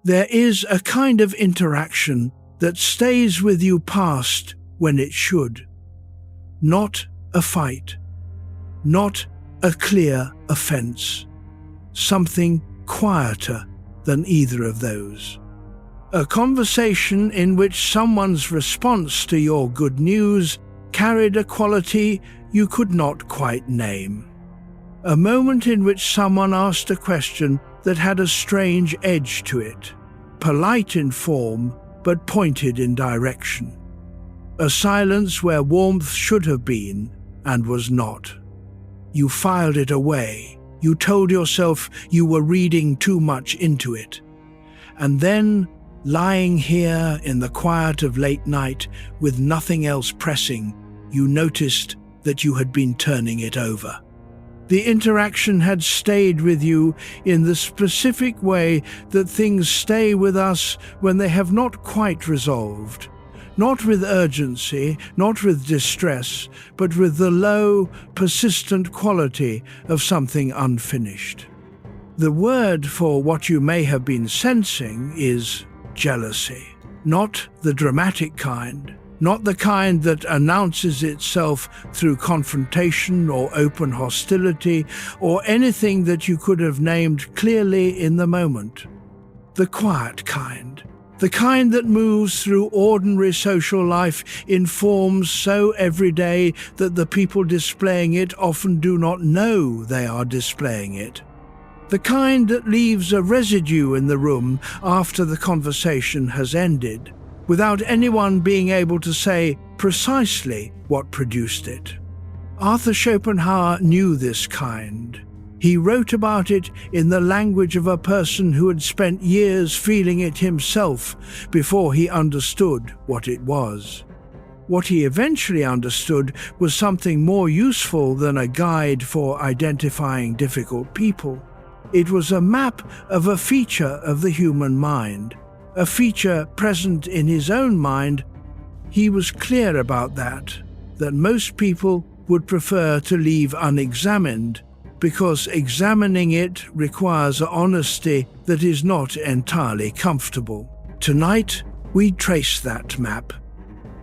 There is a kind of interaction that stays with you past when it should. Not a fight, not a clear offense, something quieter than either of those. A conversation in which someone's response to your good news carried a quality you could not quite name. A moment in which someone asked a question that had a strange edge to it, polite in form but pointed in direction. A silence where warmth should have been and was not. You filed it away. You told yourself you were reading too much into it. And then, lying here in the quiet of late night with nothing else pressing, you noticed that you had been turning it over. The interaction had stayed with you in the specific way that things stay with us when they have not quite resolved. Not with urgency, not with distress, but with the low, persistent quality of something unfinished. The word for what you may have been sensing is jealousy. Not the dramatic kind, not the kind that announces itself through confrontation or open hostility or anything that you could have named clearly in the moment. The quiet kind. The kind that moves through ordinary social life in forms so everyday that the people displaying it often do not know they are displaying it. The kind that leaves a residue in the room after the conversation has ended, without anyone being able to say precisely what produced it. Arthur Schopenhauer knew this kind. He wrote about it in the language of a person who had spent years feeling it himself before he understood what it was. What he eventually understood was something more useful than a guide for identifying difficult people. It was a map of a feature of the human mind, a feature present in his own mind. He was clear about that most people would prefer to leave unexamined, because examining it requires honesty that is not entirely comfortable. Tonight, we trace that map.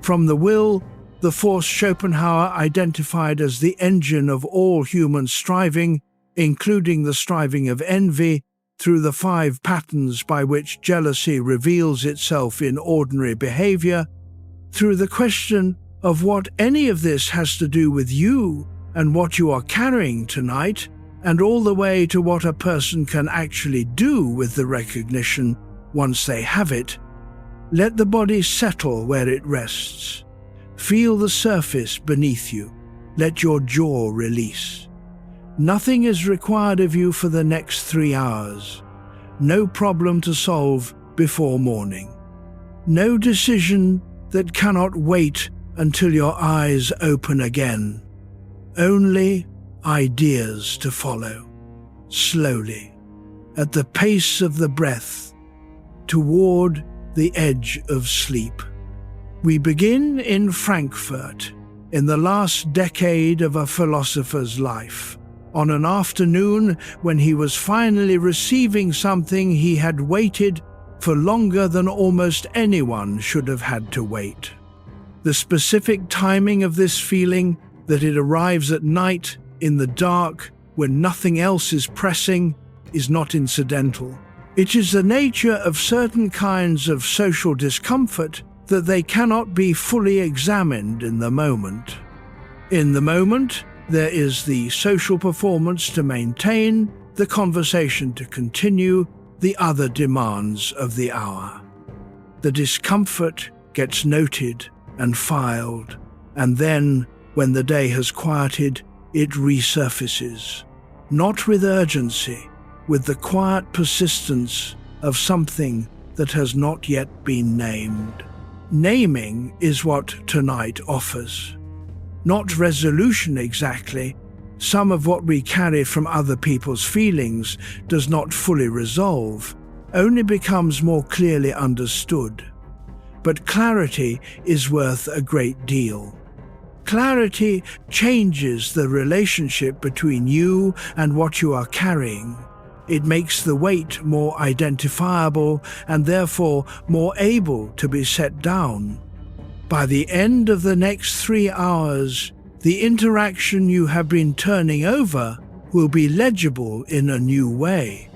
From the will, the force Schopenhauer identified as the engine of all human striving, including the striving of envy, through the 5 patterns by which jealousy reveals itself in ordinary behavior, through the question of what any of this has to do with you and what you are carrying tonight, and all the way to what a person can actually do with the recognition once they have it. Let the body settle where it rests. Feel the surface beneath you. Let your jaw release. Nothing is required of you for the next 3 hours. No problem to solve before morning. No decision that cannot wait until your eyes open again. Only ideas to follow, slowly, at the pace of the breath, toward the edge of sleep. We begin in Frankfurt, in the last decade of a philosopher's life, on an afternoon when he was finally receiving something he had waited for longer than almost anyone should have had to wait. The specific timing of this feeling, that it arrives at night, in the dark, when nothing else is pressing, is not incidental. It is the nature of certain kinds of social discomfort that they cannot be fully examined in the moment. In the moment, there is the social performance to maintain, the conversation to continue, the other demands of the hour. The discomfort gets noted and filed, and then, when the day has quieted, it resurfaces, not with urgency, with the quiet persistence of something that has not yet been named. Naming is what tonight offers. Not resolution exactly. Some of what we carry from other people's feelings does not fully resolve, only becomes more clearly understood. But clarity is worth a great deal. Clarity changes the relationship between you and what you are carrying. It makes the weight more identifiable and therefore more able to be set down. By the end of the next 3 hours, the interaction you have been turning over will be legible in a new way.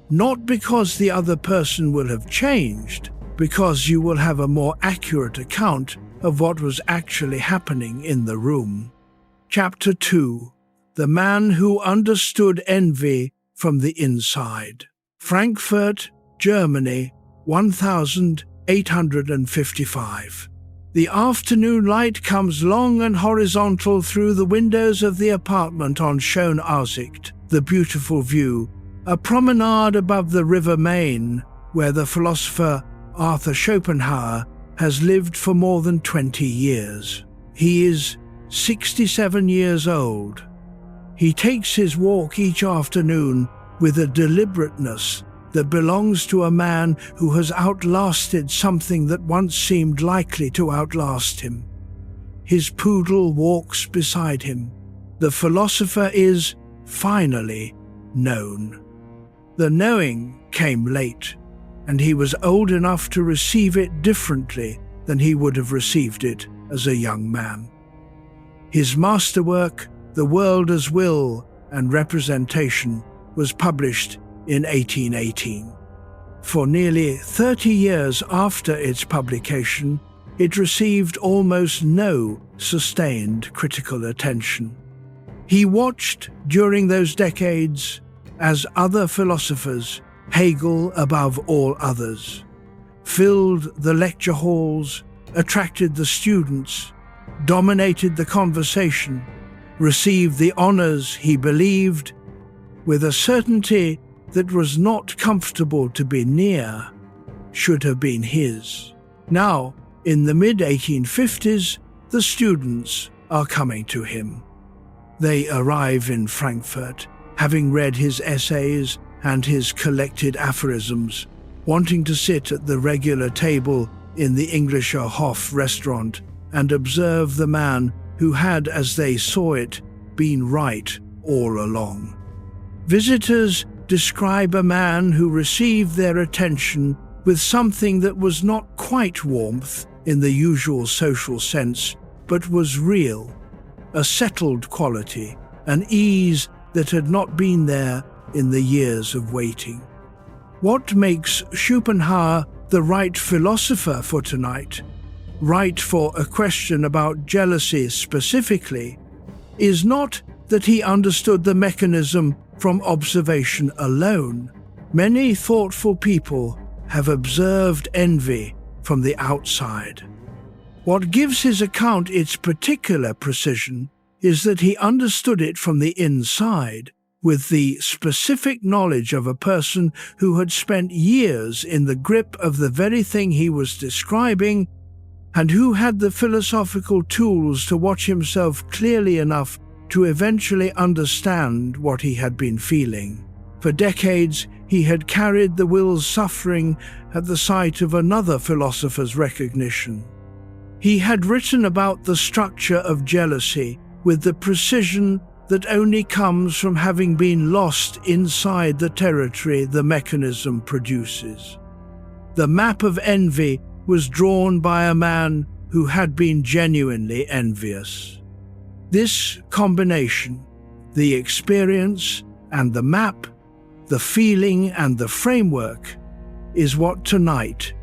Not because the other person will have changed, because you will have a more accurate account of what was actually happening in the room. Chapter 2. The Man Who Understood Envy from the Inside. Frankfurt, Germany, 1855. The afternoon light comes long and horizontal through the windows of the apartment on Schöne Aussicht, the beautiful view, a promenade above the River Main, where the philosopher Arthur Schopenhauer has lived for more than 20 years. He is 67 years old. He takes his walk each afternoon with a deliberateness that belongs to a man who has outlasted something that once seemed likely to outlast him. His poodle walks beside him. The philosopher is, finally, known. The knowing came late, and he was old enough to receive it differently than he would have received it as a young man. His masterwork, The World as Will and Representation, was published in 1818. For nearly 30 years after its publication, it received almost no sustained critical attention. He watched during those decades as other philosophers, Hegel above all others, filled the lecture halls, attracted the students, dominated the conversation, received the honors he believed with a certainty that was not comfortable to be near, should have been his. Now, in the mid-1850s, the students are coming to him. They arrive in Frankfurt, having read his essays and his collected aphorisms, wanting to sit at the regular table in the Englischer Hof restaurant and observe the man who had, as they saw it, been right all along. Visitors describe a man who received their attention with something that was not quite warmth in the usual social sense, but was real, a settled quality, an ease that had not been there in the years of waiting. What makes Schopenhauer the right philosopher for tonight, right for a question about jealousy specifically, is not that he understood the mechanism from observation alone. Many thoughtful people have observed envy from the outside. What gives his account its particular precision is that he understood it from the inside, with the specific knowledge of a person who had spent years in the grip of the very thing he was describing, and who had the philosophical tools to watch himself clearly enough to eventually understand what he had been feeling. For decades, he had carried the will's suffering at the sight of another philosopher's recognition. He had written about the structure of jealousy with the precision that only comes from having been lost inside the territory the mechanism produces. The map of envy was drawn by a man who had been genuinely envious. This combination, the experience and the map, the feeling and the framework, is what tonight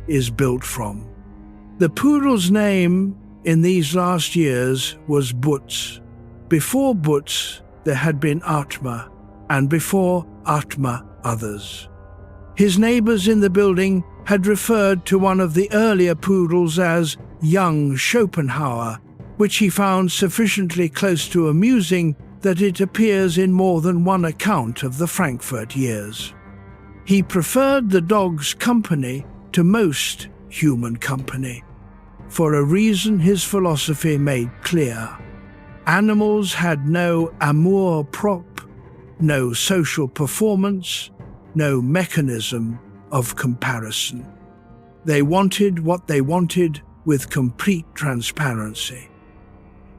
is built from. The poodle's name in these last years was Butz. Before Butz, there had been Atma, and before Atma, others. His neighbors in the building had referred to one of the earlier poodles as young Schopenhauer, which he found sufficiently close to amusing that it appears in more than one account of the Frankfurt years. He preferred the dog's company to most human company, for a reason his philosophy made clear. Animals had no amour propre, no social performance, no mechanism of comparison. They wanted what they wanted with complete transparency.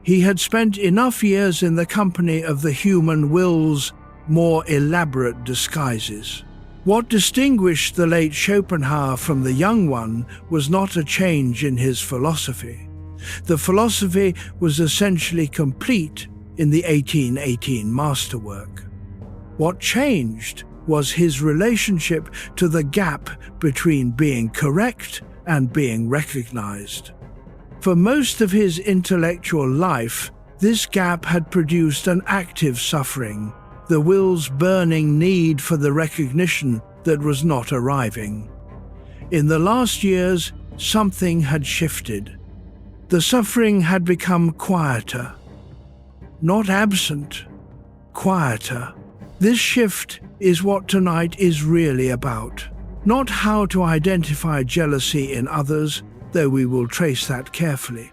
He had spent enough years in the company of the human wills more elaborate disguises. What distinguished the late Schopenhauer from the young one was not a change in his philosophy. The philosophy was essentially complete in the 1818 masterwork. What changed was his relationship to the gap between being correct and being recognized. For most of his intellectual life, this gap had produced an active suffering, the will's burning need for the recognition that was not arriving. In the last years, something had shifted. The suffering had become quieter. Not absent, quieter. This shift is what tonight is really about. Not how to identify jealousy in others, though we will trace that carefully,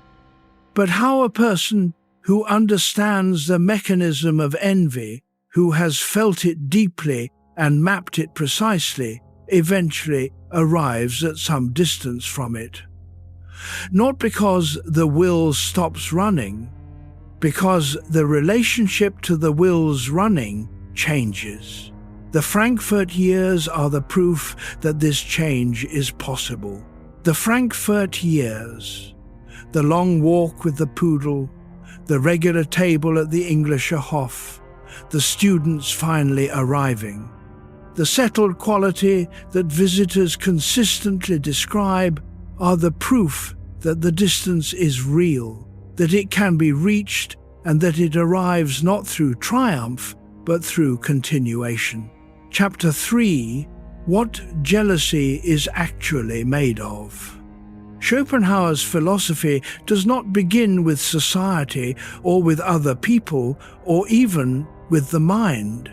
but how a person who understands the mechanism of envy, who has felt it deeply and mapped it precisely, eventually arrives at some distance from it. Not because the will stops running, because the relationship to the will's running changes. The Frankfurt years are the proof that this change is possible. The Frankfurt years, the long walk with the Poodle, the regular table at the Englischer Hof, the students finally arriving. The settled quality that visitors consistently describe are the proof that the distance is real, that it can be reached, and that it arrives not through triumph, but through continuation. Chapter 3: What jealousy is actually made of. Schopenhauer's philosophy does not begin with society or with other people or even with the mind.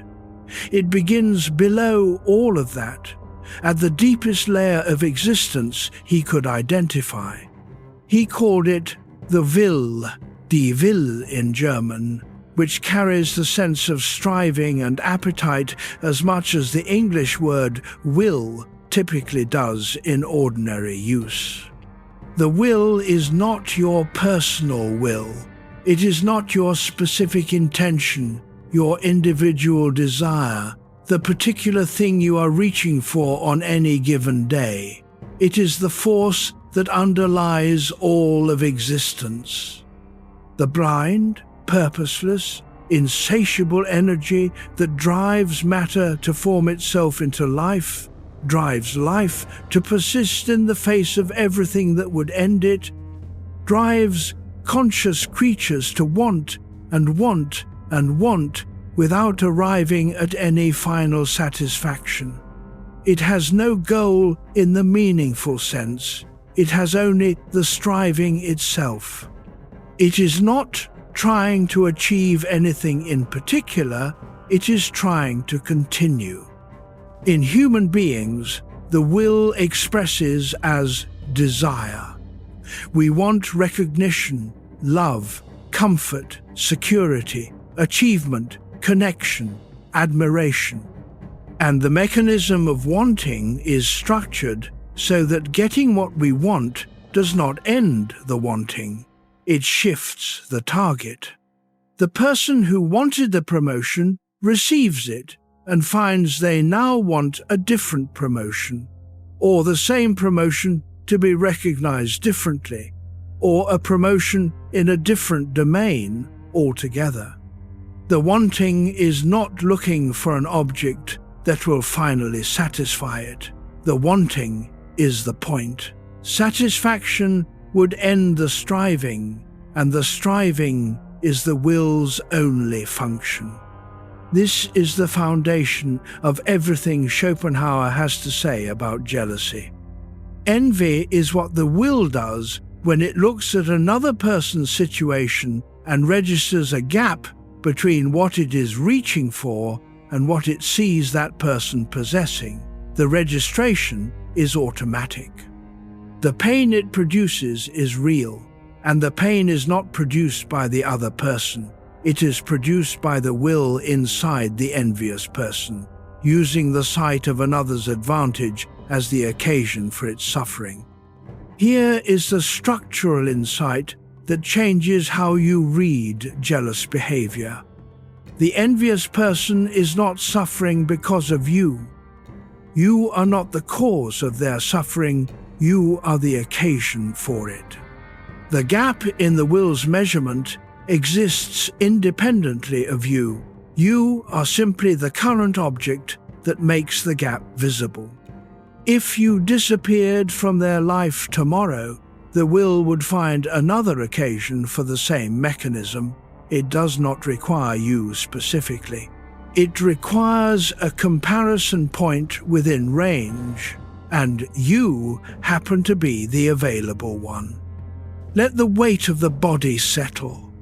It begins below all of that, at the deepest layer of existence he could identify. He called it the Will, die Will in German, which carries the sense of striving and appetite as much as the English word will typically does in ordinary use. The will is not your personal will. It is not your specific intention, your individual desire, the particular thing you are reaching for on any given day. It is the force that underlies all of existence. The blind, purposeless, insatiable energy that drives matter to form itself into life, drives life to persist in the face of everything that would end it, drives conscious creatures to want and want and want without arriving at any final satisfaction. It has no goal in the meaningful sense. It has only the striving itself. It is not trying to achieve anything in particular, it is trying to continue. In human beings, the will expresses as desire. We want recognition, love, comfort, security, achievement, connection, admiration. And the mechanism of wanting is structured so that getting what we want does not end the wanting. It shifts the target. The person who wanted the promotion receives it and finds they now want a different promotion, or the same promotion to be recognized differently, or a promotion in a different domain altogether. The wanting is not looking for an object that will finally satisfy it. The wanting is the point. Satisfaction would end the striving, and the striving is the will's only function. This is the foundation of everything Schopenhauer has to say about jealousy. Envy is what the will does when it looks at another person's situation and registers a gap between what it is reaching for and what it sees that person possessing. The registration is automatic. The pain it produces is real, and the pain is not produced by the other person. It is produced by the will inside the envious person, using the sight of another's advantage as the occasion for its suffering. Here is the structural insight that changes how you read jealous behavior. The envious person is not suffering because of you. You are not the cause of their suffering, you are the occasion for it. The gap in the will's measurement exists independently of you. You are simply the current object that makes the gap visible. If you disappeared from their life tomorrow, the will would find another occasion for the same mechanism. It does not require you specifically. It requires a comparison point within range, and you happen to be the available one. Let the weight of the body settle.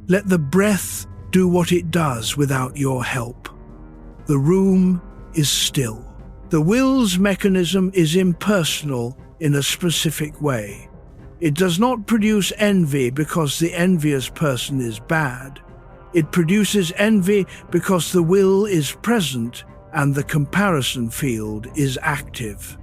Let the breath do what it does without your help. The room is still. The will's mechanism is impersonal in a specific way. It does not produce envy because the envious person is bad. It produces envy because the will is present and the comparison field is active.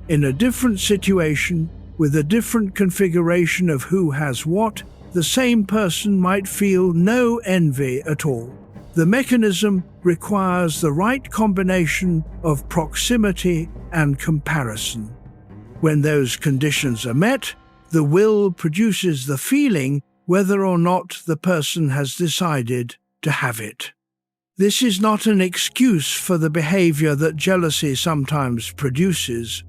In a different situation, with a different configuration of who has what, the same person might feel no envy at all. The mechanism requires the right combination of proximity and comparison. When those conditions are met, the will produces the feeling whether or not the person has decided to have it. This is not an excuse for the behavior that jealousy sometimes produces.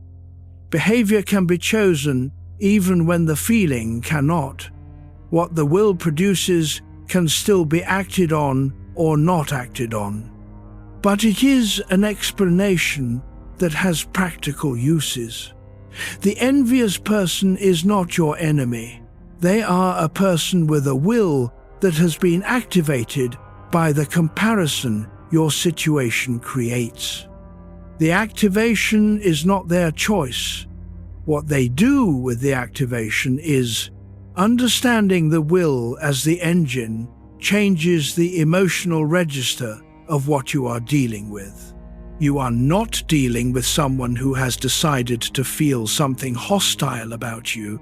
Behavior can be chosen even when the feeling cannot. What the will produces can still be acted on or not acted on. But it is an explanation that has practical uses. The envious person is not your enemy. They are a person with a will that has been activated by the comparison your situation creates. The activation is not their choice. What they do with the activation is understanding the will as the engine changes the emotional register of what you are dealing with. You are not dealing with someone who has decided to feel something hostile about you.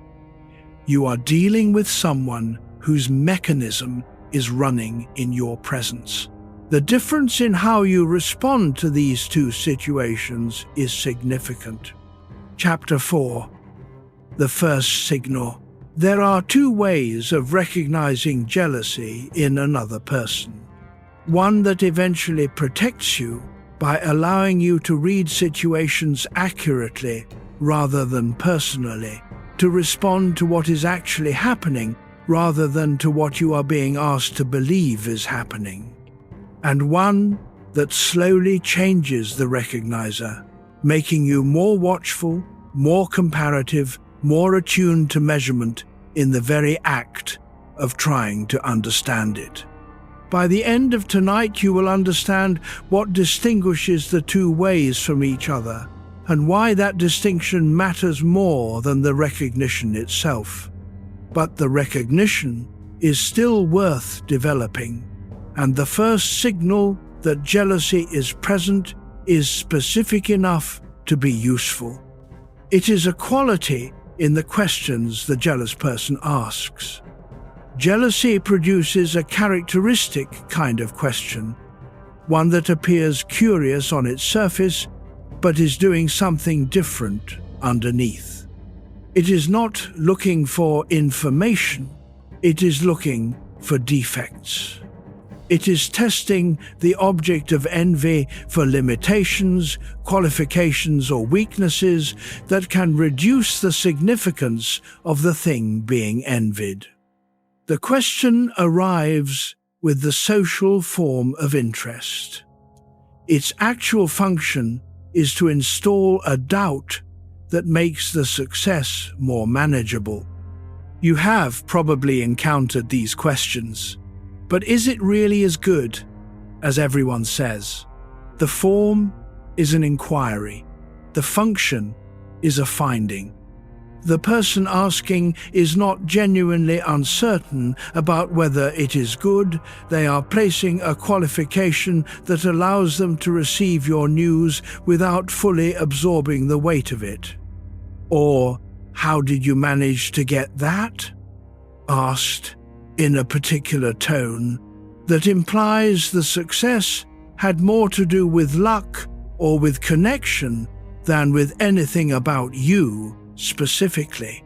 You are dealing with someone whose mechanism is running in your presence. The difference in how you respond to these two situations is significant. Chapter 4. The first signal. There are two ways of recognizing jealousy in another person. One that eventually protects you by allowing you to read situations accurately rather than personally, to respond to what is actually happening rather than to what you are being asked to believe is happening. And one that slowly changes the recognizer, making you more watchful, more comparative, more attuned to measurement in the very act of trying to understand it. By the end of tonight, you will understand what distinguishes the two ways from each other, and why that distinction matters more than the recognition itself. But the recognition is still worth developing, and the first signal that jealousy is present is specific enough to be useful. It is a quality in the questions the jealous person asks. Jealousy produces a characteristic kind of question, one that appears curious on its surface, but is doing something different underneath. It is not looking for information, it is looking for defects. It is testing the object of envy for limitations, qualifications, or weaknesses that can reduce the significance of the thing being envied. The question arrives with the social form of interest. Its actual function is to install a doubt that makes the success more manageable. You have probably encountered these questions, but is it really as good as everyone says? The form is an inquiry. The function is a finding. The person asking is not genuinely uncertain about whether it is good. They are placing a qualification that allows them to receive your news without fully absorbing the weight of it. Or, how did you manage to get that? Asked in a particular tone, that implies the success had more to do with luck or with connection than with anything about you specifically.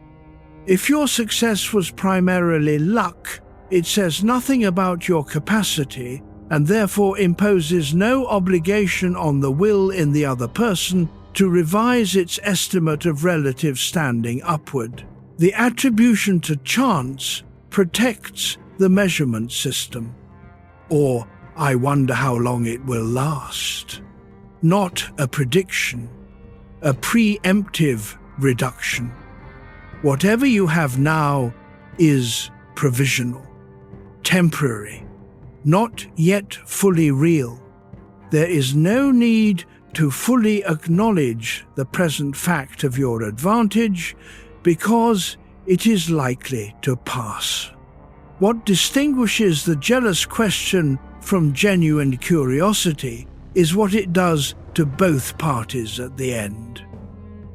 If your success was primarily luck, it says nothing about your capacity and therefore imposes no obligation on the will in the other person to revise its estimate of relative standing upward. The attribution to chance protects the measurement system. Or, I wonder how long it will last. Not a prediction, a preemptive reduction. Whatever you have now is provisional, temporary, not yet fully real. There is no need to fully acknowledge the present fact of your advantage because it is likely to pass. What distinguishes the jealous question from genuine curiosity is what it does to both parties at the end.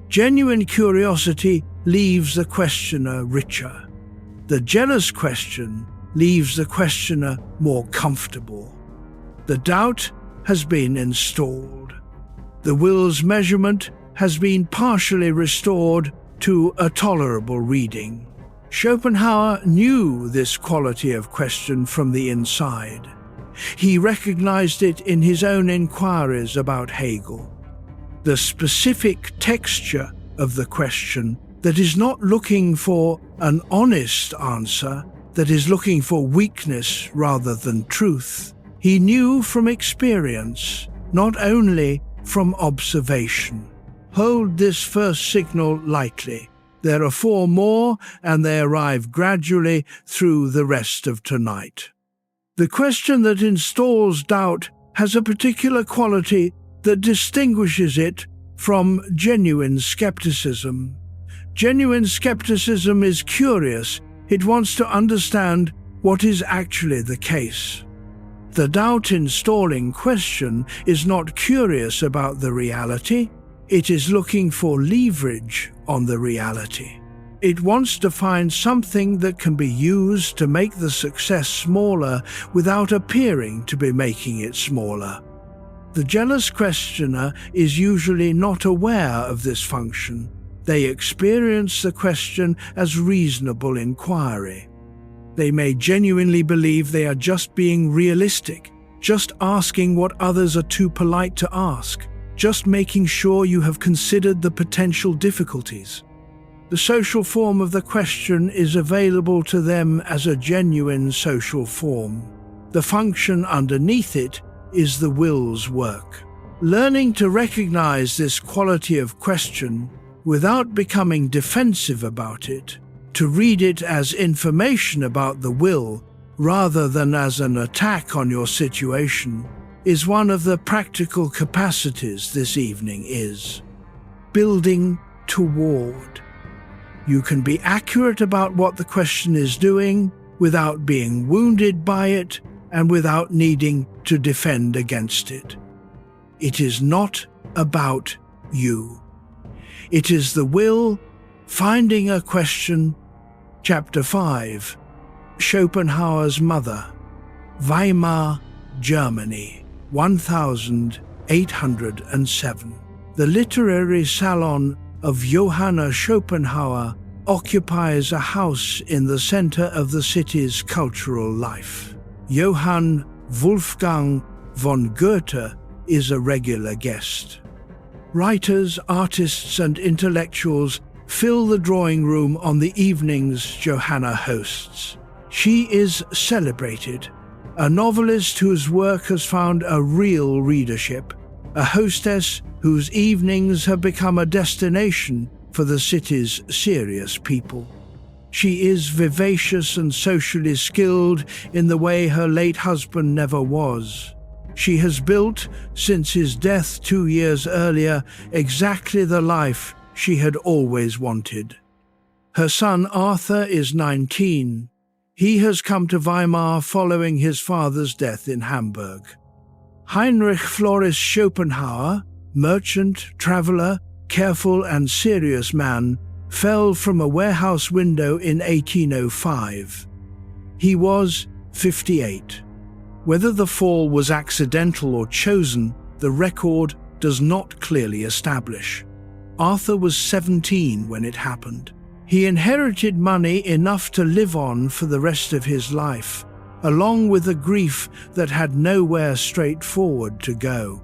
Genuine curiosity leaves the questioner richer. The jealous question leaves the questioner more comfortable. The doubt has been installed. The will's measurement has been partially restored to a tolerable reading. Schopenhauer knew this quality of question from the inside. He recognized it in his own inquiries about Hegel. The specific texture of the question that is not looking for an honest answer, that is looking for weakness rather than truth, he knew from experience, not only from observation. Hold this first signal lightly. There are 4 more, and they arrive gradually through the rest of tonight. The question that installs doubt has a particular quality that distinguishes it from genuine skepticism. Genuine skepticism is curious. It wants to understand what is actually the case. The doubt-installing question is not curious about the reality. It is looking for leverage on the reality. It wants to find something that can be used to make the success smaller without appearing to be making it smaller. The jealous questioner is usually not aware of this function. They experience the question as reasonable inquiry. They may genuinely believe they are just being realistic, just asking what others are too polite to ask, just making sure you have considered the potential difficulties. The social form of the question is available to them as a genuine social form. The function underneath it is the will's work. Learning to recognize this quality of question without becoming defensive about it, to read it as information about the will rather than as an attack on your situation, is one of the practical capacities this evening is. Building toward. You can be accurate about what the question is doing without being wounded by it and without needing to defend against it. It is not about you. It is the will finding a question. Chapter 5. Schopenhauer's mother. Weimar, Germany, 1807. The literary salon of Johann Schopenhauer occupies a house in the center of the city's cultural life. Johann Wolfgang von Goethe is a regular guest. Writers, artists, and intellectuals fill the drawing room on the evenings Johanna hosts. She is celebrated, a novelist whose work has found a real readership, a hostess whose evenings have become a destination for the city's serious people. She is vivacious and socially skilled in the way her late husband never was. She has built, since his death 2 years earlier, exactly the life she had always wanted. Her son Arthur is 19. He has come to Weimar following his father's death in Hamburg. Heinrich Floris Schopenhauer, merchant, traveller, careful and serious man, fell from a warehouse window in 1805. He was 58. Whether the fall was accidental or chosen, the record does not clearly establish. Arthur was 17 when it happened. He inherited money enough to live on for the rest of his life, along with a grief that had nowhere straightforward to go.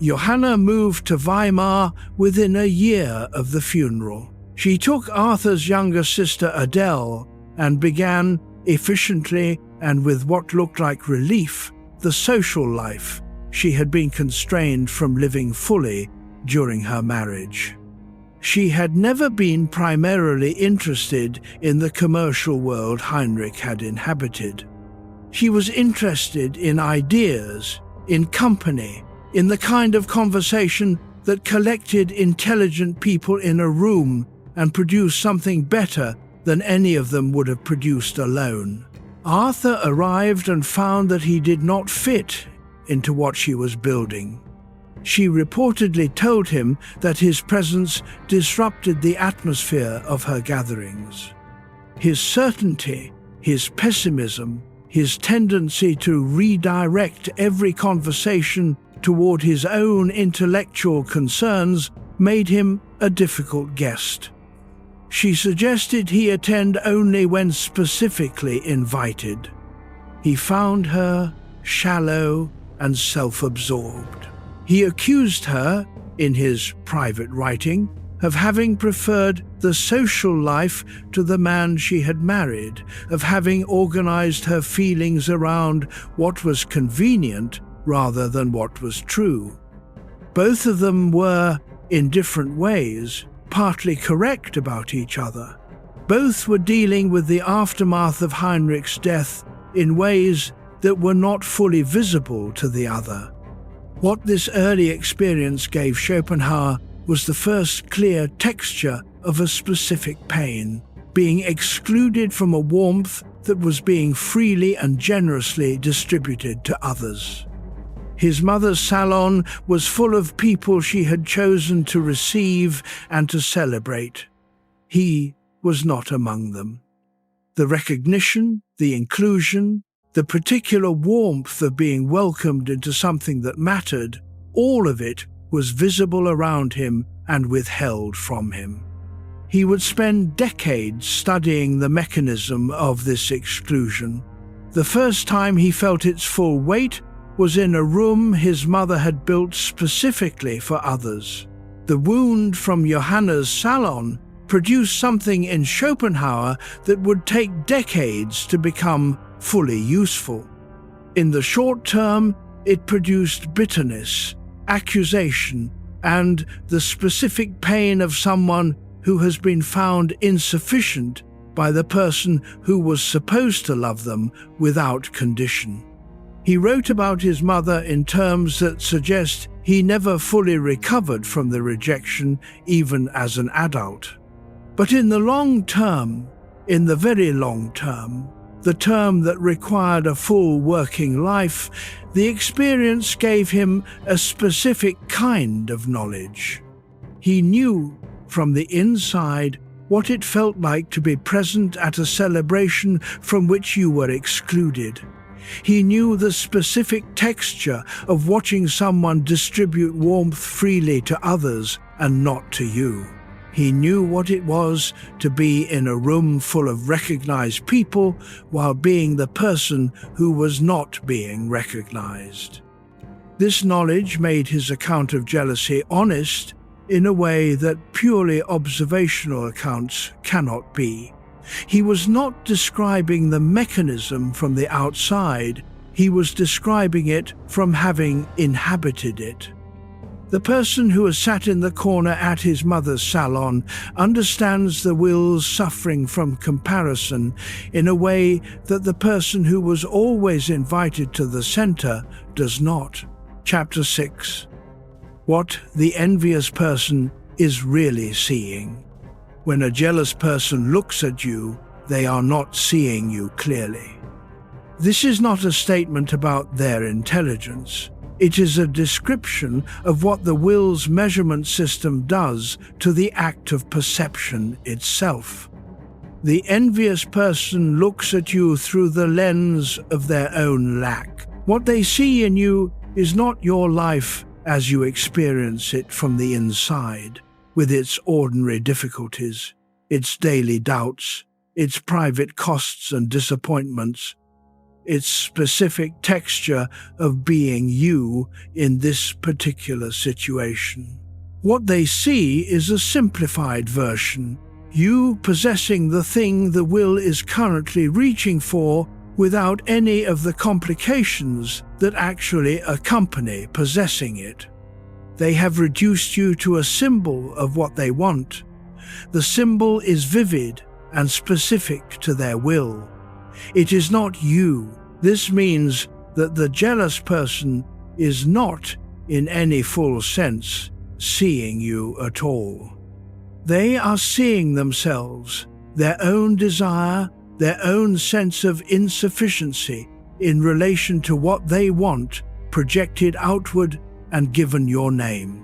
Johanna moved to Weimar within a year of the funeral. She took Arthur's younger sister Adele and began, efficiently and with what looked like relief, the social life she had been constrained from living fully during her marriage. She had never been primarily interested in the commercial world Heinrich had inhabited. She was interested in ideas, in company, in the kind of conversation that collected intelligent people in a room and produced something better than any of them would have produced alone. Arthur arrived and found that he did not fit into what she was building. She reportedly told him that his presence disrupted the atmosphere of her gatherings. His certainty, his pessimism, his tendency to redirect every conversation toward his own intellectual concerns made him a difficult guest. She suggested he attend only when specifically invited. He found her shallow and self-absorbed. He accused her, in his private writing, of having preferred the social life to the man she had married, of having organized her feelings around what was convenient rather than what was true. Both of them were, in different ways, partly correct about each other. Both were dealing with the aftermath of Heinrich's death in ways that were not fully visible to the other. What this early experience gave Schopenhauer was the first clear texture of a specific pain, being excluded from a warmth that was being freely and generously distributed to others. His mother's salon was full of people she had chosen to receive and to celebrate. He was not among them. The recognition, the inclusion, the particular warmth of being welcomed into something that mattered, all of it was visible around him and withheld from him. He would spend decades studying the mechanism of this exclusion. The first time he felt its full weight was in a room his mother had built specifically for others. The wound from Johanna's salon produced something in Schopenhauer that would take decades to become fully useful. In the short term, it produced bitterness, accusation, and the specific pain of someone who has been found insufficient by the person who was supposed to love them without condition. He wrote about his mother in terms that suggest he never fully recovered from the rejection, even as an adult. But in the long term, in the very long term, the term that required a full working life, the experience gave him a specific kind of knowledge. He knew from the inside what it felt like to be present at a celebration from which you were excluded. He knew the specific texture of watching someone distribute warmth freely to others and not to you. He knew what it was to be in a room full of recognized people while being the person who was not being recognized. This knowledge made his account of jealousy honest in a way that purely observational accounts cannot be. He was not describing the mechanism from the outside, he was describing it from having inhabited it. The person who has sat in the corner at his mother's salon understands the will's suffering from comparison in a way that the person who was always invited to the center does not. Chapter 6. What the envious person is really seeing. When a jealous person looks at you, they are not seeing you clearly. This is not a statement about their intelligence. It is a description of what the will's measurement system does to the act of perception itself. The envious person looks at you through the lens of their own lack, What they see in you is not your life as you experience it from the inside, with its ordinary difficulties, its daily doubts, its private costs and disappointments, its specific texture of being you in this particular situation. What they see is a simplified version, you possessing the thing the will is currently reaching for without any of the complications that actually accompany possessing it. They have reduced you to a symbol of what they want. The symbol is vivid and specific to their will. It is not you. This means that the jealous person is not, in any full sense, seeing you at all. They are seeing themselves, their own desire, their own sense of insufficiency in relation to what they want, projected outward and given your name.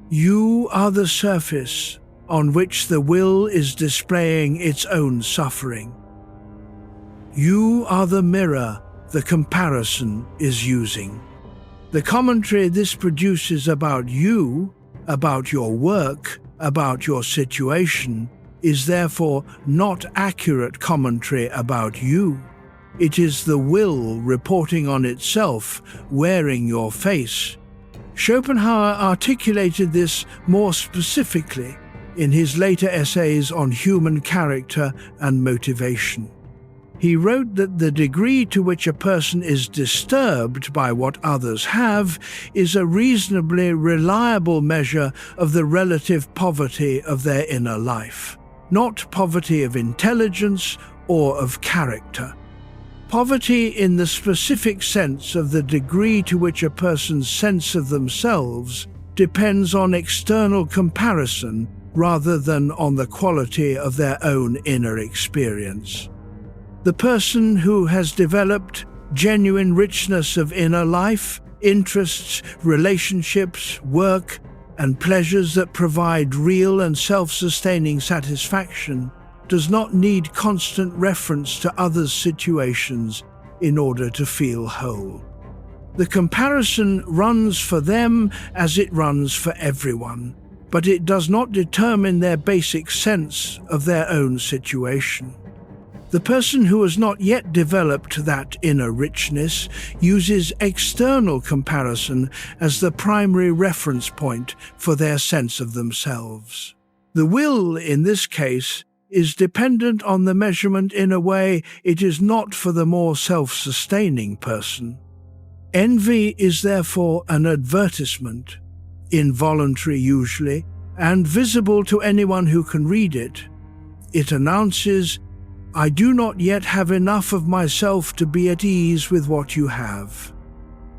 You are the surface on which the will is displaying its own suffering. You are the mirror the comparison is using. The commentary this produces about you, about your work, about your situation, is therefore not accurate commentary about you. It is the will reporting on itself, wearing your face. Schopenhauer articulated this more specifically in his later essays on human character and motivation. He wrote that the degree to which a person is disturbed by what others have is a reasonably reliable measure of the relative poverty of their inner life, not poverty of intelligence or of character. Poverty in the specific sense of the degree to which a person's sense of themselves depends on external comparison rather than on the quality of their own inner experience. The person who has developed genuine richness of inner life, interests, relationships, work, and pleasures that provide real and self-sustaining satisfaction does not need constant reference to others' situations in order to feel whole. The comparison runs for them as it runs for everyone, but it does not determine their basic sense of their own situation. The person who has not yet developed that inner richness uses external comparison as the primary reference point for their sense of themselves. The will, in this case, is dependent on the measurement in a way it is not for the more self-sustaining person. Envy is therefore an advertisement, involuntary usually, and visible to anyone who can read it. It announces, "I do not yet have enough of myself to be at ease with what you have."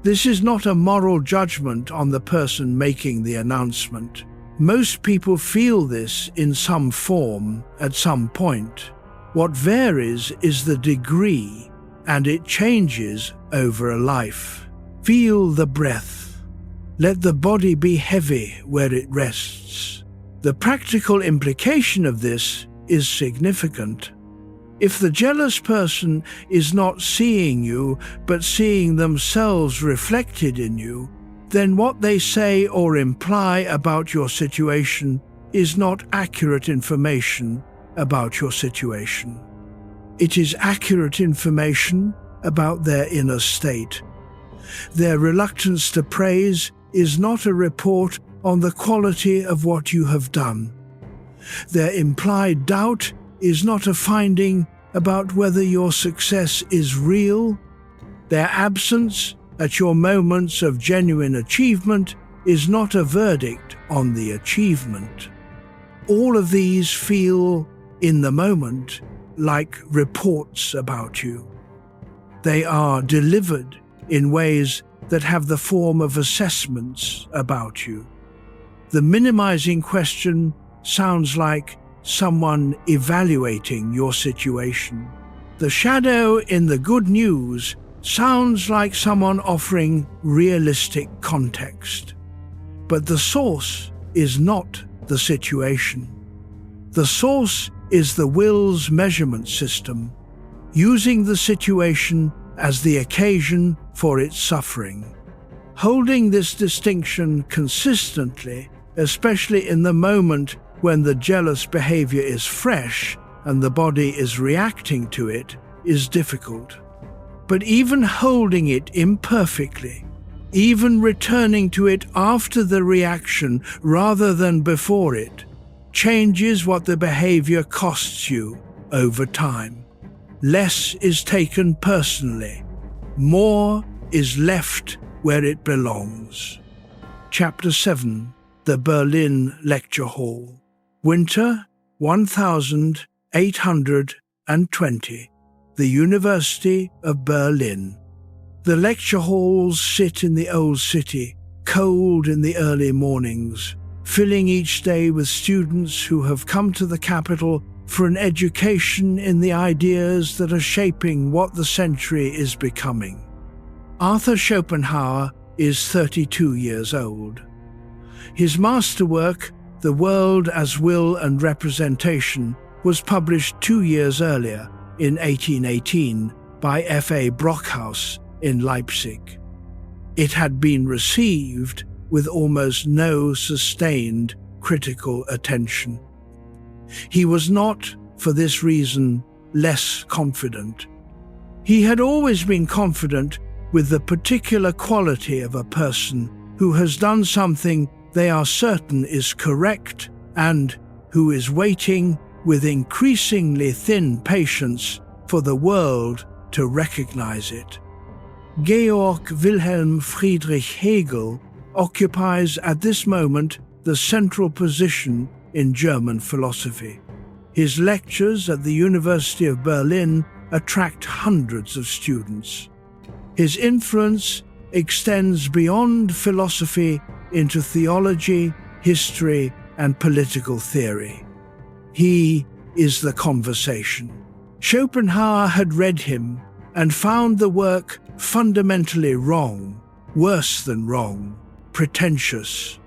This is not a moral judgment on the person making the announcement. Most people feel this in some form at some point. What varies is the degree, and it changes over a life. Feel the breath. Let the body be heavy where it rests. The practical implication of this is significant. If the jealous person is not seeing you, but seeing themselves reflected in you, then what they say or imply about your situation is not accurate information about your situation. It is accurate information about their inner state. Their reluctance to praise is not a report on the quality of what you have done. Their implied doubt is not a finding about whether your success is real. Their absence at your moments of genuine achievement is not a verdict on the achievement. All of these feel, in the moment, like reports about you. They are delivered in ways that have the form of assessments about you. The minimizing question sounds like someone evaluating your situation. The shadow in the good news sounds like someone offering realistic context. But the source is not the situation. The source is the will's measurement system, using the situation as the occasion for its suffering. Holding this distinction consistently, especially in the moment when the jealous behavior is fresh and the body is reacting to it, is difficult. But even holding it imperfectly, even returning to it after the reaction rather than before it, changes what the behavior costs you over time. Less is taken personally. More is left where it belongs. Chapter 7. The Berlin Lecture Hall. Winter 1820. The University of Berlin. The lecture halls sit in the old city, cold in the early mornings, filling each day with students who have come to the capital for an education in the ideas that are shaping what the century is becoming. Arthur Schopenhauer is 32 years old. His masterwork, The World as Will and Representation, was published 2 years earlier, in 1818, by F.A. Brockhaus in Leipzig. It had been received with almost no sustained critical attention. He was not, for this reason, less confident. He had always been confident with the particular quality of a person who has done something they are certain is correct and who is waiting with increasingly thin patience for the world to recognize it. Georg Wilhelm Friedrich Hegel occupies at this moment the central position in German philosophy. His lectures at the University of Berlin attract hundreds of students. His influence extends beyond philosophy into theology, history, and political theory. He is the conversation. Schopenhauer had read him and found the work fundamentally wrong, worse than wrong, pretentious.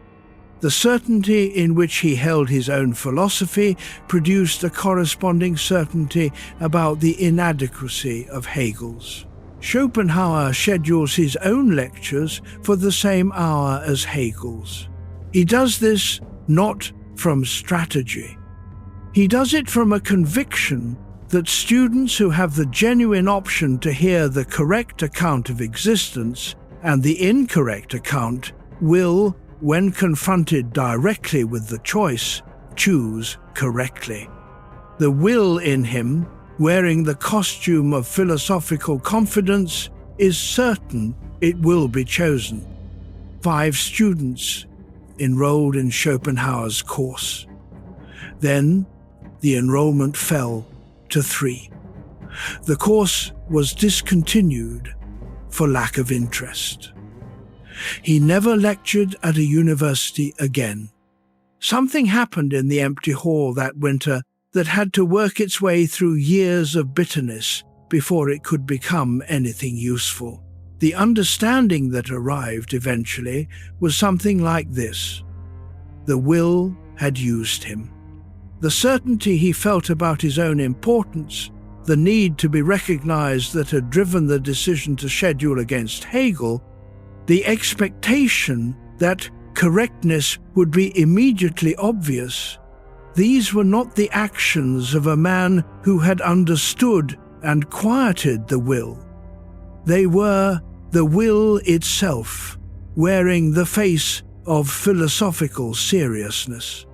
The certainty in which he held his own philosophy produced a corresponding certainty about the inadequacy of Hegel's. Schopenhauer schedules his own lectures for the same hour as Hegel's. He does this not from strategy. He does it from a conviction that students who have the genuine option to hear the correct account of existence and the incorrect account will, when confronted directly with the choice, choose correctly. The will in him, wearing the costume of philosophical confidence, is certain it will be chosen. 5 students enrolled in Schopenhauer's course. Then the enrollment fell to 3. The course was discontinued for lack of interest. He never lectured at a university again. Something happened in the empty hall that winter that had to work its way through years of bitterness before it could become anything useful. The understanding that arrived eventually was something like this. The will had used him. The certainty he felt about his own importance, the need to be recognized that had driven the decision to schedule against Hegel, the expectation that correctness would be immediately obvious, these were not the actions of a man who had understood and quieted the will. They were the will itself, wearing the face of philosophical seriousness.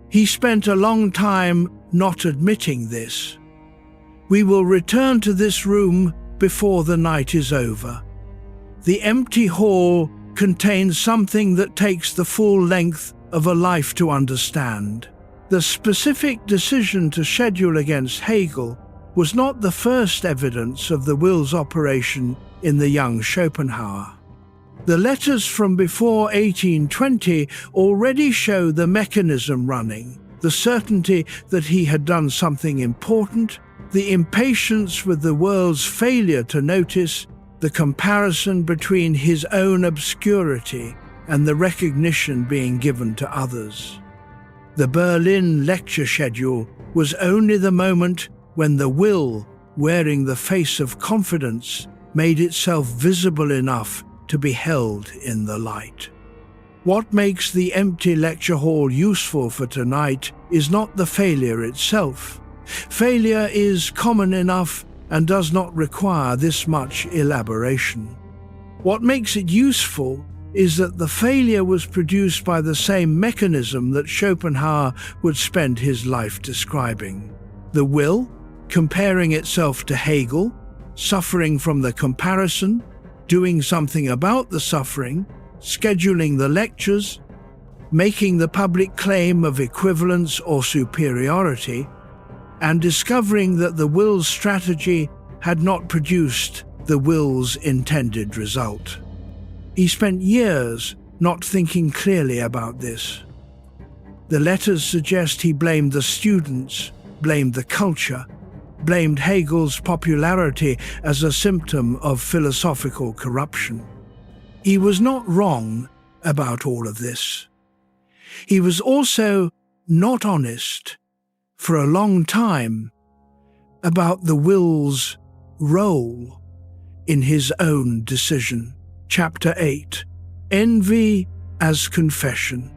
He spent a long time not admitting this. We will return to this room before the night is over. The empty hall contains something that takes the full length of a life to understand. The specific decision to schedule against Hegel was not the first evidence of the will's operation in the young Schopenhauer. The letters from before 1820 already show the mechanism running, the certainty that he had done something important, the impatience with the world's failure to notice, the comparison between his own obscurity and the recognition being given to others. The Berlin lecture schedule was only the moment when the will, wearing the face of confidence, made itself visible enough to be held in the light. What makes the empty lecture hall useful for tonight is not the failure itself. Failure is common enough and does not require this much elaboration. What makes it useful is that the failure was produced by the same mechanism that Schopenhauer would spend his life describing. The will, comparing itself to Hegel, suffering from the comparison, doing something about the suffering, scheduling the lectures, making the public claim of equivalence or superiority, and discovering that the will's strategy had not produced the will's intended result. He spent years not thinking clearly about this. The letters suggest he blamed the students, blamed the culture, blamed Hegel's popularity as a symptom of philosophical corruption. He was not wrong about all of this. He was also not honest for a long time about the will's role in his own decision. Chapter 8. Envy as confession.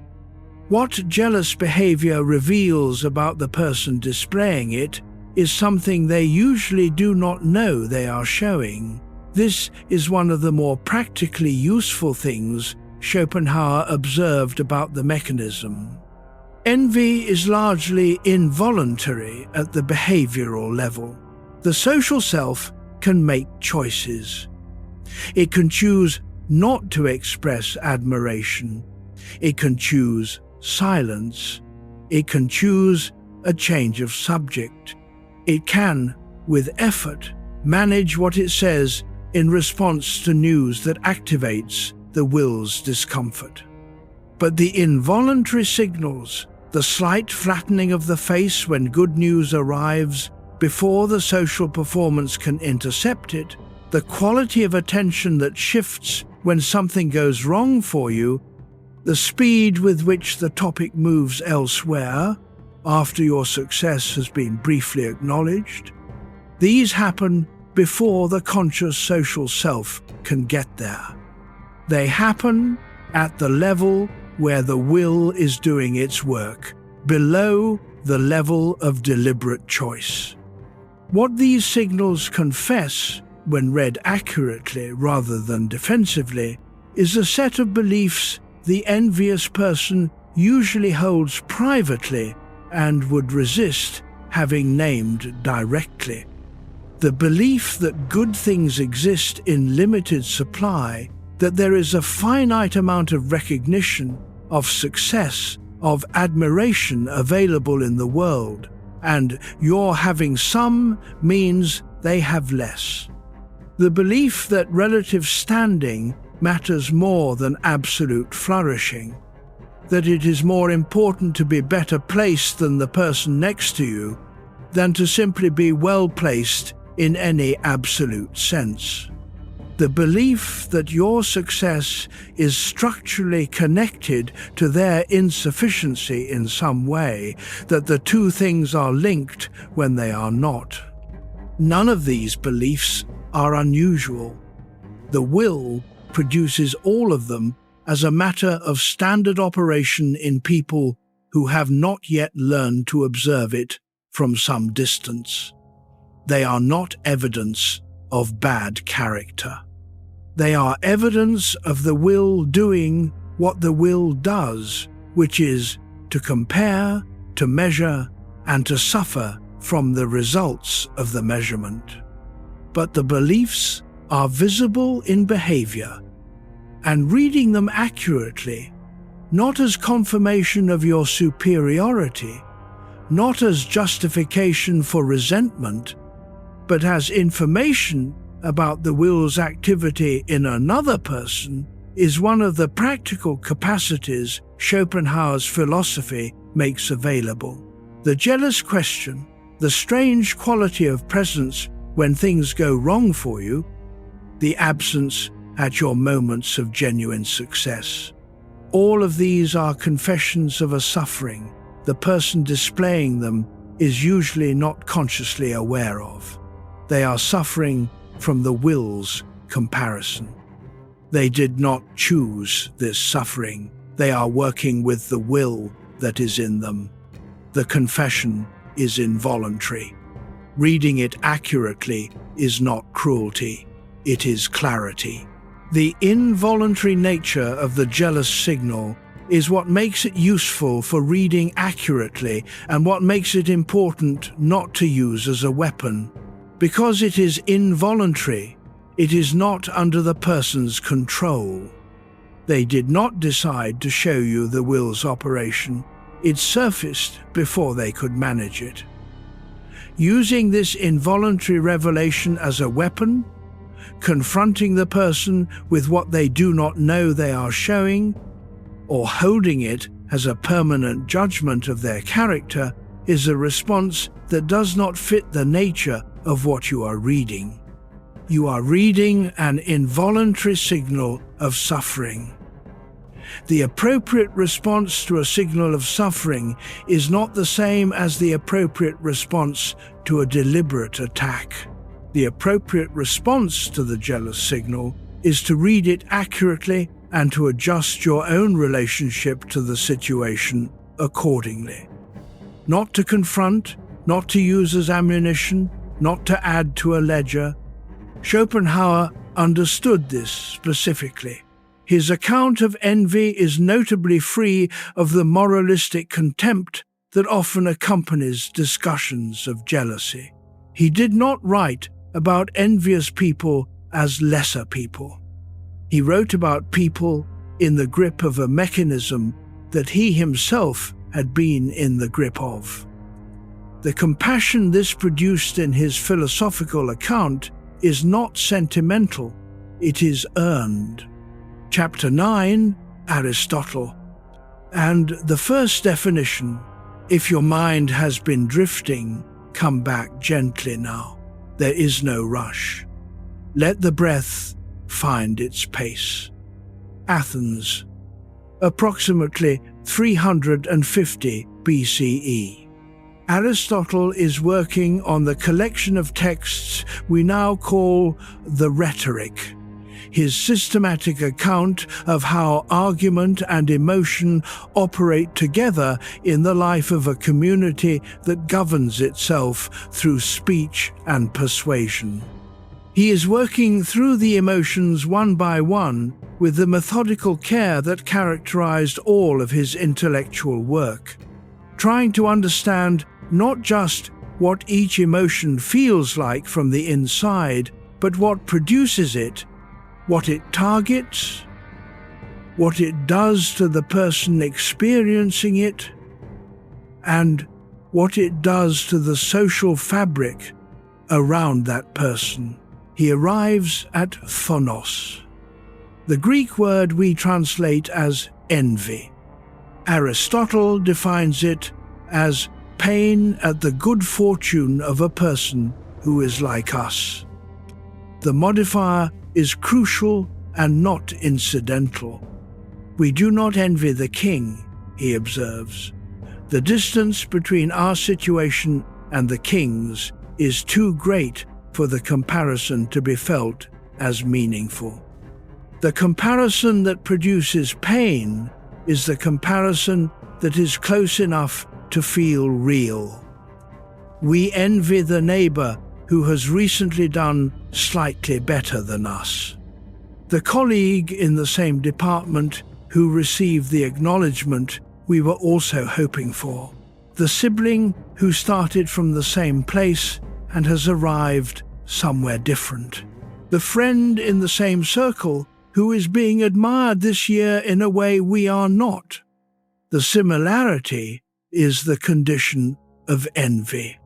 What jealous behavior reveals about the person displaying it is something they usually do not know they are showing. This is one of the more practically useful things Schopenhauer observed about the mechanism. Envy is largely involuntary at the behavioral level. The social self can make choices. It can choose not to express admiration. It can choose silence. It can choose a change of subject. It can, with effort, manage what it says in response to news that activates the will's discomfort. But the involuntary signals, the slight flattening of the face when good news arrives before the social performance can intercept it, the quality of attention that shifts when something goes wrong for you, the speed with which the topic moves elsewhere after your success has been briefly acknowledged, these happen before the conscious social self can get there. They happen at the level where the will is doing its work, below the level of deliberate choice. What these signals confess, when read accurately rather than defensively, is a set of beliefs the envious person usually holds privately and would resist having named directly. The belief that good things exist in limited supply, that there is a finite amount of recognition, of success, of admiration available in the world, and your having some means they have less. The belief that relative standing matters more than absolute flourishing, that it is more important to be better placed than the person next to you than to simply be well placed in any absolute sense. The belief that your success is structurally connected to their insufficiency in some way, that the two things are linked when they are not. None of these beliefs are unusual. The will produces all of them as a matter of standard operation in people who have not yet learned to observe it from some distance. They are not evidence of bad character. They are evidence of the will doing what the will does, which is to compare, to measure, and to suffer from the results of the measurement. But the beliefs are visible in behavior, and reading them accurately, not as confirmation of your superiority, not as justification for resentment, but as information about the will's activity in another person, is one of the practical capacities Schopenhauer's philosophy makes available. The jealous question, the strange quality of presence when things go wrong for you, the absence at your moments of genuine success. All of these are confessions of a suffering the person displaying them is usually not consciously aware of. They are suffering from the will's comparison. They did not choose this suffering. They are working with the will that is in them. The confession is involuntary. Reading it accurately is not cruelty, it is clarity. The involuntary nature of the jealous signal is what makes it useful for reading accurately and what makes it important not to use as a weapon. Because it is involuntary, it is not under the person's control. They did not decide to show you the will's operation. It surfaced before they could manage it. Using this involuntary revelation as a weapon, confronting the person with what they do not know they are showing, or holding it as a permanent judgment of their character, is a response that does not fit the nature of what you are reading. You are reading an involuntary signal of suffering. The appropriate response to a signal of suffering is not the same as the appropriate response to a deliberate attack. The appropriate response to the jealous signal is to read it accurately and to adjust your own relationship to the situation accordingly. Not to confront, not to use as ammunition, not to add to a ledger. Schopenhauer understood this specifically. His account of envy is notably free of the moralistic contempt that often accompanies discussions of jealousy. He did not write about envious people as lesser people. He wrote about people in the grip of a mechanism that he himself had been in the grip of. The compassion this produced in his philosophical account is not sentimental, it is earned. Chapter 9, Aristotle. And the first definition, if your mind has been drifting, come back gently now. There is no rush. Let the breath find its pace. Athens, approximately 350 BCE. Aristotle is working on the collection of texts we now call the Rhetoric, his systematic account of how argument and emotion operate together in the life of a community that governs itself through speech and persuasion. He is working through the emotions one by one with the methodical care that characterized all of his intellectual work, trying to understand not just what each emotion feels like from the inside, but what produces it, what it targets, what it does to the person experiencing it, and what it does to the social fabric around that person. He arrives at phonos, the Greek word we translate as envy. Aristotle defines it as pain at the good fortune of a person who is like us. The modifier is crucial and not incidental. We do not envy the king, he observes. The distance between our situation and the king's is too great for the comparison to be felt as meaningful. The comparison that produces pain is the comparison that is close enough to feel real. We envy the neighbor who has recently done slightly better than us. The colleague in the same department who received the acknowledgement we were also hoping for. The sibling who started from the same place and has arrived somewhere different. The friend in the same circle who is being admired this year in a way we are not. The similarity is the condition of envy.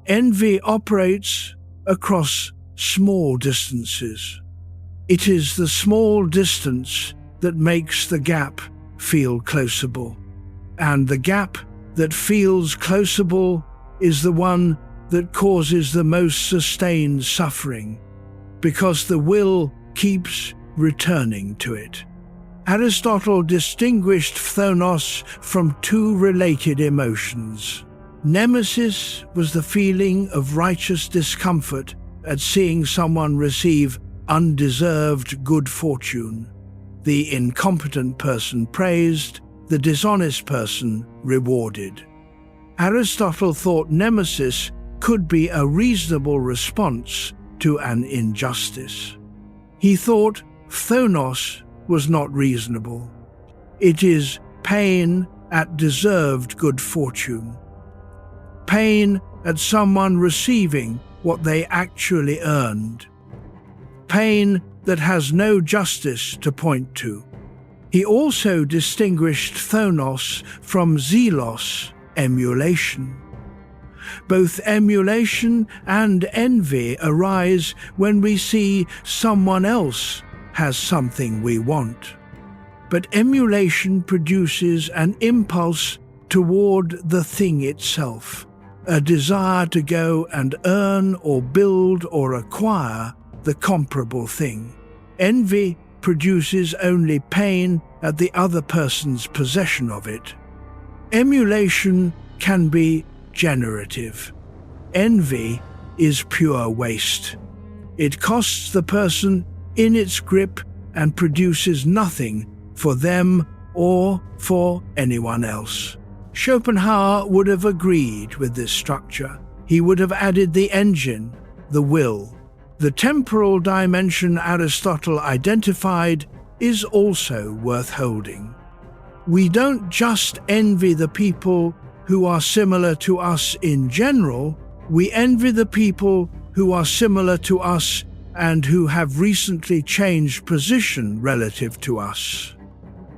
Envy operates across small distances. It is the small distance that makes the gap feel closeable, and the gap that feels closeable is the one that causes the most sustained suffering, because the will keeps returning to it. Aristotle distinguished phonos from two related emotions. Nemesis was the feeling of righteous discomfort at seeing someone receive undeserved good fortune. The incompetent person praised, the dishonest person rewarded. Aristotle thought nemesis could be a reasonable response to an injustice. He thought thonos was not reasonable. It is pain at deserved good fortune. Pain at someone receiving what they actually earned. Pain that has no justice to point to. He also distinguished thonos from zelos, emulation. Both emulation and envy arise when we see someone else has something we want. But emulation produces an impulse toward the thing itself, a desire to go and earn or build or acquire the comparable thing. Envy produces only pain at the other person's possession of it. Emulation can be generative. Envy is pure waste. It costs the person in its grip and produces nothing for them or for anyone else. Schopenhauer would have agreed with this structure. He would have added the engine, the will. The temporal dimension Aristotle identified is also worth holding. We don't just envy the people who are similar to us in general, we envy the people who are similar to us and who have recently changed position relative to us.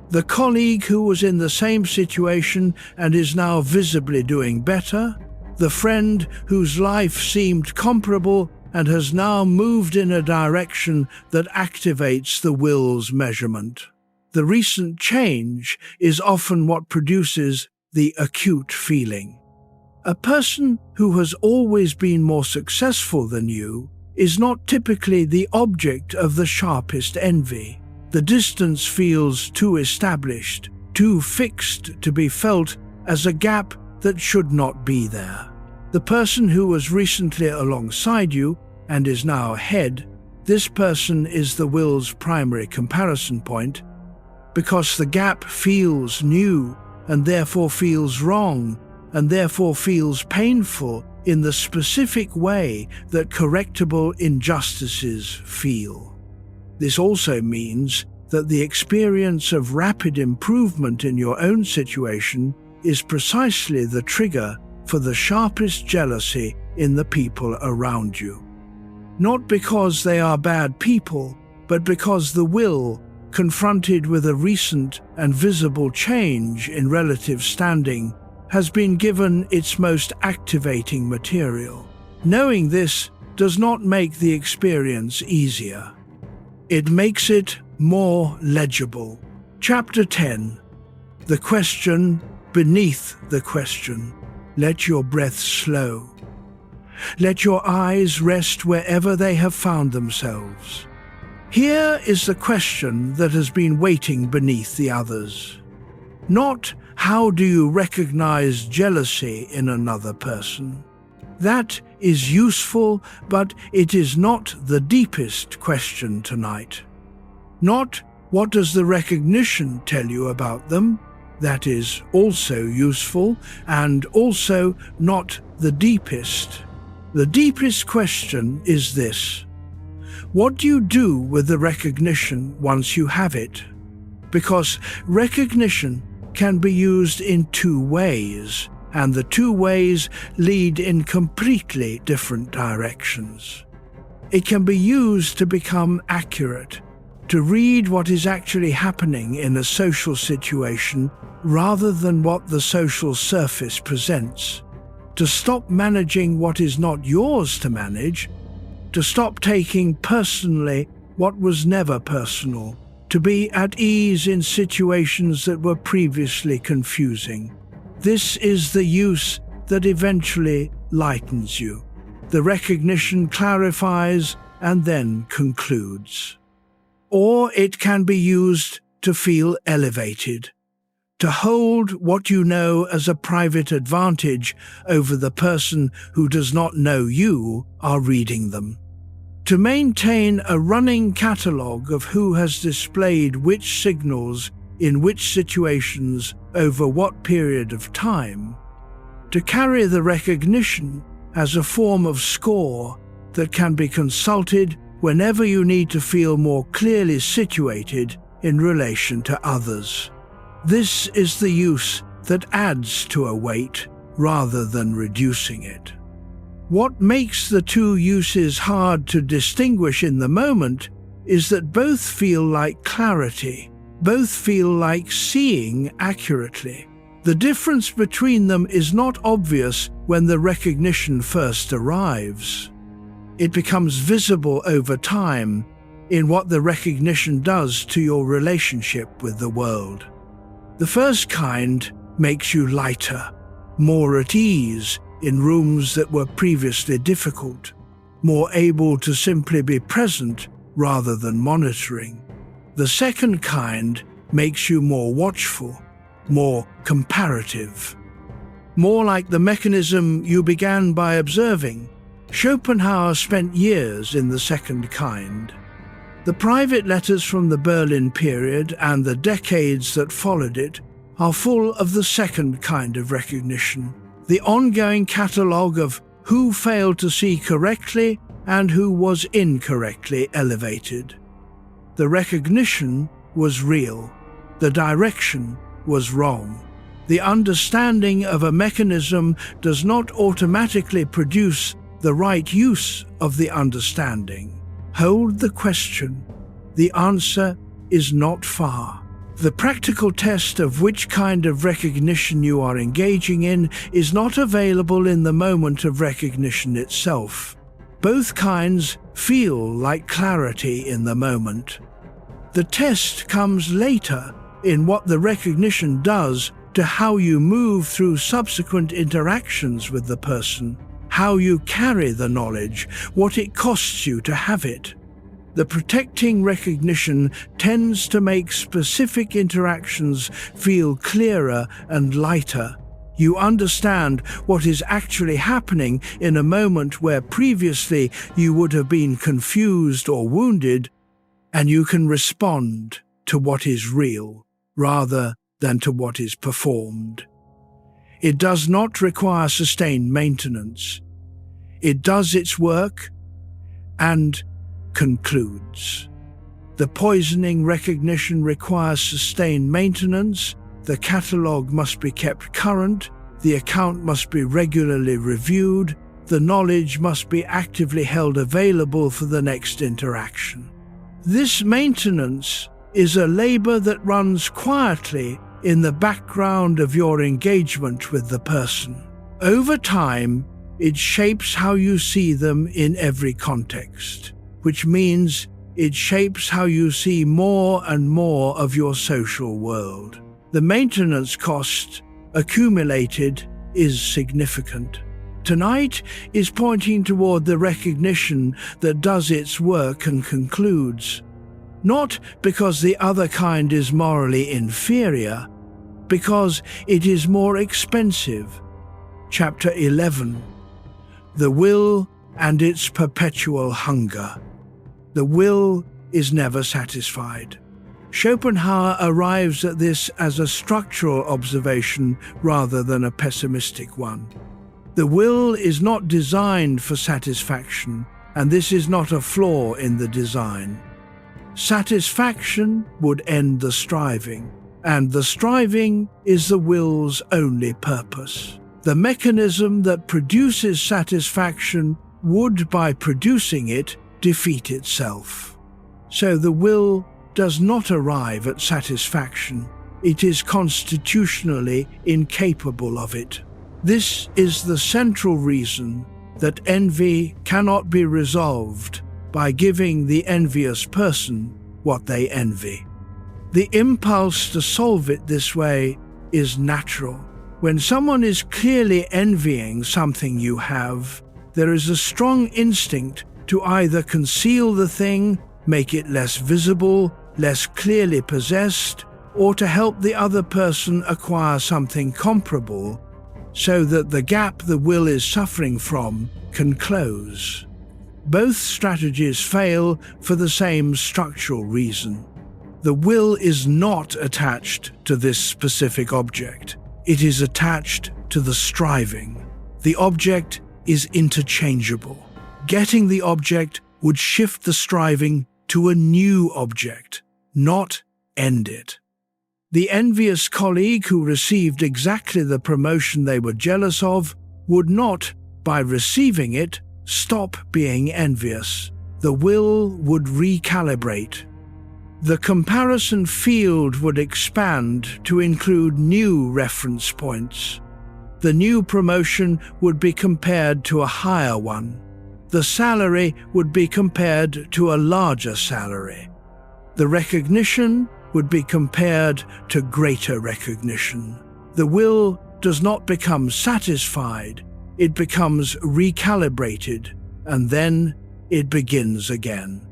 The colleague who was in the same situation and is now visibly doing better, the friend whose life seemed comparable and has now moved in a direction that activates the will's measurement. The recent change is often what produces the acute feeling. A person who has always been more successful than you is not typically the object of the sharpest envy. The distance feels too established, too fixed to be felt as a gap that should not be there. The person who was recently alongside you and is now ahead, this person is the will's primary comparison point, because the gap feels new and therefore feels wrong and therefore feels painful in the specific way that correctable injustices feel. This also means that the experience of rapid improvement in your own situation is precisely the trigger for the sharpest jealousy in the people around you. Not because they are bad people, but because the will, confronted with a recent and visible change in relative standing, has been given its most activating material. Knowing this does not make the experience easier. It makes it more legible. Chapter 10. The question beneath the question. Let your breath slow. Let your eyes rest wherever they have found themselves. Here is the question that has been waiting beneath the others. Not how do you recognize jealousy in another person. That is useful, but it is not the deepest question tonight. Not what does the recognition tell you about them. That is also useful, and also not the deepest. The deepest question is this: what do you do with the recognition once you have it? Because recognition can be used in two ways, and the two ways lead in completely different directions. It can be used to become accurate, to read what is actually happening in a social situation rather than what the social surface presents, to stop managing what is not yours to manage, to stop taking personally what was never personal, to be at ease in situations that were previously confusing. This is the use that eventually lightens you. The recognition clarifies and then concludes. Or it can be used to feel elevated, to hold what you know as a private advantage over the person who does not know you are reading them. To maintain a running catalogue of who has displayed which signals in which situations over what period of time. To carry the recognition as a form of score that can be consulted whenever you need to feel more clearly situated in relation to others. This is the use that adds to a weight rather than reducing it. What makes the two uses hard to distinguish in the moment is that both feel like clarity, both feel like seeing accurately. The difference between them is not obvious when the recognition first arrives. It becomes visible over time in what the recognition does to your relationship with the world. The first kind makes you lighter, more at ease in rooms that were previously difficult, more able to simply be present rather than monitoring. The second kind makes you more watchful, more comparative, more like the mechanism you began by observing. Schopenhauer spent years in the second kind. The private letters from the Berlin period and the decades that followed it are full of the second kind of recognition, the ongoing catalogue of who failed to see correctly and who was incorrectly elevated. The recognition was real, the direction was wrong. The understanding of a mechanism does not automatically produce the right use of the understanding. Hold the question. The answer is not far. The practical test of which kind of recognition you are engaging in is not available in the moment of recognition itself. Both kinds feel like clarity in the moment. The test comes later in what the recognition does to how you move through subsequent interactions with the person, how you carry the knowledge, what it costs you to have it. The protecting recognition tends to make specific interactions feel clearer and lighter. You understand what is actually happening in a moment where previously you would have been confused or wounded, and you can respond to what is real rather than to what is performed. It does not require sustained maintenance. It does its work and concludes. The poisoning recognition requires sustained maintenance, the catalogue must be kept current, the account must be regularly reviewed, the knowledge must be actively held available for the next interaction. This maintenance is a labor that runs quietly in the background of your engagement with the person. Over time, it shapes how you see them in every context, which means it shapes how you see more and more of your social world. The maintenance cost accumulated is significant. Tonight is pointing toward the recognition that does its work and concludes, not because the other kind is morally inferior, because it is more expensive. Chapter 11. The Will and its Perpetual Hunger. The will is never satisfied. Schopenhauer arrives at this as a structural observation rather than a pessimistic one. The will is not designed for satisfaction, and this is not a flaw in the design. Satisfaction would end the striving, and the striving is the will's only purpose. The mechanism that produces satisfaction would, by producing it, defeat itself. So the will does not arrive at satisfaction. It is constitutionally incapable of it. This is the central reason that envy cannot be resolved by giving the envious person what they envy. The impulse to solve it this way is natural. When someone is clearly envying something you have, there is a strong instinct to either conceal the thing, make it less visible, less clearly possessed, or to help the other person acquire something comparable so that the gap the will is suffering from can close. Both strategies fail for the same structural reason. The will is not attached to this specific object. It is attached to the striving. The object is interchangeable. Getting the object would shift the striving to a new object, not end it. The envious colleague who received exactly the promotion they were jealous of would not, by receiving it, stop being envious. The will would recalibrate. The comparison field would expand to include new reference points. The new promotion would be compared to a higher one. The salary would be compared to a larger salary. The recognition would be compared to greater recognition. The will does not become satisfied, it becomes recalibrated, and then it begins again.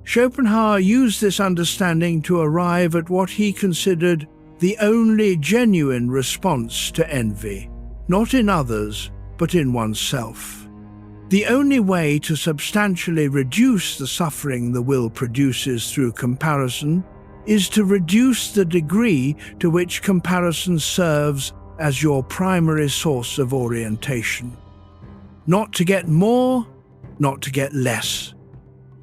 Schopenhauer used this understanding to arrive at what he considered the only genuine response to envy, not in others, but in oneself. The only way to substantially reduce the suffering the will produces through comparison is to reduce the degree to which comparison serves as your primary source of orientation. Not to get more, not to get less.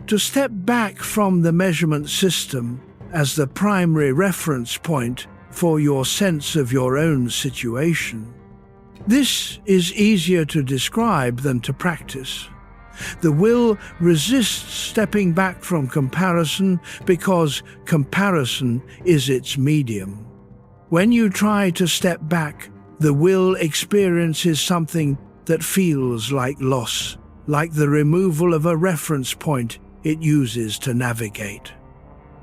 To step back from the measurement system as the primary reference point for your sense of your own situation. This is easier to describe than to practice. The will resists stepping back from comparison because comparison is its medium. When you try to step back, the will experiences something that feels like loss, like the removal of a reference point it uses to navigate.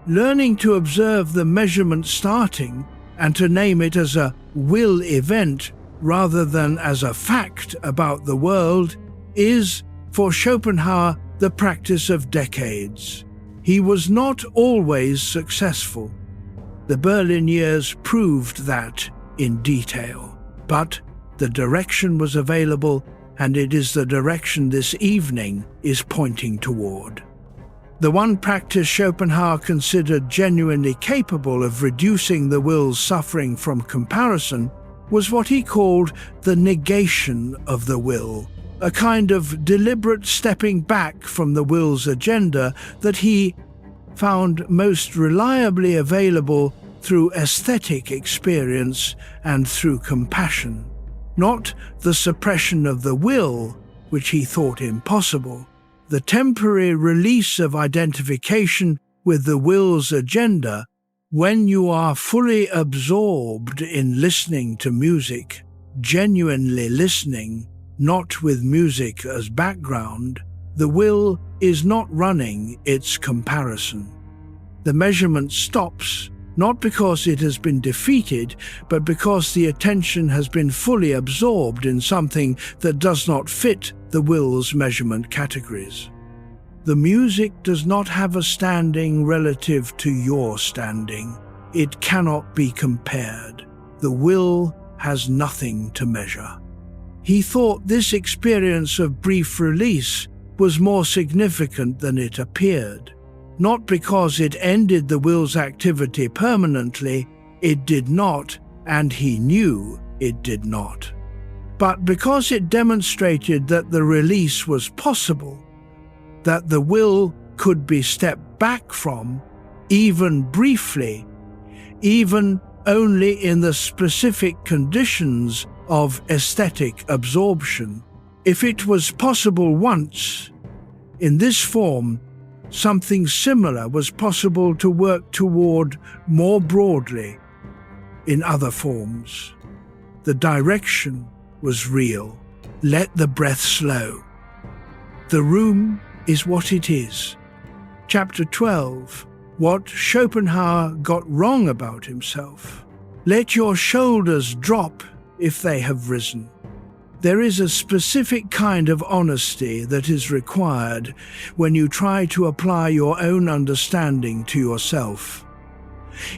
Learning to observe the measurement starting and to name it as a will event rather than as a fact about the world is, for Schopenhauer, the practice of decades. He was not always successful. The Berlin years proved that in detail. But the direction was available, and it is the direction this evening is pointing toward. The one practice Schopenhauer considered genuinely capable of reducing the will's suffering from comparison was what he called the negation of the will, a kind of deliberate stepping back from the will's agenda that he found most reliably available through aesthetic experience and through compassion. Not the suppression of the will, which he thought impossible, the temporary release of identification with the will's agenda when you are fully absorbed in listening to music, genuinely listening, not with music as background. The will is not running its comparison. The measurement stops, not because it has been defeated, but because the attention has been fully absorbed in something that does not fit the will's measurement categories. The music does not have a standing relative to your standing. It cannot be compared. The will has nothing to measure. He thought this experience of brief release was more significant than it appeared. Not because it ended the will's activity permanently, it did not, and he knew it did not. But because it demonstrated that the release was possible, that the will could be stepped back from, even briefly, even only in the specific conditions of aesthetic absorption. If it was possible once, in this form, something similar was possible to work toward more broadly in other forms. The direction was real. Let the breath slow. The room is what it is. Chapter 12. What Schopenhauer got wrong about himself. Let your shoulders drop if they have risen. There is a specific kind of honesty that is required when you try to apply your own understanding to yourself.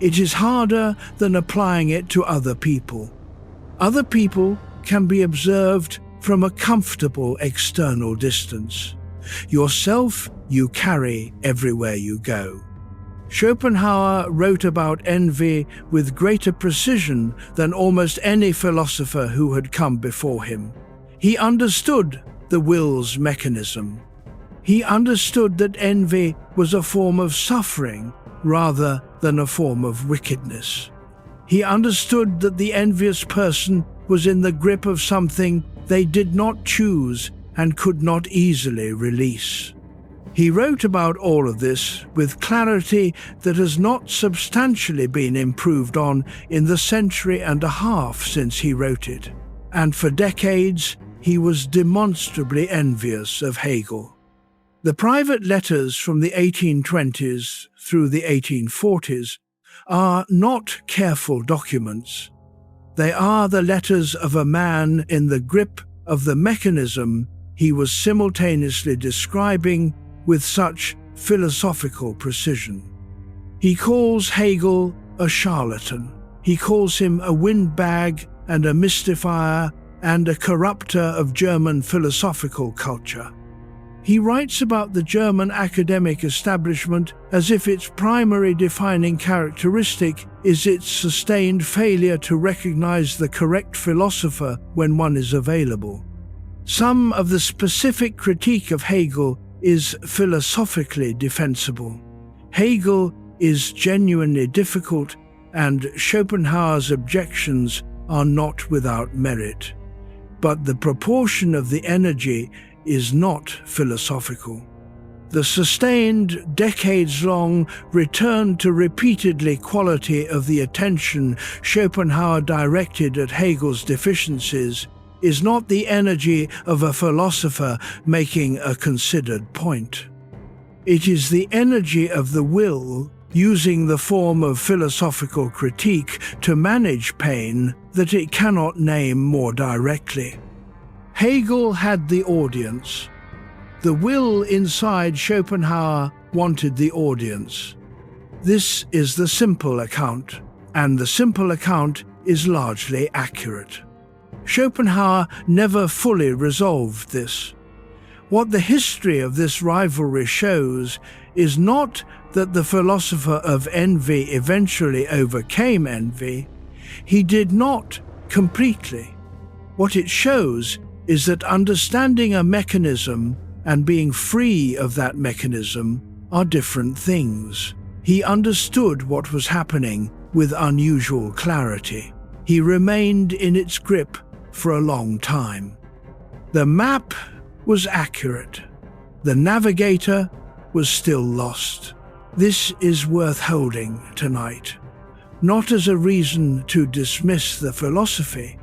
It is harder than applying it to other people. Other people can be observed from a comfortable external distance. Yourself you carry everywhere you go. Schopenhauer wrote about envy with greater precision than almost any philosopher who had come before him. He understood the will's mechanism. He understood that envy was a form of suffering rather than a form of wickedness. He understood that the envious person was in the grip of something they did not choose and could not easily release. He wrote about all of this with clarity that has not substantially been improved on in the century and a half since he wrote it. And for decades, he was demonstrably envious of Hegel. The private letters from the 1820s through the 1840s are not careful documents. They are the letters of a man in the grip of the mechanism he was simultaneously describing with such philosophical precision. He calls Hegel a charlatan. He calls him a windbag and a mystifier and a corrupter of German philosophical culture. He writes about the German academic establishment as if its primary defining characteristic is its sustained failure to recognize the correct philosopher when one is available. Some of the specific critique of Hegel is philosophically defensible. Hegel is genuinely difficult, and Schopenhauer's objections are not without merit. But the proportion of the energy is not philosophical. The sustained, decades-long return to repeatedly quality of the attention Schopenhauer directed at Hegel's deficiencies is not the energy of a philosopher making a considered point. It is the energy of the will using the form of philosophical critique to manage pain that it cannot name more directly. Hegel had the audience. The will inside Schopenhauer wanted the audience. This is the simple account, and the simple account is largely accurate. Schopenhauer never fully resolved this. What the history of this rivalry shows is not that the philosopher of envy eventually overcame envy. He did not completely. What it shows is that understanding a mechanism and being free of that mechanism are different things. He understood what was happening with unusual clarity. He remained in its grip for a long time. The map was accurate. The navigator was still lost. This is worth holding tonight, not as a reason to dismiss the philosophy,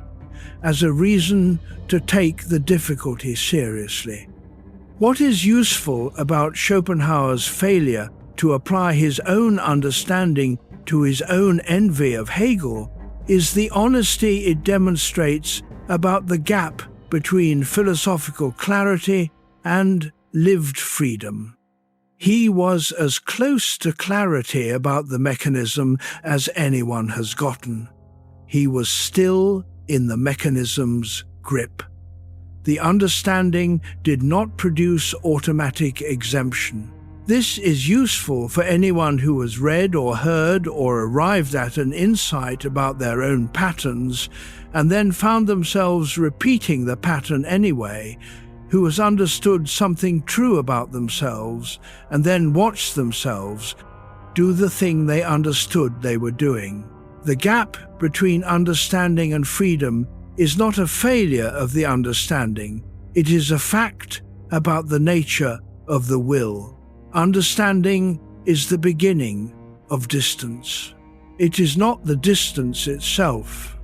as a reason to take the difficulty seriously. What is useful about Schopenhauer's failure to apply his own understanding to his own envy of Hegel is the honesty it demonstrates about the gap between philosophical clarity and lived freedom. He was as close to clarity about the mechanism as anyone has gotten. He was still in the mechanism's grip. The understanding did not produce automatic exemption. This is useful for anyone who has read or heard or arrived at an insight about their own patterns and then found themselves repeating the pattern anyway, who has understood something true about themselves and then watched themselves do the thing they understood they were doing. The gap between understanding and freedom is not a failure of the understanding. It is a fact about the nature of the will. Understanding is the beginning of distance. It is not the distance itself.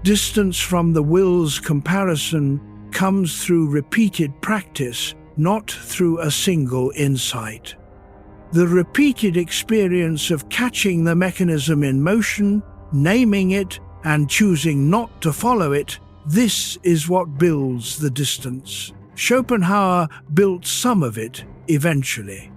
Distance from the will's comparison comes through repeated practice, not through a single insight. The repeated experience of catching the mechanism in motion, naming it, and choosing not to follow it, this is what builds the distance. Schopenhauer built some of it eventually.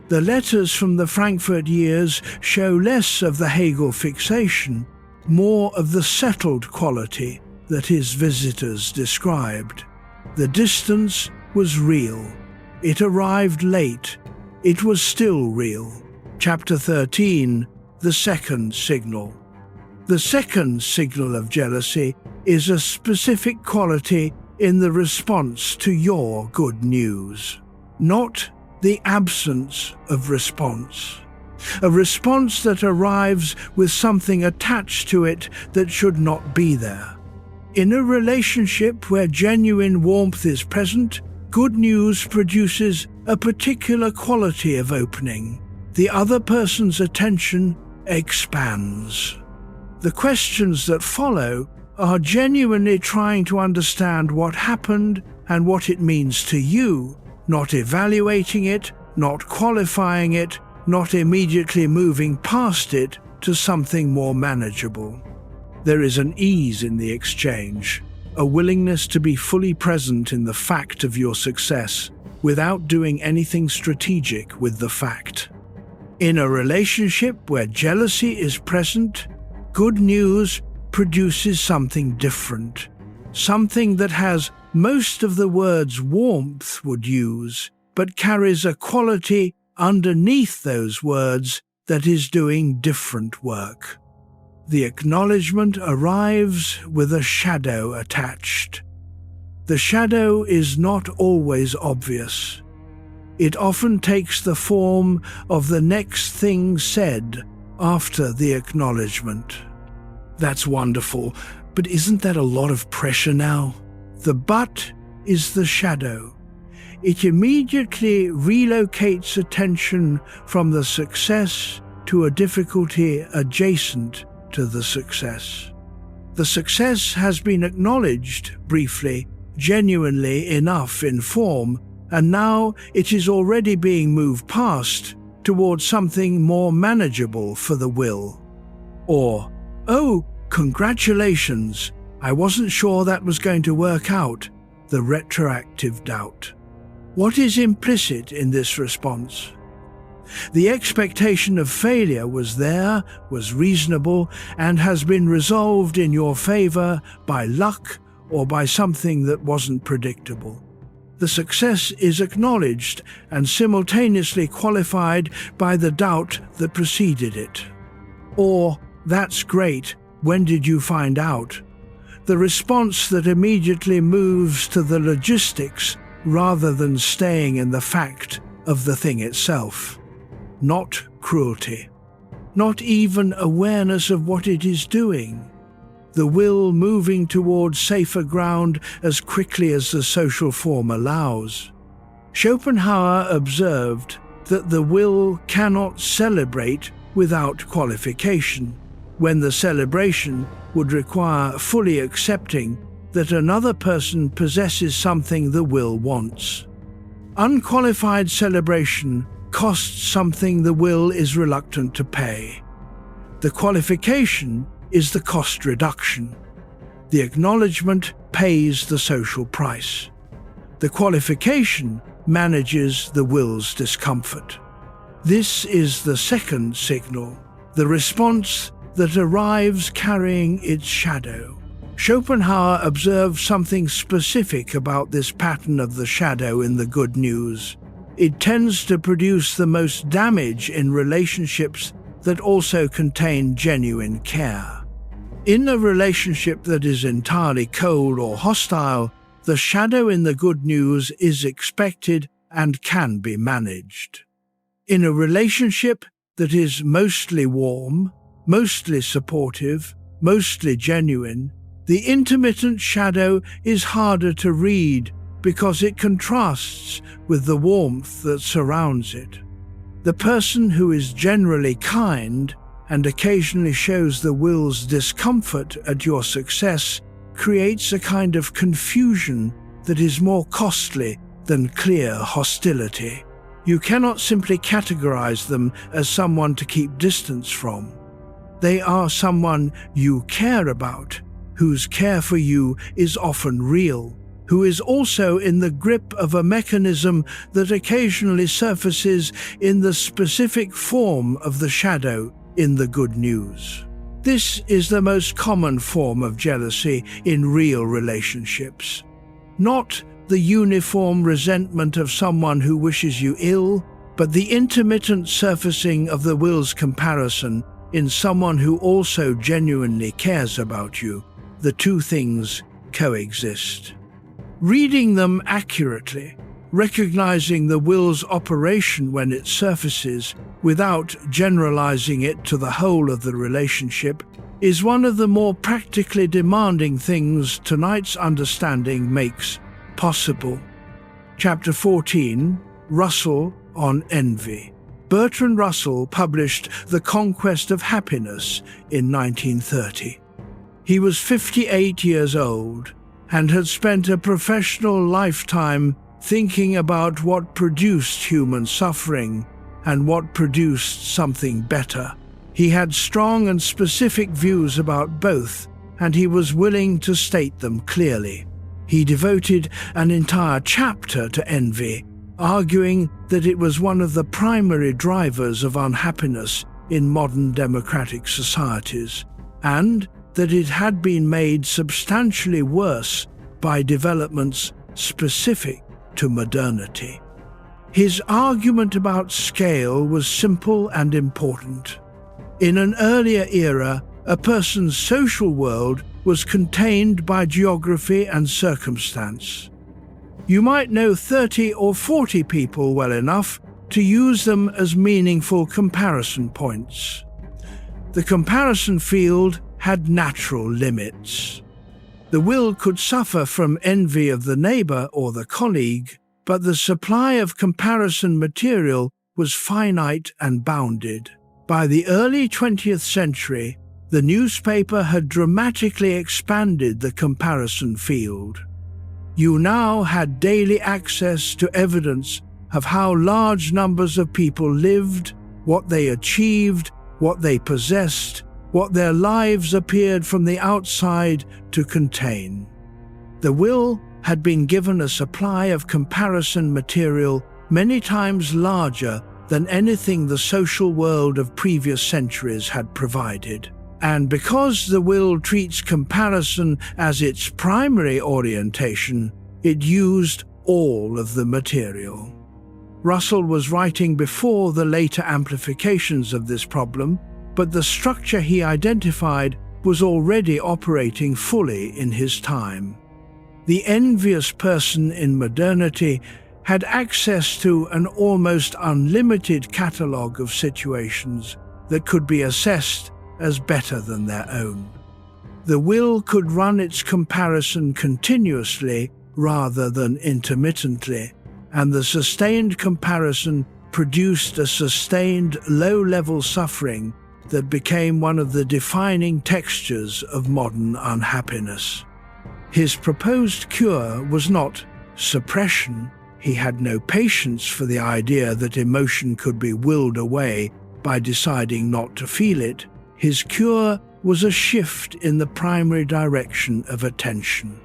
The letters from the Frankfurt years show less of the Hegel fixation, more of the settled quality that his visitors described. The distance was real. It arrived late. It was still real. Chapter 13, The Second Signal. The second signal of jealousy is a specific quality in the response to your good news, not the absence of response. A response that arrives with something attached to it that should not be there. In a relationship where genuine warmth is present, good news produces a particular quality of opening. The other person's attention expands. The questions that follow are genuinely trying to understand what happened and what it means to you, not evaluating it, not qualifying it, not immediately moving past it to something more manageable. There is an ease in the exchange, a willingness to be fully present in the fact of your success without doing anything strategic with the fact. In a relationship where jealousy is present, good news produces something different, something that has most of the words warmth would use, but carries a quality underneath those words that is doing different work. The acknowledgement arrives with a shadow attached. The shadow is not always obvious. It often takes the form of the next thing said after the acknowledgement. That's wonderful, but isn't that a lot of pressure now? The but is the shadow. It immediately relocates attention from the success to a difficulty adjacent to the success. The success has been acknowledged briefly, genuinely enough in form, and now it is already being moved past towards something more manageable for the will. Or, oh, congratulations, I wasn't sure that was going to work out, the retroactive doubt. What is implicit in this response? The expectation of failure was there, was reasonable, and has been resolved in your favor by luck or by something that wasn't predictable. The success is acknowledged and simultaneously qualified by the doubt that preceded it. Or, that's great, when did you find out? The response that immediately moves to the logistics rather than staying in the fact of the thing itself. Not cruelty. Not even awareness of what it is doing. The will moving towards safer ground as quickly as the social form allows. Schopenhauer observed that the will cannot celebrate without qualification, when the celebration would require fully accepting that another person possesses something the will wants. Unqualified celebration costs something the will is reluctant to pay. The qualification is the cost reduction. The acknowledgement pays the social price. The qualification manages the will's discomfort. This is the second signal, the response that arrives carrying its shadow. Schopenhauer observed something specific about this pattern of the shadow in the good news. It tends to produce the most damage in relationships that also contain genuine care. In a relationship that is entirely cold or hostile, the shadow in the good news is expected and can be managed. In a relationship that is mostly warm, mostly supportive, mostly genuine, the intermittent shadow is harder to read because it contrasts with the warmth that surrounds it. The person who is generally kind and occasionally shows the will's discomfort at your success creates a kind of confusion that is more costly than clear hostility. You cannot simply categorize them as someone to keep distance from. They are someone you care about, whose care for you is often real, who is also in the grip of a mechanism that occasionally surfaces in the specific form of the shadow in the good news. This is the most common form of jealousy in real relationships. Not the uniform resentment of someone who wishes you ill, but the intermittent surfacing of the will's comparison in someone who also genuinely cares about you. The two things coexist. Reading them accurately, recognizing the will's operation when it surfaces without generalizing it to the whole of the relationship, is one of the more practically demanding things tonight's understanding makes possible. Chapter 14, Russell on Envy. Bertrand Russell published The Conquest of Happiness in 1930. He was 58 years old and had spent a professional lifetime thinking about what produced human suffering and what produced something better. He had strong and specific views about both, and he was willing to state them clearly. He devoted an entire chapter to envy, arguing that it was one of the primary drivers of unhappiness in modern democratic societies, and that it had been made substantially worse by developments specific to modernity. His argument about scale was simple and important. In an earlier era, a person's social world was contained by geography and circumstance. You might know 30 or 40 people well enough to use them as meaningful comparison points. The comparison field had natural limits. The will could suffer from envy of the neighbor or the colleague, but the supply of comparison material was finite and bounded. By the early 20th century, the newspaper had dramatically expanded the comparison field. You now had daily access to evidence of how large numbers of people lived, what they achieved, what they possessed, what their lives appeared from the outside to contain. The will had been given a supply of comparison material many times larger than anything the social world of previous centuries had provided. And because the will treats comparison as its primary orientation, it used all of the material. Russell was writing before the later amplifications of this problem, but the structure he identified was already operating fully in his time. The envious person in modernity had access to an almost unlimited catalogue of situations that could be assessed as better than their own. The will could run its comparison continuously rather than intermittently, and the sustained comparison produced a sustained low-level suffering that became one of the defining textures of modern unhappiness. His proposed cure was not suppression. He had no patience for the idea that emotion could be willed away by deciding not to feel it. His cure was a shift in the primary direction of attention.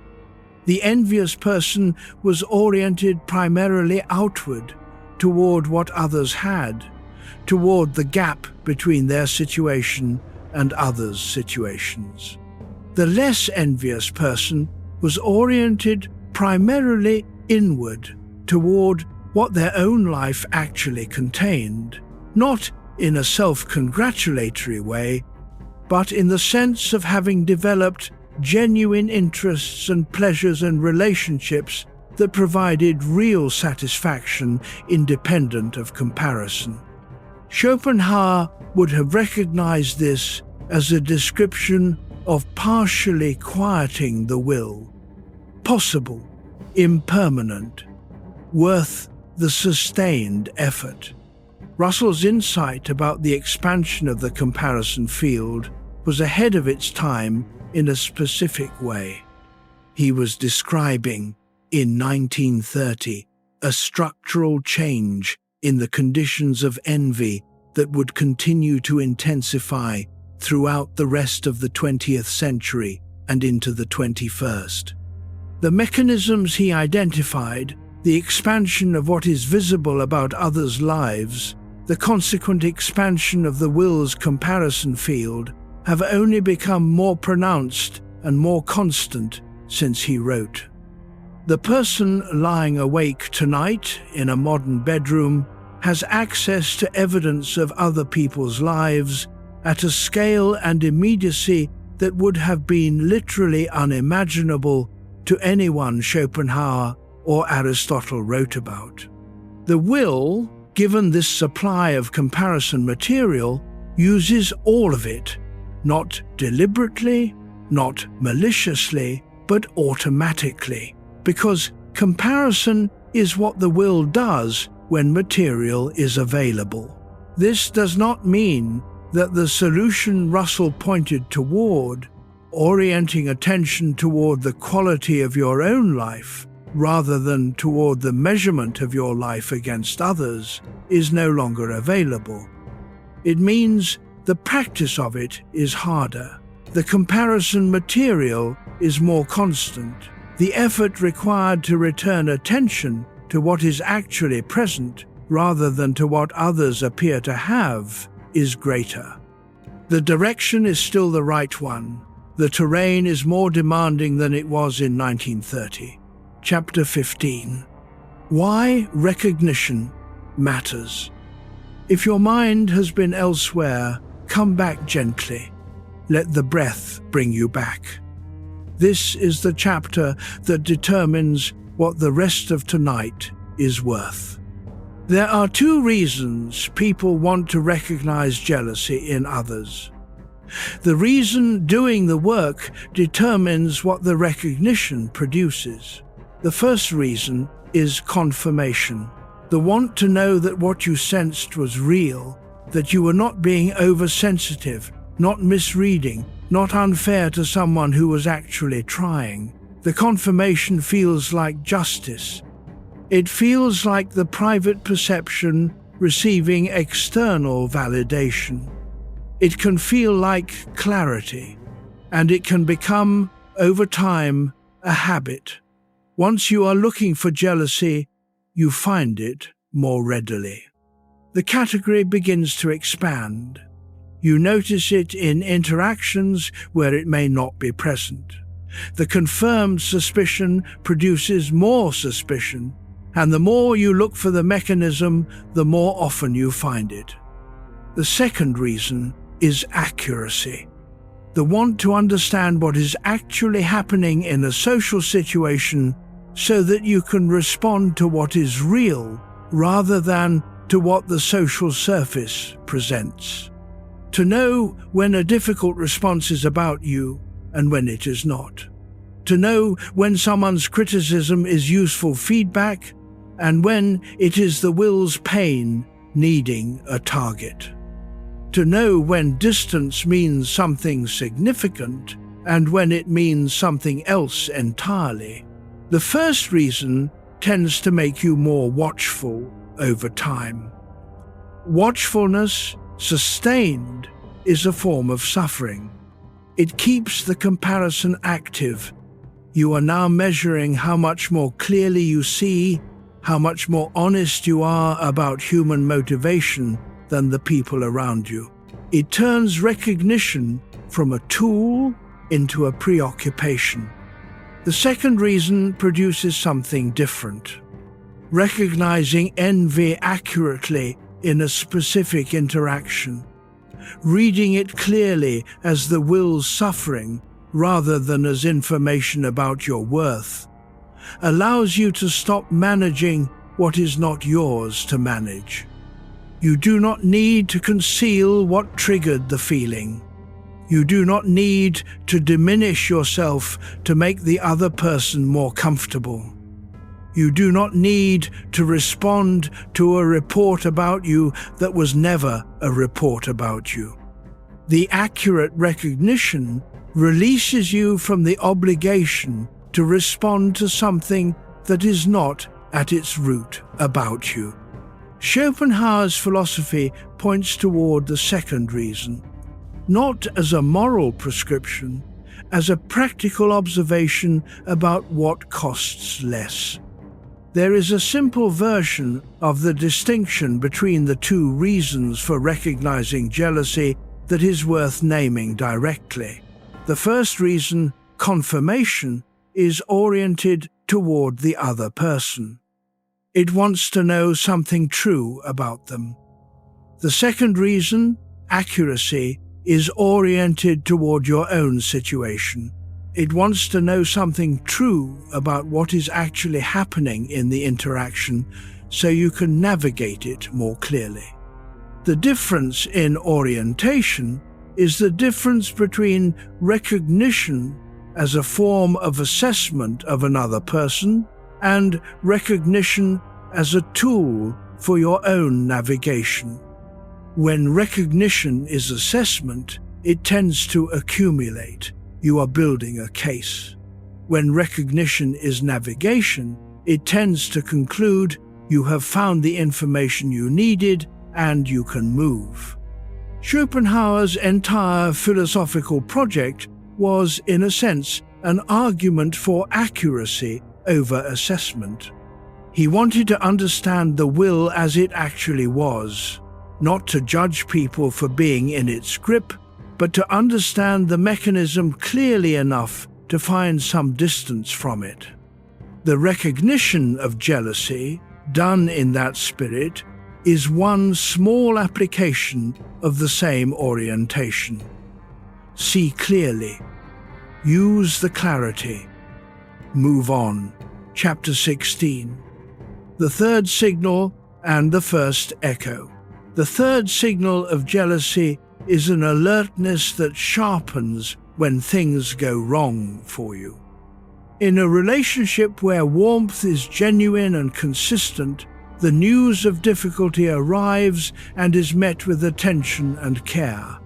The envious person was oriented primarily outward, toward what others had, toward the gap between their situation and others' situations. The less envious person was oriented primarily inward, toward what their own life actually contained, not in a self-congratulatory way, but in the sense of having developed genuine interests and pleasures and relationships that provided real satisfaction independent of comparison. Schopenhauer would have recognized this as a description of partially quieting the will, possible, impermanent, worth the sustained effort. Russell's insight about the expansion of the comparison field was ahead of its time in a specific way. He was describing, in 1930, a structural change in the conditions of envy that would continue to intensify throughout the rest of the 20th century and into the 21st. The mechanisms he identified, the expansion of what is visible about others' lives, the consequent expansion of the will's comparison field, have only become more pronounced and more constant since he wrote. The person lying awake tonight in a modern bedroom has access to evidence of other people's lives at a scale and immediacy that would have been literally unimaginable to anyone Schopenhauer or Aristotle wrote about. The will, given this supply of comparison material, uses all of it, not deliberately, not maliciously, but automatically, because comparison is what the will does when material is available. This does not mean that the solution Russell pointed toward, orienting attention toward the quality of your own life rather than toward the measurement of your life against others, is no longer available. It means the practice of it is harder. The comparison material is more constant. The effort required to return attention to what is actually present rather than to what others appear to have is greater. The direction is still the right one. The terrain is more demanding than it was in 1930. Chapter 15. Why recognition matters. If your mind has been elsewhere, come back gently. Let the breath bring you back. This is the chapter that determines what the rest of tonight is worth. There are two reasons people want to recognize jealousy in others. The reason doing the work determines what the recognition produces. The first reason is confirmation. The want to know that what you sensed was real, that you were not being oversensitive, not misreading, not unfair to someone who was actually trying. The confirmation feels like justice. It feels like the private perception receiving external validation. It can feel like clarity, and it can become, over time, a habit. Once you are looking for jealousy, you find it more readily. The category begins to expand. You notice it in interactions where it may not be present. The confirmed suspicion produces more suspicion, and the more you look for the mechanism, the more often you find it. The second reason is accuracy. The want to understand what is actually happening in a social situation so that you can respond to what is real rather than to what the social surface presents. To know when a difficult response is about you and when it is not. To know when someone's criticism is useful feedback and when it is the will's pain needing a target. To know when distance means something significant and when it means something else entirely. The first reason tends to make you more watchful over time. Watchfulness, sustained, is a form of suffering. It keeps the comparison active. You are now measuring how much more clearly you see, how much more honest you are about human motivation than the people around you. It turns recognition from a tool into a preoccupation. The second reason produces something different. Recognizing envy accurately in a specific interaction. Reading it clearly as the will's suffering rather than as information about your worth allows you to stop managing what is not yours to manage. You do not need to conceal what triggered the feeling. You do not need to diminish yourself to make the other person more comfortable. You do not need to respond to a report about you that was never a report about you. The accurate recognition releases you from the obligation to respond to something that is not at its root about you. Schopenhauer's philosophy points toward the second reason, not as a moral prescription, as a practical observation about what costs less. There is a simple version of the distinction between the two reasons for recognizing jealousy that is worth naming directly. The first reason, confirmation, is oriented toward the other person. It wants to know something true about them. The second reason, accuracy, is oriented toward your own situation. It wants to know something true about what is actually happening in the interaction so you can navigate it more clearly. The difference in orientation is the difference between recognition as a form of assessment of another person and recognition as a tool for your own navigation. When recognition is assessment, it tends to accumulate. You are building a case. When recognition is navigation, it tends to conclude you have found the information you needed and you can move. Schopenhauer's entire philosophical project was, in a sense, an argument for accuracy over assessment. He wanted to understand the will as it actually was, not to judge people for being in its grip, but to understand the mechanism clearly enough to find some distance from it. The recognition of jealousy, done in that spirit, is one small application of the same orientation. See clearly. Use the clarity. Move on. Chapter 16. The third signal and the first echo. The third signal of jealousy is an alertness that sharpens when things go wrong for you. In a relationship where warmth is genuine and consistent, the news of difficulty arrives and is met with attention and care.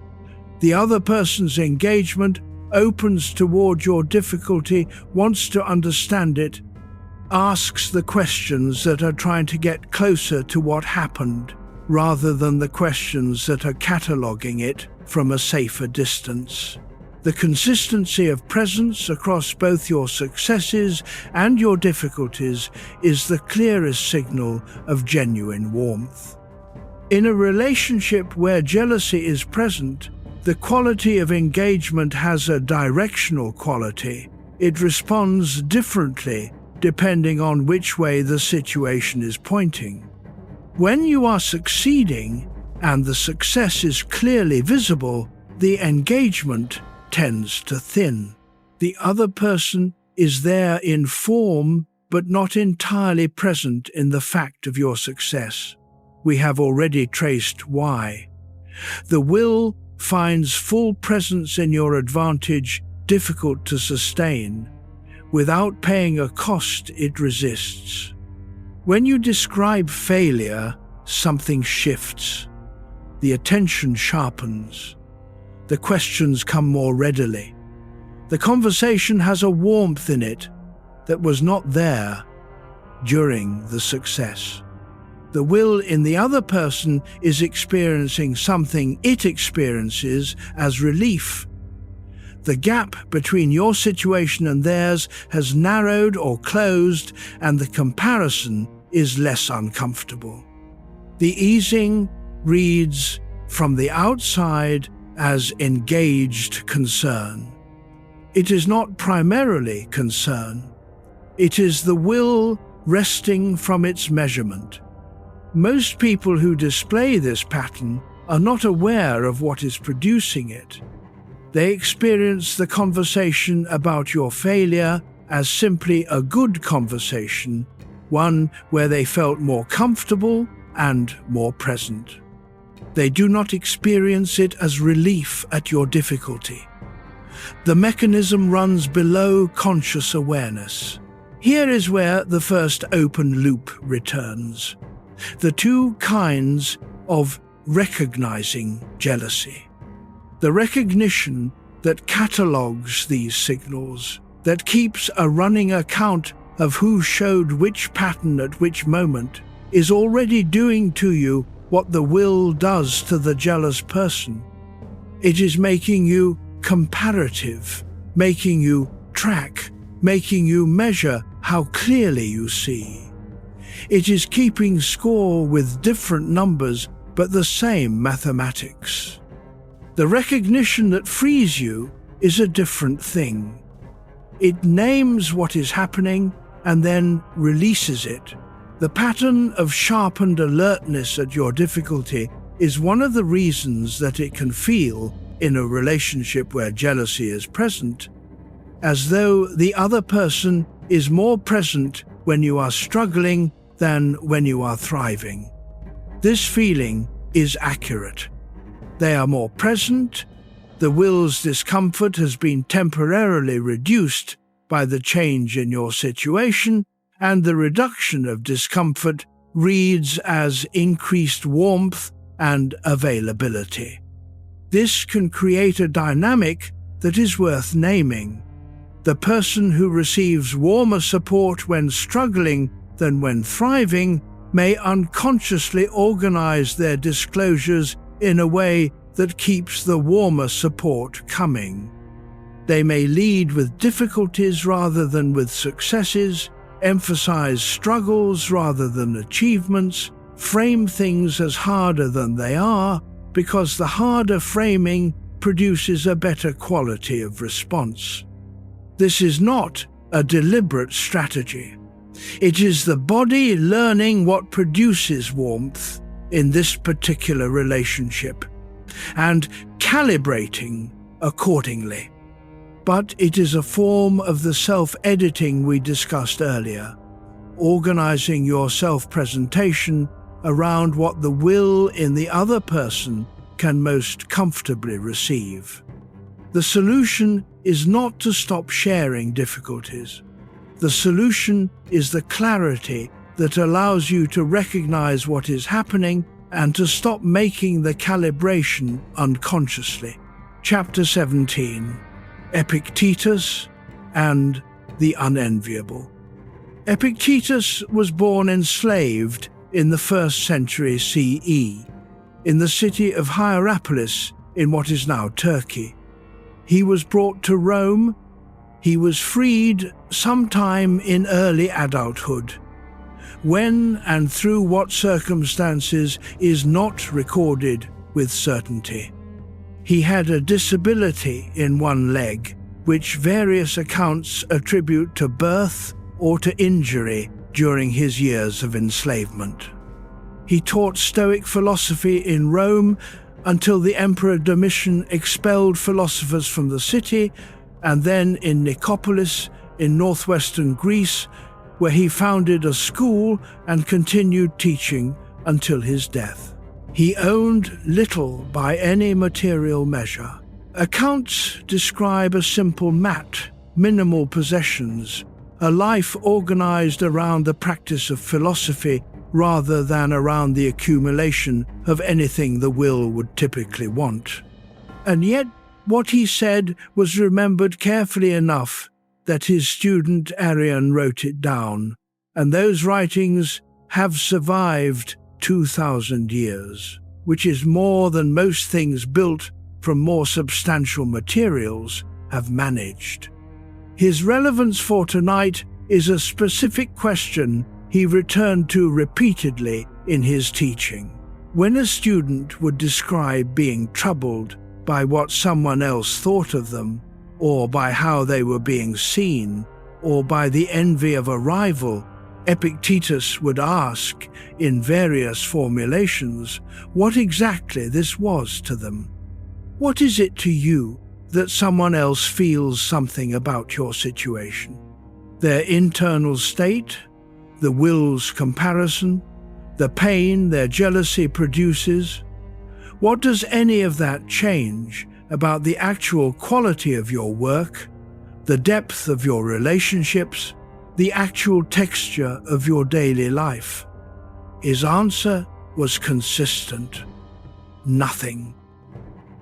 The other person's engagement opens toward your difficulty, wants to understand it, asks the questions that are trying to get closer to what happened, rather than the questions that are cataloguing it from a safer distance. The consistency of presence across both your successes and your difficulties is the clearest signal of genuine warmth. In a relationship where jealousy is present, the quality of engagement has a directional quality. It responds differently depending on which way the situation is pointing. When you are succeeding and the success is clearly visible, the engagement tends to thin. The other person is there in form, but not entirely present in the fact of your success. We have already traced why. The will finds full presence in your advantage difficult to sustain. Without paying a cost, it resists. When you describe failure, something shifts. The attention sharpens. The questions come more readily. The conversation has a warmth in it that was not there during the success. The will in the other person is experiencing something it experiences as relief. The gap between your situation and theirs has narrowed or closed, and the comparison is less uncomfortable. The easing reads from the outside as engaged concern. It is not primarily concern. It is the will resting from its measurement. Most people who display this pattern are not aware of what is producing it. They experience the conversation about your failure as simply a good conversation, one where they felt more comfortable and more present. They do not experience it as relief at your difficulty. The mechanism runs below conscious awareness. Here is where the first open loop returns. The two kinds of recognizing jealousy. The recognition that catalogues these signals, that keeps a running account of who showed which pattern at which moment, is already doing to you what the will does to the jealous person. It is making you comparative, making you track, making you measure how clearly you see. It is keeping score with different numbers but the same mathematics. The recognition that frees you is a different thing. It names what is happening and then releases it. The pattern of sharpened alertness at your difficulty is one of the reasons that it can feel, in a relationship where jealousy is present, as though the other person is more present when you are struggling than when you are thriving. This feeling is accurate. They are more present. The will's discomfort has been temporarily reduced by the change in your situation, and the reduction of discomfort reads as increased warmth and availability. This can create a dynamic that is worth naming. The person who receives warmer support when struggling than when thriving may unconsciously organize their disclosures in a way that keeps the warmer support coming. They may lead with difficulties rather than with successes, emphasize struggles rather than achievements, frame things as harder than they are, because the harder framing produces a better quality of response. This is not a deliberate strategy. It is the body learning what produces warmth in this particular relationship and calibrating accordingly. But it is a form of the self-editing we discussed earlier, organizing your self-presentation around what the will in the other person can most comfortably receive. The solution is not to stop sharing difficulties. The solution is the clarity that allows you to recognize what is happening and to stop making the calibration unconsciously. Chapter 17. Epictetus and the Unenviable. Epictetus was born enslaved in the 1st century CE, in the city of Hierapolis in what is now Turkey. He was brought to Rome. He was freed sometime in early adulthood. When and through what circumstances is not recorded with certainty. He had a disability in one leg, which various accounts attribute to birth or to injury during his years of enslavement. He taught Stoic philosophy in Rome until the Emperor Domitian expelled philosophers from the city, and then in Nicopolis in northwestern Greece, where he founded a school and continued teaching until his death. He owned little by any material measure. Accounts describe a simple mat, minimal possessions, a life organized around the practice of philosophy rather than around the accumulation of anything the will would typically want. And yet, what he said was remembered carefully enough that his student Arian wrote it down, and those writings have survived 2,000 years, which is more than most things built from more substantial materials have managed. His relevance for tonight is a specific question he returned to repeatedly in his teaching. When a student would describe being troubled by what someone else thought of them, or by how they were being seen, or by the envy of a rival, Epictetus would ask, in various formulations, what exactly this was to them. What is it to you that someone else feels something about your situation? Their internal state, the will's comparison, the pain their jealousy produces? What does any of that change about the actual quality of your work, the depth of your relationships, the actual texture of your daily life? His answer was consistent. Nothing.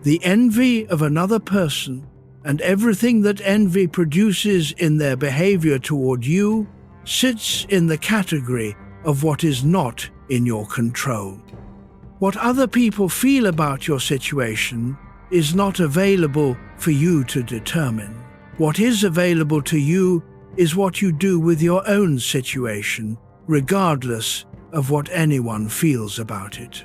The envy of another person and everything that envy produces in their behavior toward you sits in the category of what is not in your control. What other people feel about your situation is not available for you to determine. What is available to you is what you do with your own situation, regardless of what anyone feels about it.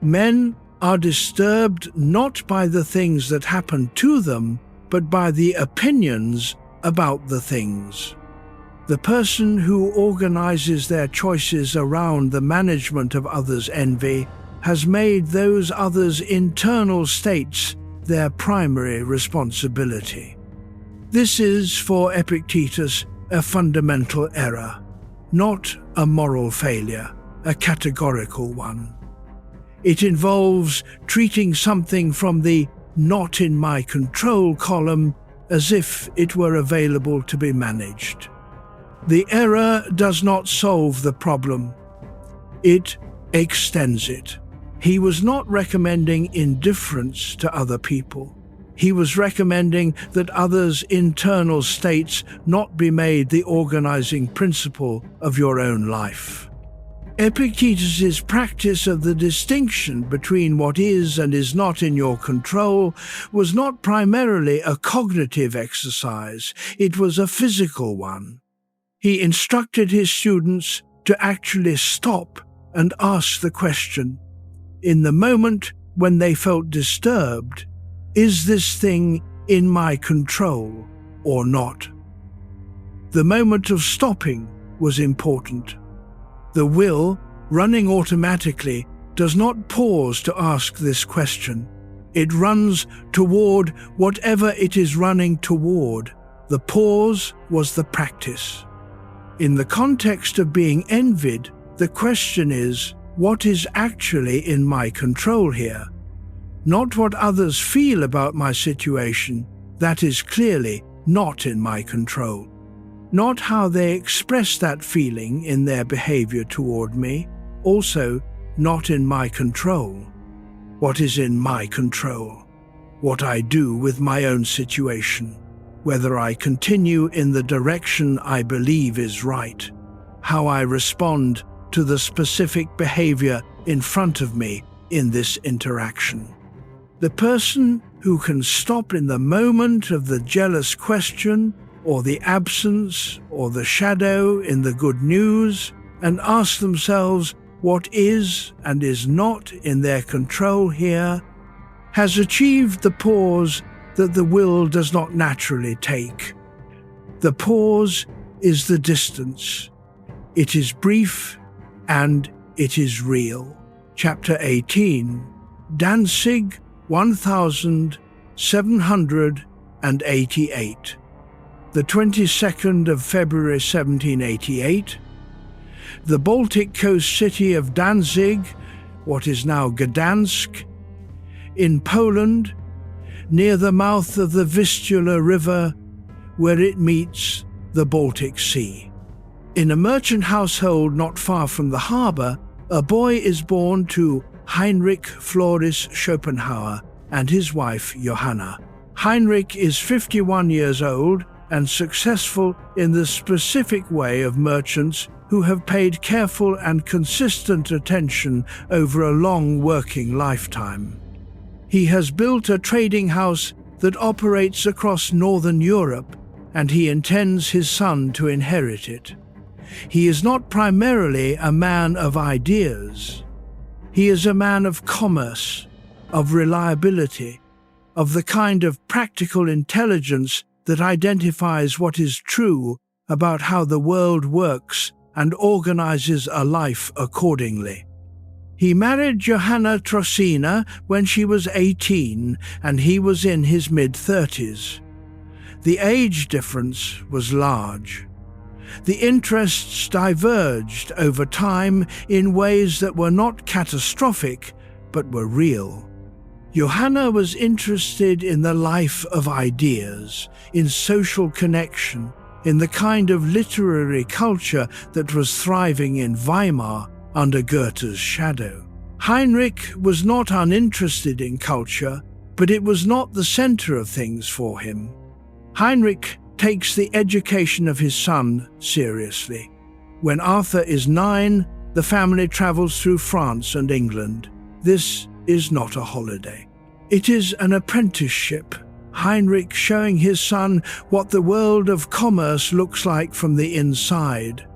Men are disturbed not by the things that happen to them, but by the opinions about the things. The person who organizes their choices around the management of others' envy has made those others' internal states their primary responsibility. This is, for Epictetus, a fundamental error, not a moral failure, a categorical one. It involves treating something from the "not in my control" column as if it were available to be managed. The error does not solve the problem. It extends it. He was not recommending indifference to other people. He was recommending that others' internal states not be made the organizing principle of your own life. Epictetus's practice of the distinction between what is and is not in your control was not primarily a cognitive exercise, it was a physical one. He instructed his students to actually stop and ask the question, in the moment when they felt disturbed, is this thing in my control or not? The moment of stopping was important. The will, running automatically, does not pause to ask this question. It runs toward whatever it is running toward. The pause was the practice. In the context of being envied, the question is, what is actually in my control here? Not what others feel about my situation, that is clearly not in my control. Not how they express that feeling in their behavior toward me, also not in my control. What is in my control? What I do with my own situation. Whether I continue in the direction I believe is right, how I respond to the specific behavior in front of me in this interaction. The person who can stop in the moment of the jealous question, or the absence, or the shadow in the good news, and ask themselves what is and is not in their control here, has achieved the pause that the will does not naturally take. The pause is the distance. It is brief and it is real. Chapter 18, Danzig, 1788. The 22nd of February 1788, the Baltic coast city of Danzig, what is now Gdansk, in Poland, near the mouth of the Vistula River, where it meets the Baltic Sea. In a merchant household not far from the harbour, a boy is born to Heinrich Floris Schopenhauer and his wife Johanna. Heinrich is 51 years old and successful in the specific way of merchants who have paid careful and consistent attention over a long working lifetime. He has built a trading house that operates across Northern Europe, and he intends his son to inherit it. He is not primarily a man of ideas. He is a man of commerce, of reliability, of the kind of practical intelligence that identifies what is true about how the world works and organizes a life accordingly. He married Johanna Trocina when she was 18 and he was in his mid-30s. The age difference was large. The interests diverged over time in ways that were not catastrophic but were real. Johanna was interested in the life of ideas, in social connection, in the kind of literary culture that was thriving in Weimar under Goethe's shadow. Heinrich was not uninterested in culture, but it was not the center of things for him. Heinrich takes the education of his son seriously. When Arthur is 9, the family travels through France and England. This is not a holiday. It is an apprenticeship. Heinrich showing his son what the world of commerce looks like from the inside,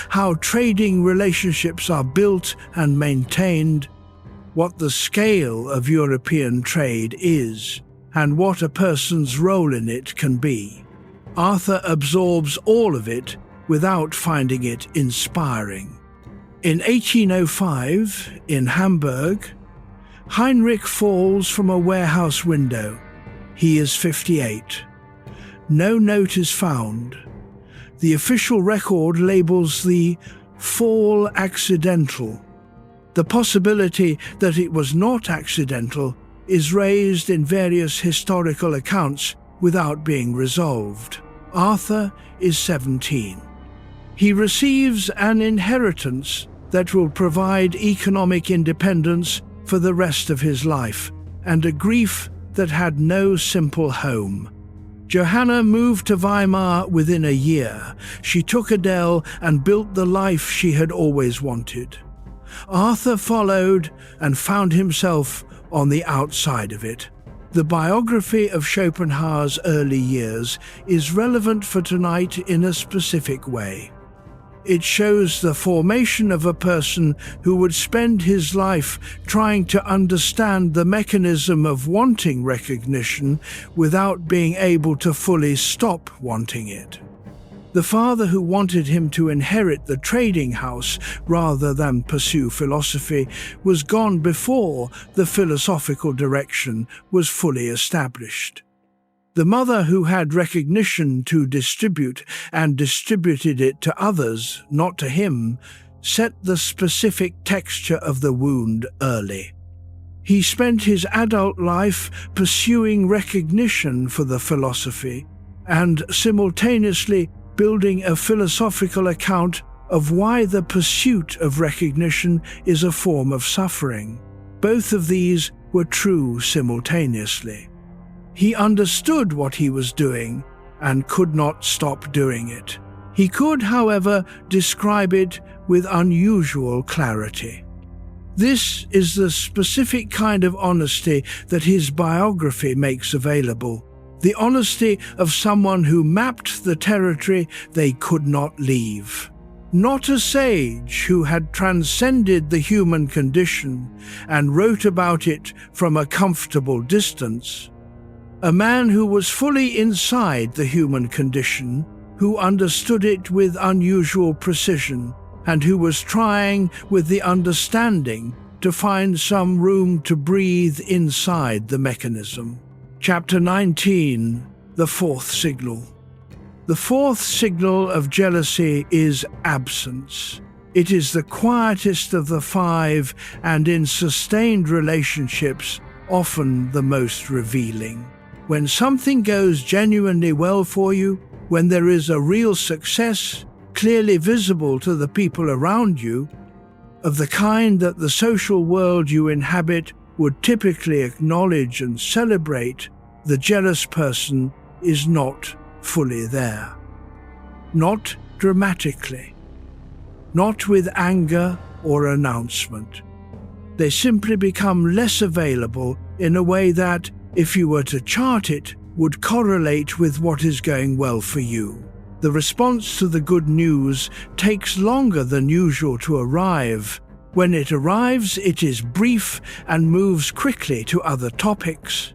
how trading relationships are built and maintained, what the scale of European trade is, and what a person's role in it can be. Arthur absorbs all of it without finding it inspiring. In 1805, in Hamburg, Heinrich falls from a warehouse window. He is 58. No note is found. The official record labels the fall accidental. The possibility that it was not accidental is raised in various historical accounts without being resolved. Arthur is 17. He receives an inheritance that will provide economic independence for the rest of his life, and a grief that had no simple home. Johanna moved to Weimar within a year. She took Adele and built the life she had always wanted. Arthur followed and found himself on the outside of it. The biography of Schopenhauer's early years is relevant for tonight in a specific way. It shows the formation of a person who would spend his life trying to understand the mechanism of wanting recognition without being able to fully stop wanting it. The father who wanted him to inherit the trading house rather than pursue philosophy was gone before the philosophical direction was fully established. The mother who had recognition to distribute and distributed it to others, not to him, set the specific texture of the wound early. He spent his adult life pursuing recognition for the philosophy and simultaneously building a philosophical account of why the pursuit of recognition is a form of suffering. Both of these were true simultaneously. He understood what he was doing and could not stop doing it. He could, however, describe it with unusual clarity. This is the specific kind of honesty that his biography makes available, the honesty of someone who mapped the territory they could not leave. Not a sage who had transcended the human condition and wrote about it from a comfortable distance. A man who was fully inside the human condition, who understood it with unusual precision, and who was trying with the understanding to find some room to breathe inside the mechanism. Chapter 19, The Fourth Signal. The fourth signal of jealousy is absence. It is the quietest of the five, and in sustained relationships, often the most revealing. When something goes genuinely well for you, when there is a real success, clearly visible to the people around you, of the kind that the social world you inhabit would typically acknowledge and celebrate, the jealous person is not fully there. Not dramatically. Not with anger or announcement. They simply become less available in a way that, if you were to chart it, would correlate with what is going well for you. The response to the good news takes longer than usual to arrive. When it arrives, it is brief and moves quickly to other topics.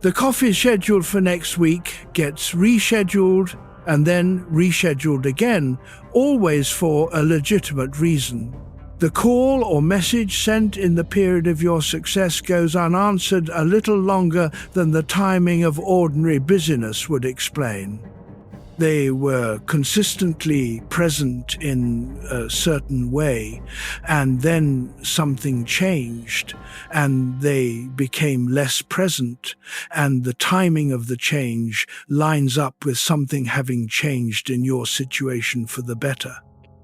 The coffee scheduled for next week gets rescheduled and then rescheduled again, always for a legitimate reason. The call or message sent in the period of your success goes unanswered a little longer than the timing of ordinary busyness would explain. They were consistently present in a certain way, and then something changed, and they became less present, and the timing of the change lines up with something having changed in your situation for the better.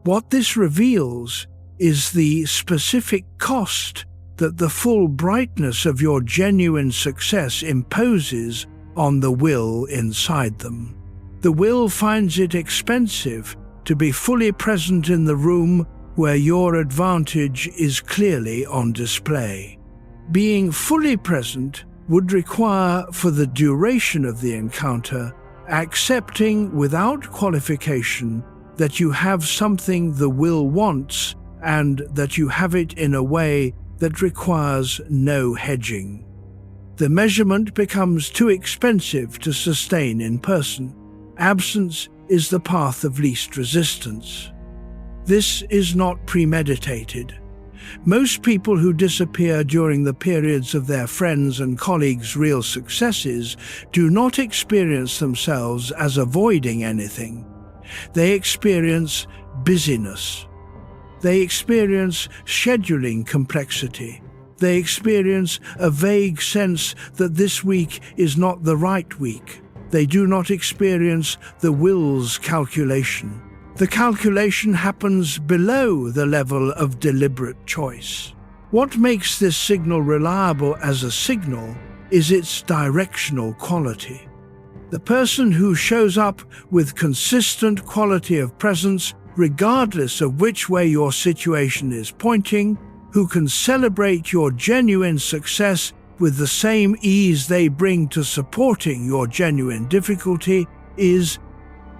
What this reveals is the specific cost that the full brightness of your genuine success imposes on the will inside them. The will finds it expensive to be fully present in the room where your advantage is clearly on display. Being fully present would require, for the duration of the encounter, accepting without qualification that you have something the will wants and that you have it in a way that requires no hedging. The measurement becomes too expensive to sustain in person. Absence is the path of least resistance. This is not premeditated. Most people who disappear during the periods of their friends' and colleagues' real successes do not experience themselves as avoiding anything. They experience busyness. They experience scheduling complexity. They experience a vague sense that this week is not the right week. They do not experience the will's calculation. The calculation happens below the level of deliberate choice. What makes this signal reliable as a signal is its directional quality. The person who shows up with consistent quality of presence, regardless of which way your situation is pointing, who can celebrate your genuine success with the same ease they bring to supporting your genuine difficulty, is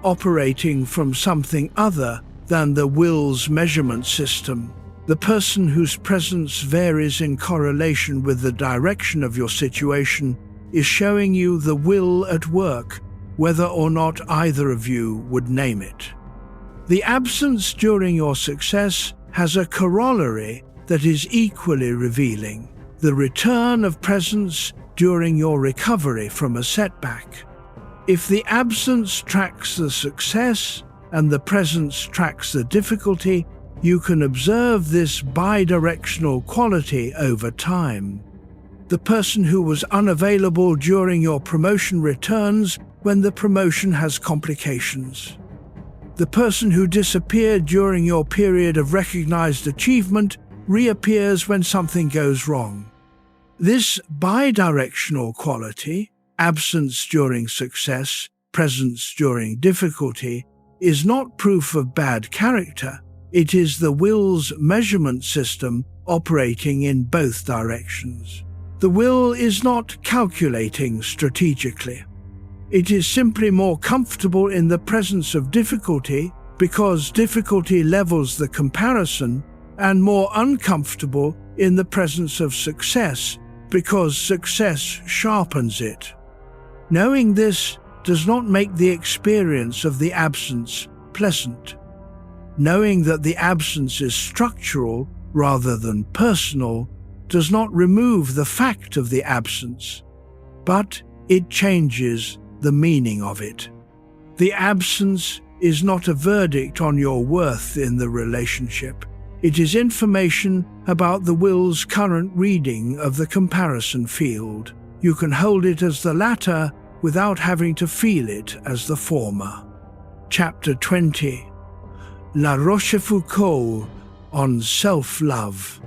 operating from something other than the will's measurement system. The person whose presence varies in correlation with the direction of your situation is showing you the will at work, whether or not either of you would name it. The absence during your success has a corollary that is equally revealing: the return of presence during your recovery from a setback. If the absence tracks the success and the presence tracks the difficulty, you can observe this bidirectional quality over time. The person who was unavailable during your promotion returns when the promotion has complications. The person who disappeared during your period of recognized achievement reappears when something goes wrong. This bidirectional quality, absence during success, presence during difficulty, is not proof of bad character. It is the will's measurement system operating in both directions. The will is not calculating strategically. It is simply more comfortable in the presence of difficulty because difficulty levels the comparison, and more uncomfortable in the presence of success because success sharpens it. Knowing this does not make the experience of the absence pleasant. Knowing that the absence is structural rather than personal does not remove the fact of the absence, but it changes the meaning of it. The absence is not a verdict on your worth in the relationship. It is information about the will's current reading of the comparison field. You can hold it as the latter without having to feel it as the former. Chapter 20. La Rochefoucauld on Self-Love.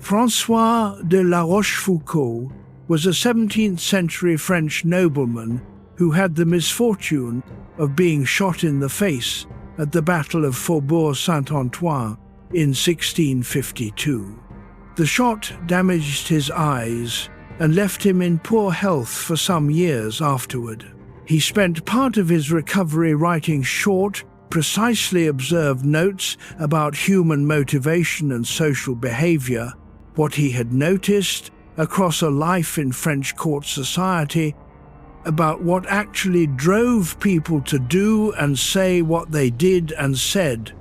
François de la Rochefoucauld was a 17th century French nobleman who had the misfortune of being shot in the face at the Battle of Faubourg Saint-Antoine in 1652. The shot damaged his eyes and left him in poor health for some years afterward. He spent part of his recovery writing short, precisely observed notes about human motivation and social behavior, what he had noticed across a life in French court society, about what actually drove people to do and say what they did and said.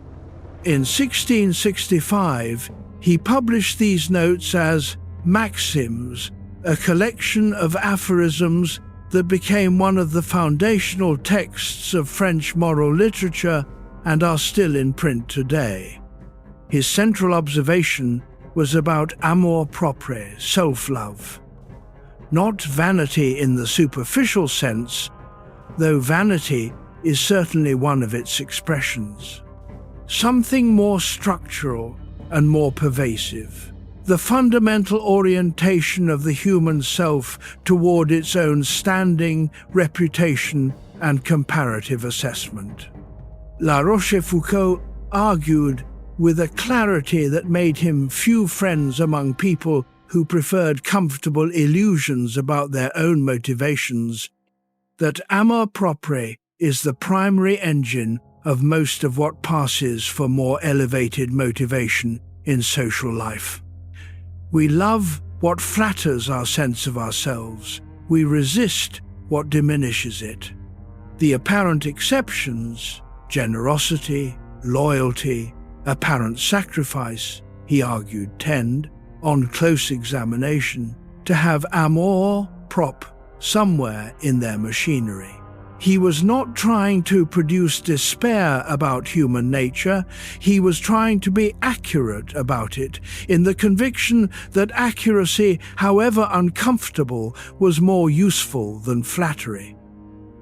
In 1665, he published these notes as Maxims, a collection of aphorisms that became one of the foundational texts of French moral literature and are still in print today. His central observation was about amour propre, self-love. Not vanity in the superficial sense, though vanity is certainly one of its expressions. Something more structural and more pervasive. The fundamental orientation of the human self toward its own standing, reputation, and comparative assessment. La Rochefoucauld argued with a clarity that made him few friends among people who preferred comfortable illusions about their own motivations, that amour propre is the primary engine of most of what passes for more elevated motivation in social life. We love what flatters our sense of ourselves. We resist what diminishes it. The apparent exceptions generosity, loyalty, apparent sacrifice, he argued, tend, on close examination, to have amour propre somewhere in their machinery. He was not trying to produce despair about human nature, he was trying to be accurate about it, in the conviction that accuracy, however uncomfortable, was more useful than flattery.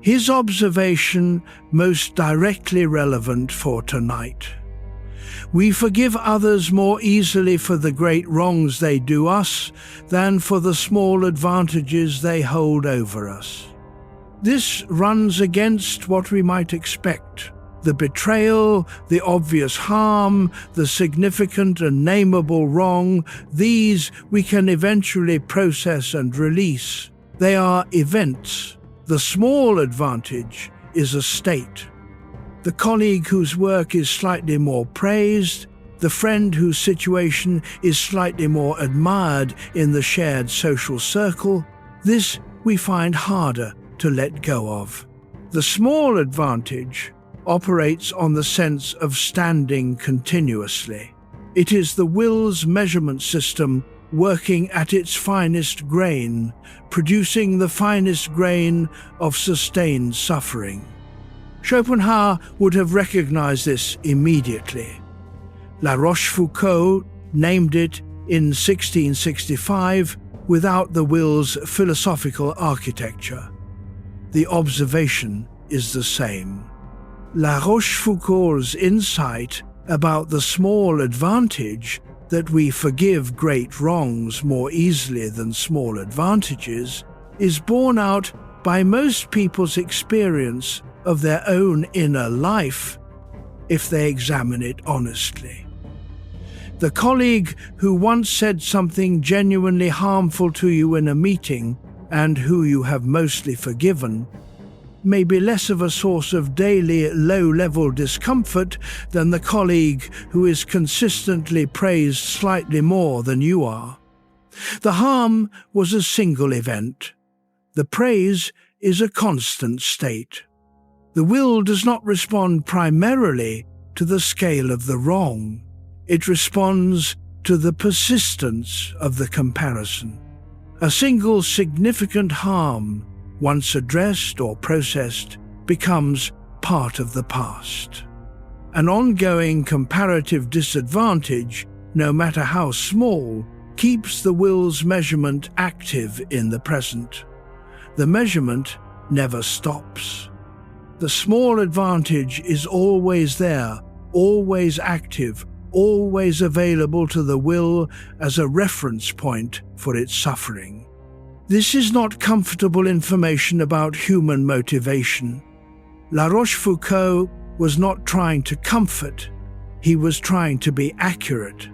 His observation most directly relevant for tonight. We forgive others more easily for the great wrongs they do us than for the small advantages they hold over us. This runs against what we might expect. The betrayal, the obvious harm, the significant and nameable wrong, these we can eventually process and release. They are events. The small advantage is a state. The colleague whose work is slightly more praised, the friend whose situation is slightly more admired in the shared social circle, this we find harder to let go of. The small advantage operates on the sense of standing continuously. It is the will's measurement system working at its finest grain, producing the finest grain of sustained suffering. Schopenhauer would have recognized this immediately. La Rochefoucauld named it in 1665 without the will's philosophical architecture. The observation is the same. La Rochefoucauld's insight about the small advantage that we forgive great wrongs more easily than small advantages is borne out by most people's experience of their own inner life, if they examine it honestly. The colleague who once said something genuinely harmful to you in a meeting and who you have mostly forgiven may be less of a source of daily low-level discomfort than the colleague who is consistently praised slightly more than you are. The harm was a single event. The praise is a constant state. The will does not respond primarily to the scale of the wrong. It responds to the persistence of the comparison. A single significant harm, once addressed or processed, becomes part of the past. An ongoing comparative disadvantage, no matter how small, keeps the will's measurement active in the present. The measurement never stops. The small advantage is always there, always active, always available to the will as a reference point for its suffering. This is not comfortable information about human motivation. La Rochefoucauld was not trying to comfort, he was trying to be accurate.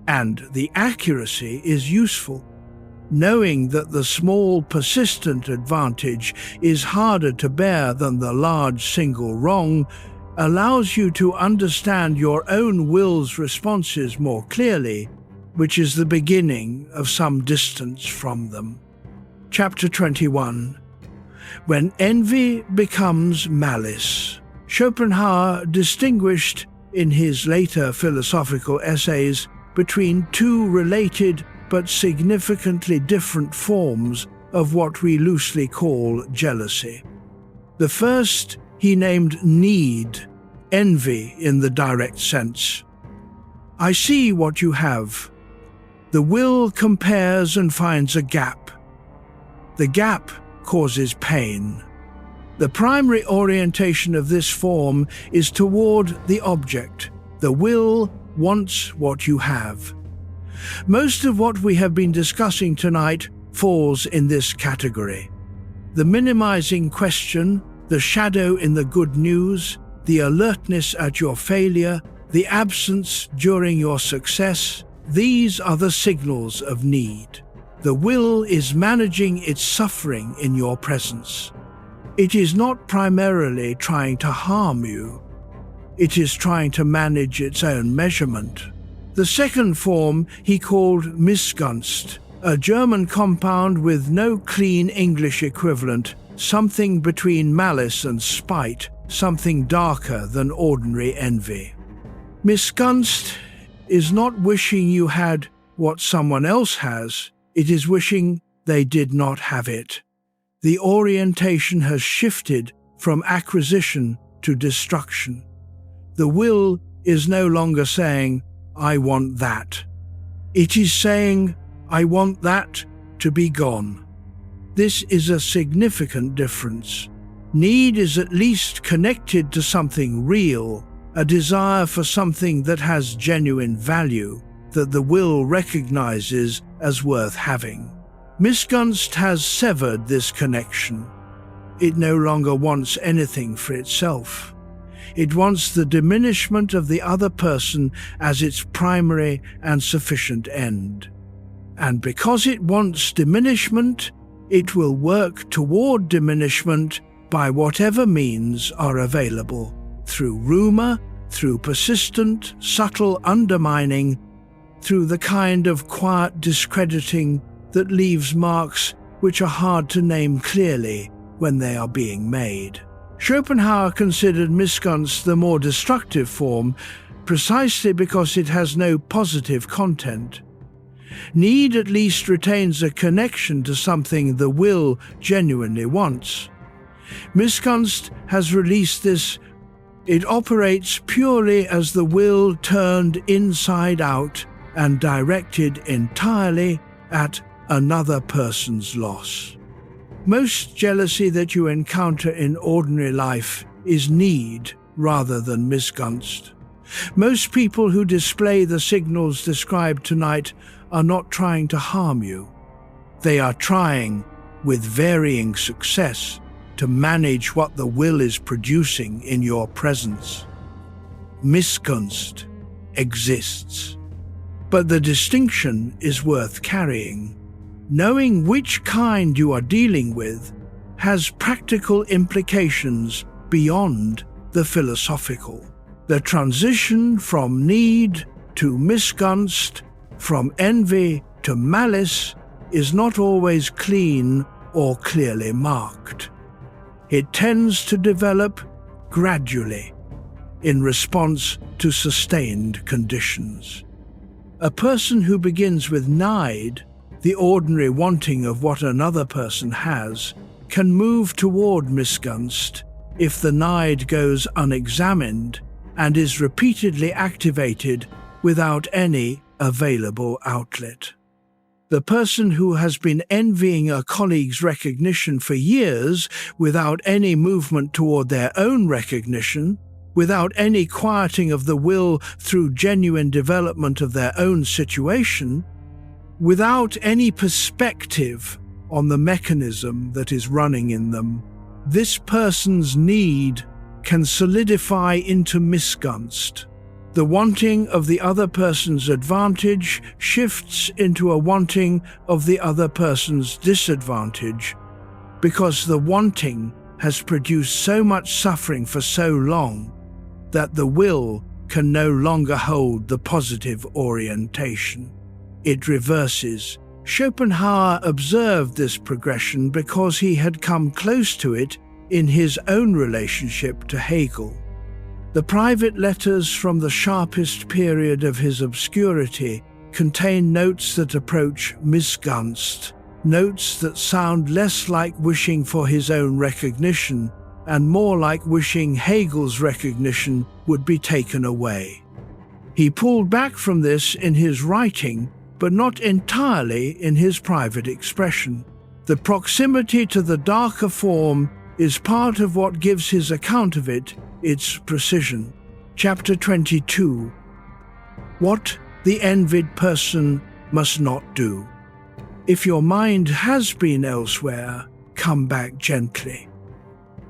And the accuracy is useful. Knowing that the small persistent advantage is harder to bear than the large single wrong allows you to understand your own will's responses more clearly, which is the beginning of some distance from them. Chapter 21. When envy becomes malice. Schopenhauer distinguished in his later philosophical essays between two related but significantly different forms of what we loosely call jealousy. The first he named need, envy in the direct sense. I see what you have. The will compares and finds a gap. The gap causes pain. The primary orientation of this form is toward the object. The will wants what you have. Most of what we have been discussing tonight falls in this category. The minimizing question, the shadow in the good news, the alertness at your failure, the absence during your success, these are the signals of need. The will is managing its suffering in your presence. It is not primarily trying to harm you. It is trying to manage its own measurement. The second form he called Missgunst, a German compound with no clean English equivalent, something between malice and spite, something darker than ordinary envy. Misgunst is not wishing you had what someone else has, it is wishing they did not have it. The orientation has shifted from acquisition to destruction. The will is no longer saying, "I want that." It is saying, "I want that to be gone." This is a significant difference. Need is at least connected to something real, a desire for something that has genuine value, that the will recognizes as worth having. Misgunst has severed this connection. It no longer wants anything for itself. It wants the diminishment of the other person as its primary and sufficient end. And because it wants diminishment, it will work toward diminishment by whatever means are available, through rumor, through persistent, subtle undermining, through the kind of quiet discrediting that leaves marks which are hard to name clearly when they are being made. Schopenhauer considered misgunst the more destructive form precisely because it has no positive content. Need at least retains a connection to something the will genuinely wants. Misgunst has released this. It operates purely as the will turned inside out and directed entirely at another person's loss. Most jealousy that you encounter in ordinary life is need rather than misgunst. Most people who display the signals described tonight are not trying to harm you. They are trying, with varying success, to manage what the will is producing in your presence. Misgunst exists, but the distinction is worth carrying. Knowing which kind you are dealing with has practical implications beyond the philosophical. The transition from need to misgunst, from envy to malice, is not always clean or clearly marked. It tends to develop gradually in response to sustained conditions. A person who begins with need, the ordinary wanting of what another person has, can move toward misgunst if the need goes unexamined and is repeatedly activated without any available outlet. The person who has been envying a colleague's recognition for years without any movement toward their own recognition, without any quieting of the will through genuine development of their own situation, without any perspective on the mechanism that is running in them, this person's need can solidify into misgunst. The wanting of the other person's advantage shifts into a wanting of the other person's disadvantage, because the wanting has produced so much suffering for so long that the will can no longer hold the positive orientation. It reverses. Schopenhauer observed this progression because he had come close to it in his own relationship to Hegel. The private letters from the sharpest period of his obscurity contain notes that approach misgunst, notes that sound less like wishing for his own recognition and more like wishing Hegel's recognition would be taken away. He pulled back from this in his writing, but not entirely in his private expression. The proximity to the darker form is part of what gives his account of it its precision. Chapter 22. What the envied person must not do. If your mind has been elsewhere, come back gently.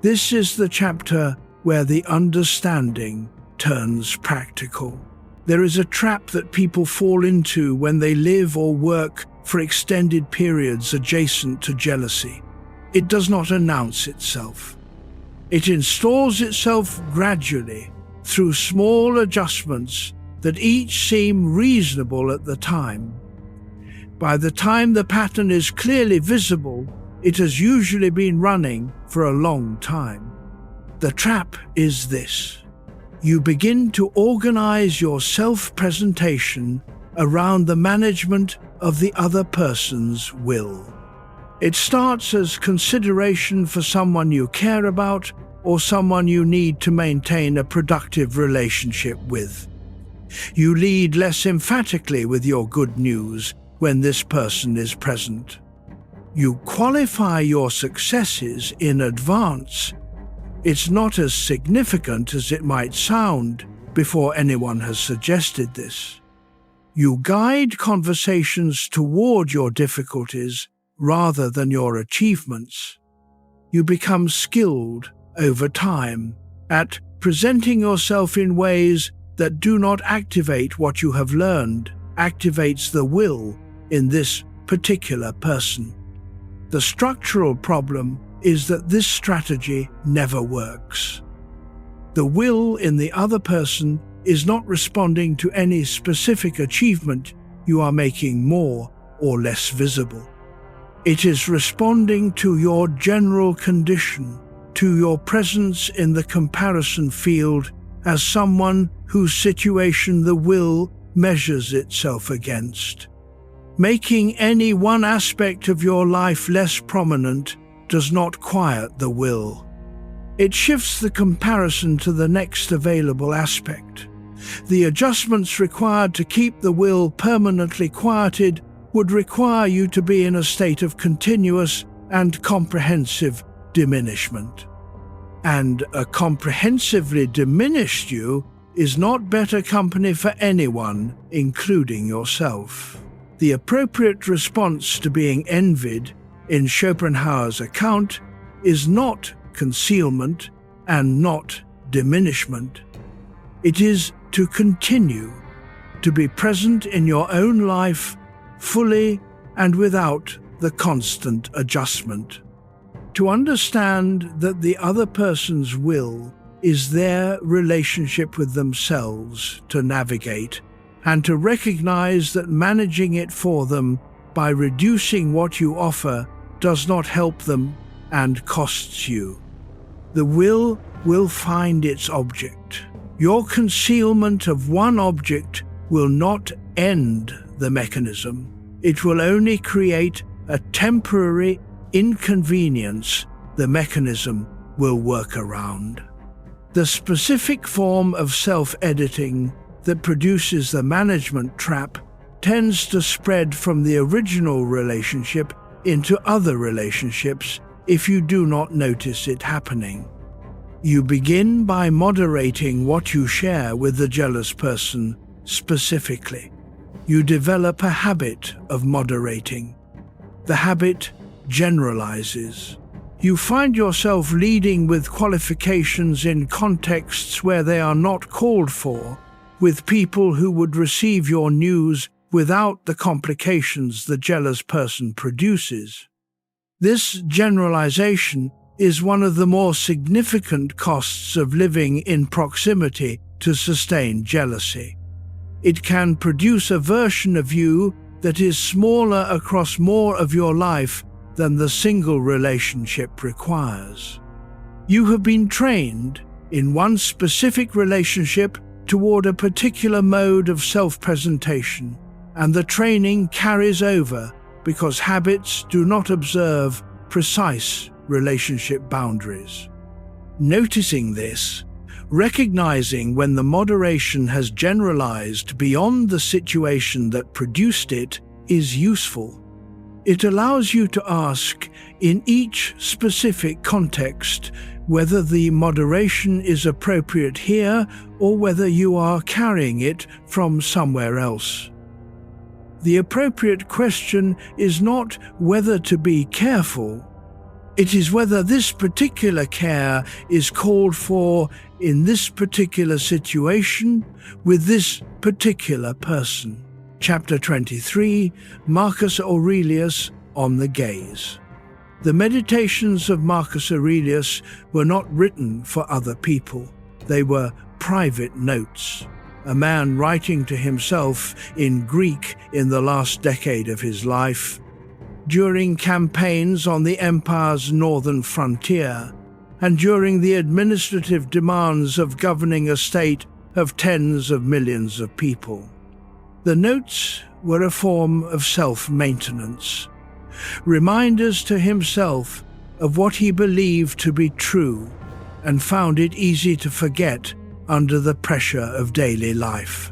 This is the chapter where the understanding turns practical. There is a trap that people fall into when they live or work for extended periods adjacent to jealousy. It does not announce itself. It installs itself gradually through small adjustments that each seem reasonable at the time. By the time the pattern is clearly visible, it has usually been running for a long time. The trap is this. You begin to organize your self-presentation around the management of the other person's will. It starts as consideration for someone you care about or someone you need to maintain a productive relationship with. You lead less emphatically with your good news when this person is present. You qualify your successes in advance. It's not as significant as it might sound before anyone has suggested this. You guide conversations toward your difficulties rather than your achievements. You become skilled over time at presenting yourself in ways that do not activate what you have learned, activates the will in this particular person. The structural problem is that this strategy never works. The will in the other person is not responding to any specific achievement you are making more or less visible. It is responding to your general condition, to your presence in the comparison field as someone whose situation the will measures itself against. Making any one aspect of your life less prominent does not quiet the will. It shifts the comparison to the next available aspect. The adjustments required to keep the will permanently quieted would require you to be in a state of continuous and comprehensive diminishment. And a comprehensively diminished you is not better company for anyone, including yourself. The appropriate response to being envied, in Schopenhauer's account, is not concealment and not diminishment. It is to continue, to be present in your own life fully and without the constant adjustment. To understand that the other person's will is their relationship with themselves to navigate, and to recognize that managing it for them by reducing what you offer does not help them and costs you. The will find its object. Your concealment of one object will not end the mechanism. It will only create a temporary inconvenience the mechanism will work around. The specific form of self-editing that produces the management trap tends to spread from the original relationship into other relationships if you do not notice it happening. You begin by moderating what you share with the jealous person specifically. You develop a habit of moderating. The habit generalizes. You find yourself leading with qualifications in contexts where they are not called for, with people who would receive your news without the complications the jealous person produces. This generalization is one of the more significant costs of living in proximity to sustained jealousy. It can produce a version of you that is smaller across more of your life than the single relationship requires. You have been trained in one specific relationship toward a particular mode of self-presentation, and the training carries over because habits do not observe precise relationship boundaries. Noticing this, recognizing when the moderation has generalized beyond the situation that produced it, is useful. It allows you to ask, in each specific context, whether the moderation is appropriate here or whether you are carrying it from somewhere else. The appropriate question is not whether to be careful. It is whether this particular care is called for in this particular situation with this particular person. Chapter 23, Marcus Aurelius on the Gaze. The meditations of Marcus Aurelius were not written for other people. They were private notes. A man writing to himself in Greek in the last decade of his life, during campaigns on the empire's northern frontier, and during the administrative demands of governing a state of tens of millions of people. The notes were a form of self-maintenance, reminders to himself of what he believed to be true and found it easy to forget under the pressure of daily life.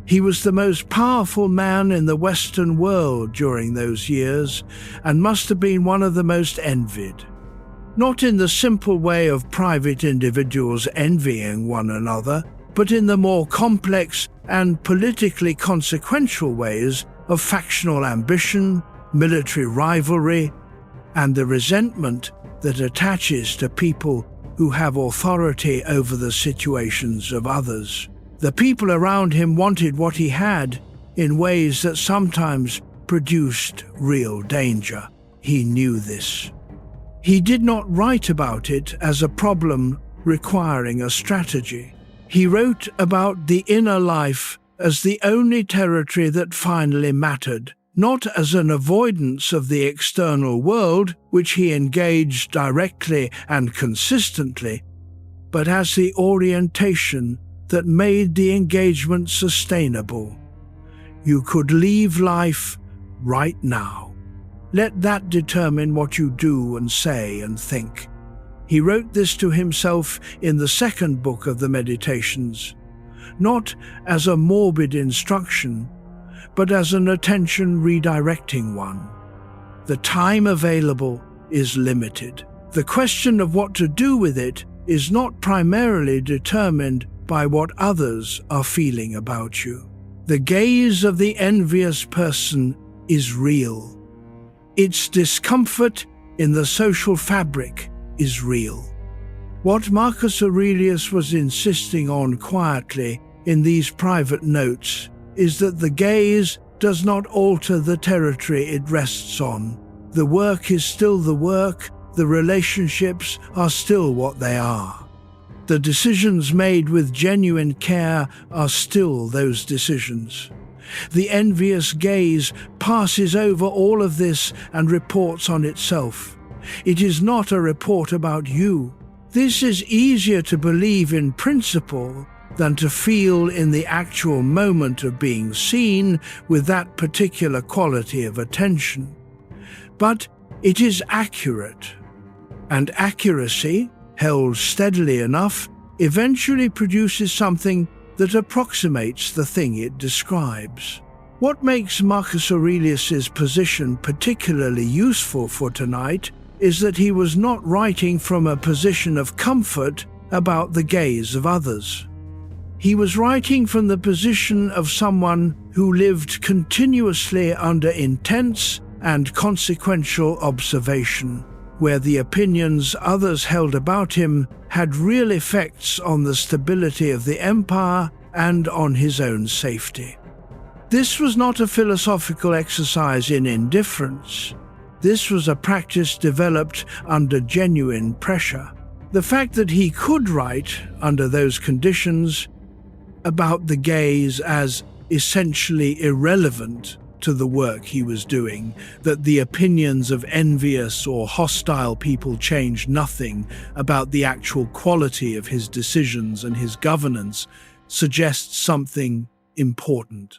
He was the most powerful man in the Western world during those years and must have been one of the most envied. Not in the simple way of private individuals envying one another, but in the more complex and politically consequential ways of factional ambition, military rivalry, and the resentment that attaches to people who have authority over the situations of others. The people around him wanted what he had in ways that sometimes produced real danger. He knew this. He did not write about it as a problem requiring a strategy. He wrote about the inner life as the only territory that finally mattered, not as an avoidance of the external world, which he engaged directly and consistently, but as the orientation that made the engagement sustainable. You could leave life right now. Let that determine what you do and say and think. He wrote this to himself in the second book of the Meditations, not as a morbid instruction, but as an attention redirecting one. The time available is limited. The question of what to do with it is not primarily determined by what others are feeling about you. The gaze of the envious person is real. Its discomfort in the social fabric is real. What Marcus Aurelius was insisting on quietly in these private notes is that the gaze does not alter the territory it rests on. The work is still the work, the relationships are still what they are. The decisions made with genuine care are still those decisions. The envious gaze passes over all of this and reports on itself. It is not a report about you. This is easier to believe in principle than to feel in the actual moment of being seen with that particular quality of attention. But it is accurate, and accuracy, held steadily enough, eventually produces something that approximates the thing it describes. What makes Marcus Aurelius's position particularly useful for tonight is that he was not writing from a position of comfort about the gaze of others. He was writing from the position of someone who lived continuously under intense and consequential observation, where the opinions others held about him had real effects on the stability of the empire and on his own safety. This was not a philosophical exercise in indifference. This was a practice developed under genuine pressure. The fact that he could write, under those conditions, about the gaze as essentially irrelevant to the work he was doing, that the opinions of envious or hostile people changed nothing about the actual quality of his decisions and his governance, suggests something important.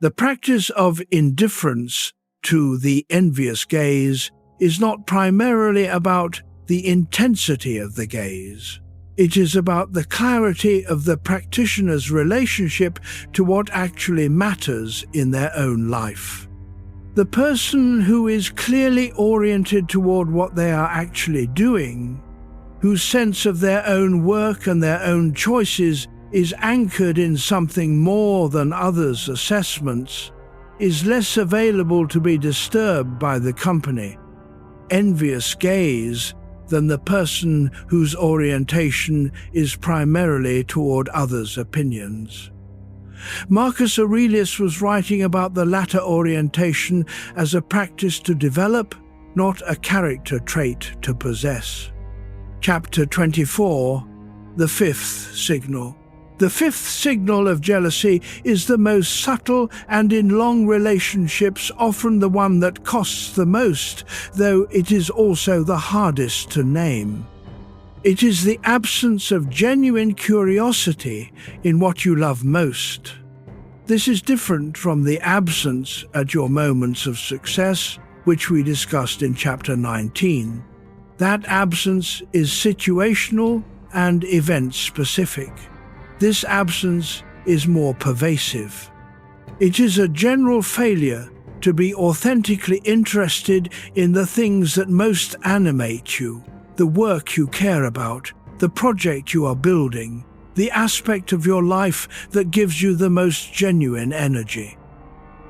The practice of indifference to the envious gaze is not primarily about the intensity of the gaze. It is about the clarity of the practitioner's relationship to what actually matters in their own life. The person who is clearly oriented toward what they are actually doing, whose sense of their own work and their own choices is anchored in something more than others' assessments, is less available to be disturbed by the company, envious gaze, than the person whose orientation is primarily toward others' opinions. Marcus Aurelius was writing about the latter orientation as a practice to develop, not a character trait to possess. Chapter 24, The Fifth Signal. The fifth signal of jealousy is the most subtle and in long relationships often the one that costs the most, though it is also the hardest to name. It is the absence of genuine curiosity in what you love most. This is different from the absence at your moments of success, which we discussed in chapter 19. That absence is situational and event-specific. This absence is more pervasive. It is a general failure to be authentically interested in the things that most animate you, the work you care about, the project you are building, the aspect of your life that gives you the most genuine energy.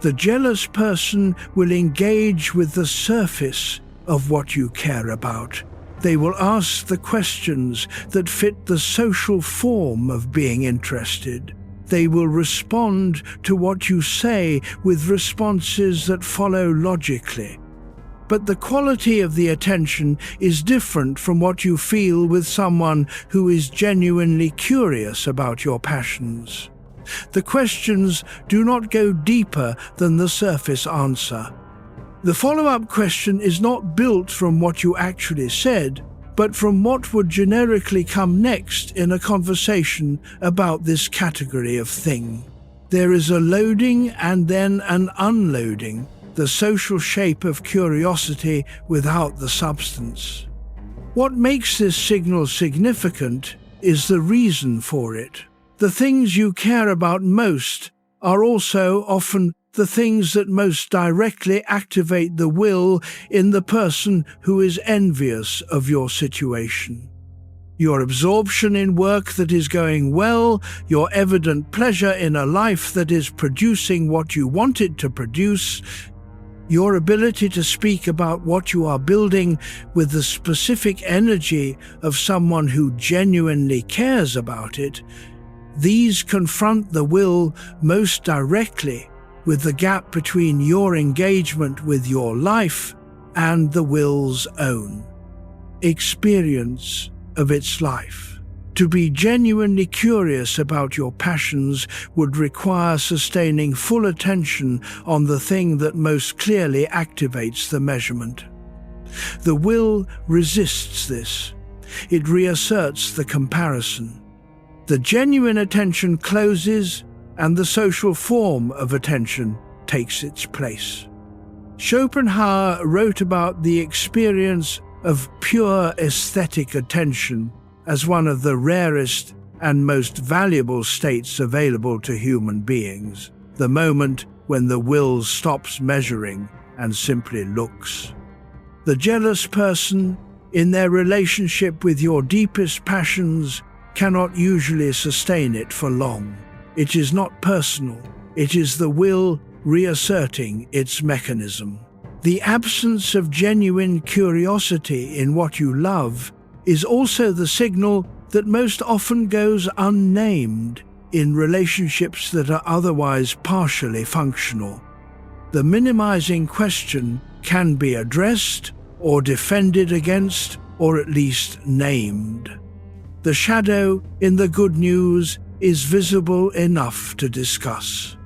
The jealous person will engage with the surface of what you care about. They will ask the questions that fit the social form of being interested. They will respond to what you say with responses that follow logically. But the quality of the attention is different from what you feel with someone who is genuinely curious about your passions. The questions do not go deeper than the surface answer. The follow-up question is not built from what you actually said, but from what would generically come next in a conversation about this category of thing. There is a loading and then an unloading, the social shape of curiosity without the substance. What makes this signal significant is the reason for it. The things you care about most are also often the things that most directly activate the will in the person who is envious of your situation. Your absorption in work that is going well, your evident pleasure in a life that is producing what you want it to produce, your ability to speak about what you are building with the specific energy of someone who genuinely cares about it, these confront the will most directly with the gap between your engagement with your life and the will's own experience of its life. To be genuinely curious about your passions would require sustaining full attention on the thing that most clearly activates the measurement. The will resists this. It reasserts the comparison. The genuine attention closes, and the social form of attention takes its place. Schopenhauer wrote about the experience of pure aesthetic attention as one of the rarest and most valuable states available to human beings, the moment when the will stops measuring and simply looks. The jealous person, in their relationship with your deepest passions, cannot usually sustain it for long. It is not personal, it is the will reasserting its mechanism. The absence of genuine curiosity in what you love is also the signal that most often goes unnamed in relationships that are otherwise partially functional. The minimizing question can be addressed or defended against, or at least named. The shadow in the good news is visible enough to discuss.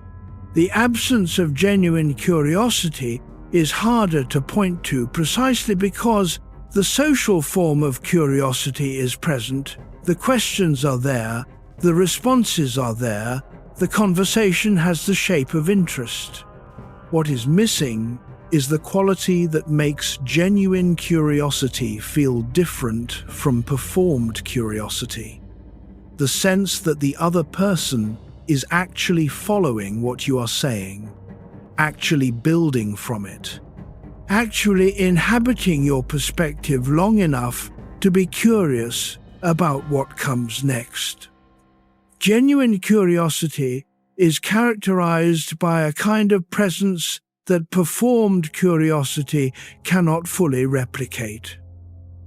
The absence of genuine curiosity is harder to point to precisely because the social form of curiosity is present, the questions are there, the responses are there, the conversation has the shape of interest. What is missing is the quality that makes genuine curiosity feel different from performed curiosity. The sense that the other person is actually following what you are saying, actually building from it, actually inhabiting your perspective long enough to be curious about what comes next. Genuine curiosity is characterized by a kind of presence that performed curiosity cannot fully replicate.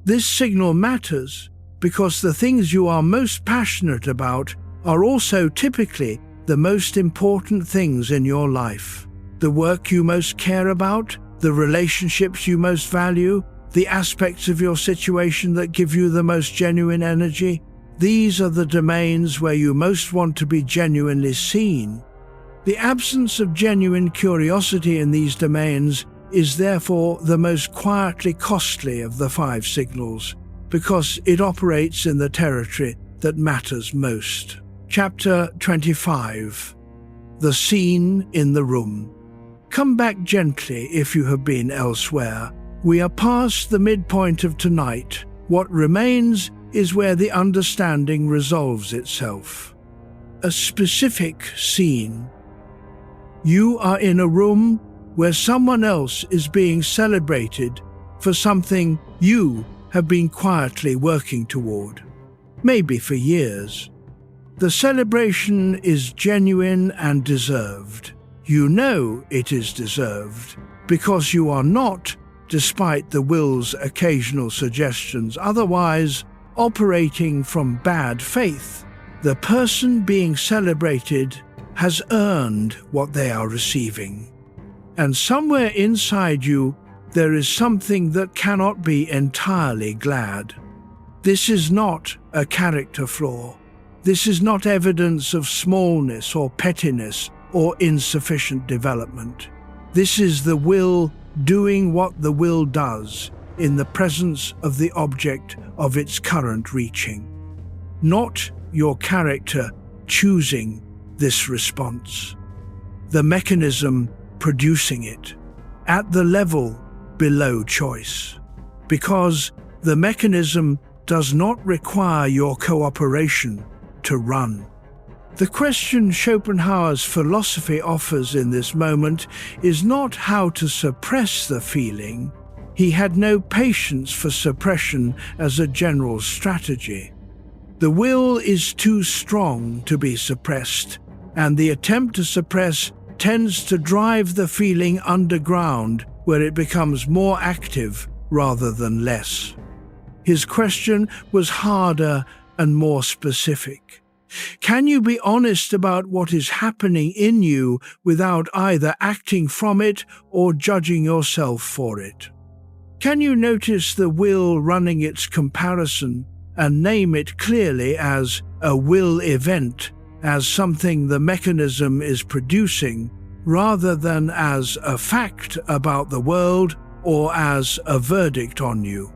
This signal matters because the things you are most passionate about are also typically the most important things in your life. The work you most care about, the relationships you most value, the aspects of your situation that give you the most genuine energy, these are the domains where you most want to be genuinely seen. The absence of genuine curiosity in these domains is therefore the most quietly costly of the 5 signals. because it operates in the territory that matters most. Chapter 25. The Scene in the Room. Come back gently if you have been elsewhere. We are past the midpoint of tonight. What remains is where the understanding resolves itself. A specific scene. You are in a room where someone else is being celebrated for something you have been quietly working toward, maybe for years. The celebration is genuine and deserved. You know it is deserved because you are not, despite the will's occasional suggestions otherwise, operating from bad faith. The person being celebrated has earned what they are receiving. And somewhere inside you, there is something that cannot be entirely glad. This is not a character flaw. This is not evidence of smallness or pettiness or insufficient development. This is the will doing what the will does in the presence of the object of its current reaching. Not your character choosing this response. The mechanism producing it at the level below choice. Because the mechanism does not require your cooperation to run. The question Schopenhauer's philosophy offers in this moment is not how to suppress the feeling. He had no patience for suppression as a general strategy. The will is too strong to be suppressed, and the attempt to suppress tends to drive the feeling underground, where it becomes more active rather than less. His question was harder and more specific. Can you be honest about what is happening in you without either acting from it or judging yourself for it? Can you notice the will running its comparison and name it clearly as a will event, as something the mechanism is producing, rather than as a fact about the world or as a verdict on you?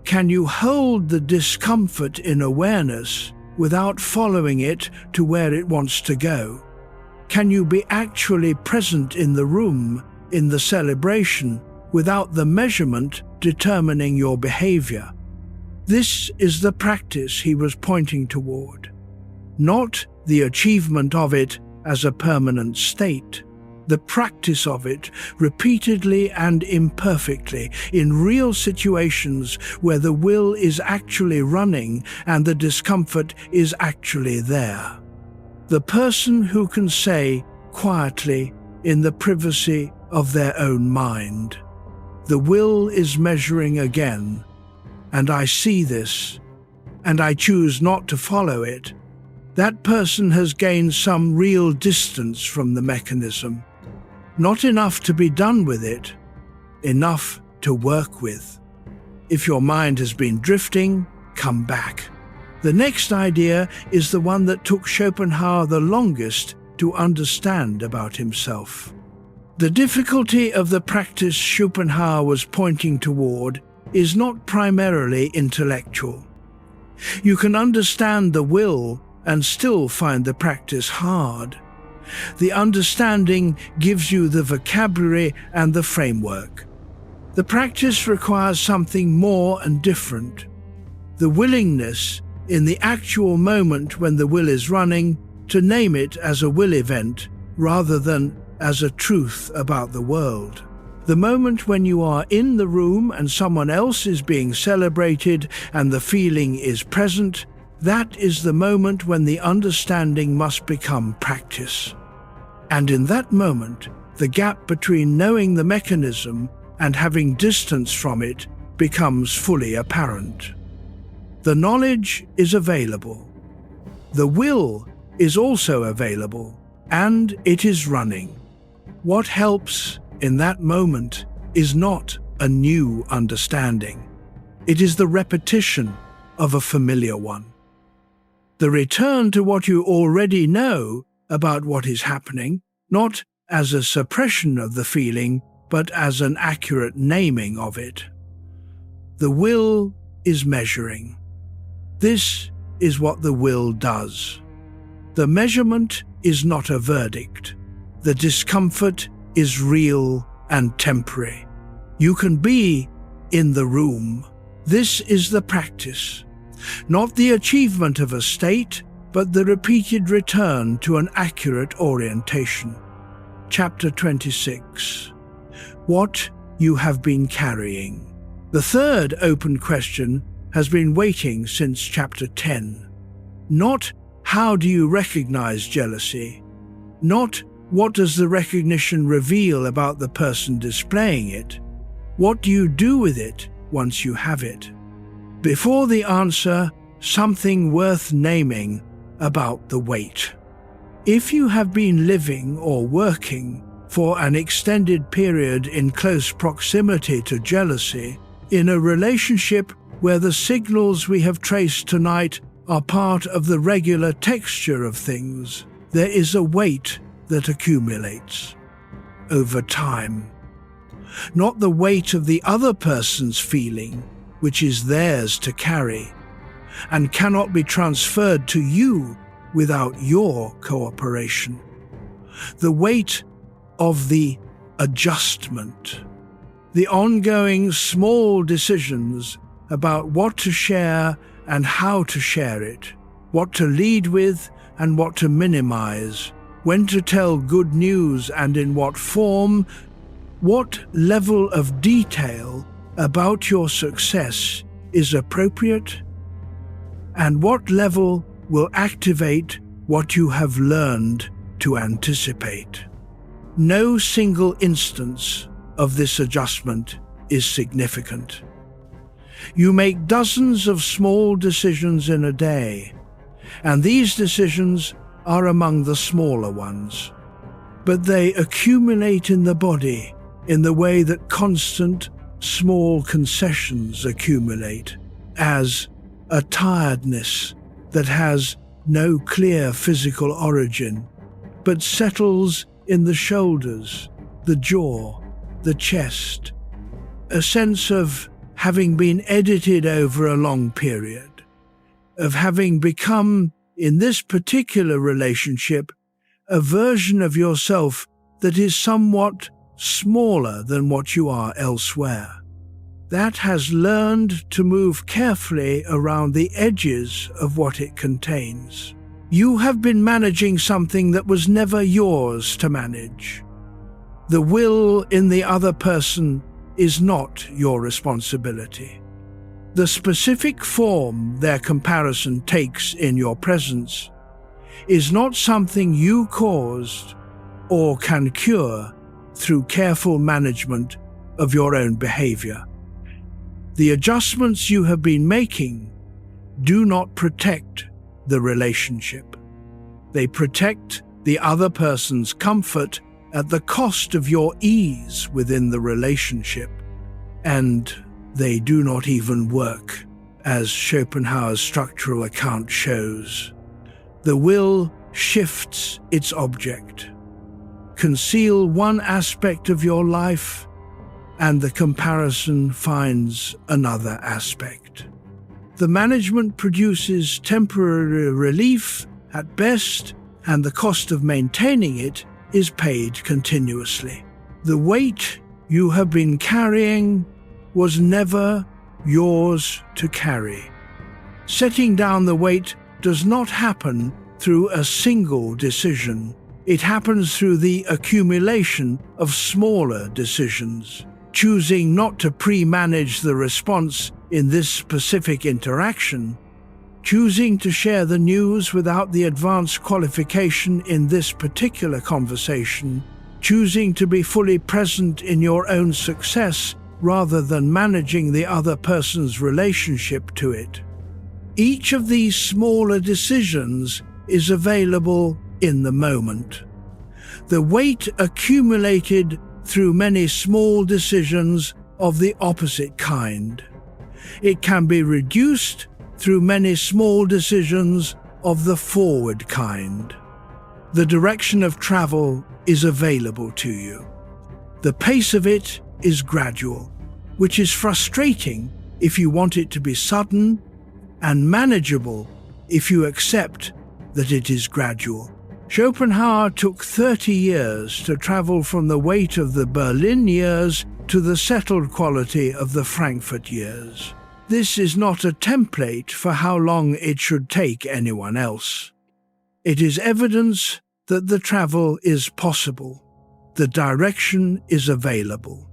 Can you hold the discomfort in awareness without following it to where it wants to go? Can you be actually present in the room, in the celebration, without the measurement determining your behavior? This is the practice he was pointing toward, not the achievement of it as a permanent state. The practice of it repeatedly and imperfectly in real situations where the will is actually running and the discomfort is actually there. The person who can say quietly in the privacy of their own mind, "The will is measuring again, and I see this, and I choose not to follow it," that person has gained some real distance from the mechanism. Not enough to be done with it, enough to work with. If your mind has been drifting, come back. The next idea is the one that took Schopenhauer the longest to understand about himself. The difficulty of the practice Schopenhauer was pointing toward is not primarily intellectual. You can understand the will and still find the practice hard. The understanding gives you the vocabulary and the framework. The practice requires something more and different. The willingness, in the actual moment when the will is running, to name it as a will event rather than as a truth about the world. The moment when you are in the room and someone else is being celebrated and the feeling is present, that is the moment when the understanding must become practice. And in that moment, the gap between knowing the mechanism and having distance from it becomes fully apparent. The knowledge is available. The will is also available, and it is running. What helps in that moment is not a new understanding. It is the repetition of a familiar one. The return to what you already know about what is happening, not as a suppression of the feeling, but as an accurate naming of it. The will is measuring. This is what the will does. The measurement is not a verdict. The discomfort is real and temporary. You can be in the room. This is the practice, not the achievement of a state, but the repeated return to an accurate orientation. Chapter 26. What you have been carrying. The third open question has been waiting since chapter 10. Not how do you recognize jealousy? Not what does the recognition reveal about the person displaying it? What do you do with it once you have it? Before the answer, something worth naming about the weight. If you have been living or working for an extended period in close proximity to jealousy, in a relationship where the signals we have traced tonight are part of the regular texture of things, there is a weight that accumulates over time. Not the weight of the other person's feeling, which is theirs to carry, and cannot be transferred to you without your cooperation. The weight of the adjustment, the ongoing small decisions about what to share and how to share it, what to lead with and what to minimize, when to tell good news and in what form, what level of detail about your success is appropriate, and what level will activate what you have learned to anticipate. No single instance of this adjustment is significant. You make dozens of small decisions in a day, and these decisions are among the smaller ones. But they accumulate in the body in the way that constant, small concessions accumulate, as a tiredness that has no clear physical origin, but settles in the shoulders, the jaw, the chest, a sense of having been edited over a long period, of having become, in this particular relationship, a version of yourself that is somewhat smaller than what you are elsewhere. That has learned to move carefully around the edges of what it contains. You have been managing something that was never yours to manage. The will in the other person is not your responsibility. The specific form their comparison takes in your presence is not something you caused or can cure through careful management of your own behavior. The adjustments you have been making do not protect the relationship. They protect the other person's comfort at the cost of your ease within the relationship, and they do not even work, as Schopenhauer's structural account shows. The will shifts its object. Conceal one aspect of your life, and the comparison finds another aspect. The management produces temporary relief at best, and the cost of maintaining it is paid continuously. The weight you have been carrying was never yours to carry. Setting down the weight does not happen through a single decision. It happens through the accumulation of smaller decisions. Choosing not to pre-manage the response in this specific interaction, choosing to share the news without the advanced qualification in this particular conversation, choosing to be fully present in your own success rather than managing the other person's relationship to it. Each of these smaller decisions is available in the moment. The weight accumulated through many small decisions of the opposite kind. It can be reduced through many small decisions of the forward kind. The direction of travel is available to you. The pace of it is gradual, which is frustrating if you want it to be sudden, and manageable if you accept that it is gradual. Schopenhauer took 30 years to travel from the weight of the Berlin years to the settled quality of the Frankfurt years. This is not a template for how long it should take anyone else. It is evidence that the travel is possible. The direction is available.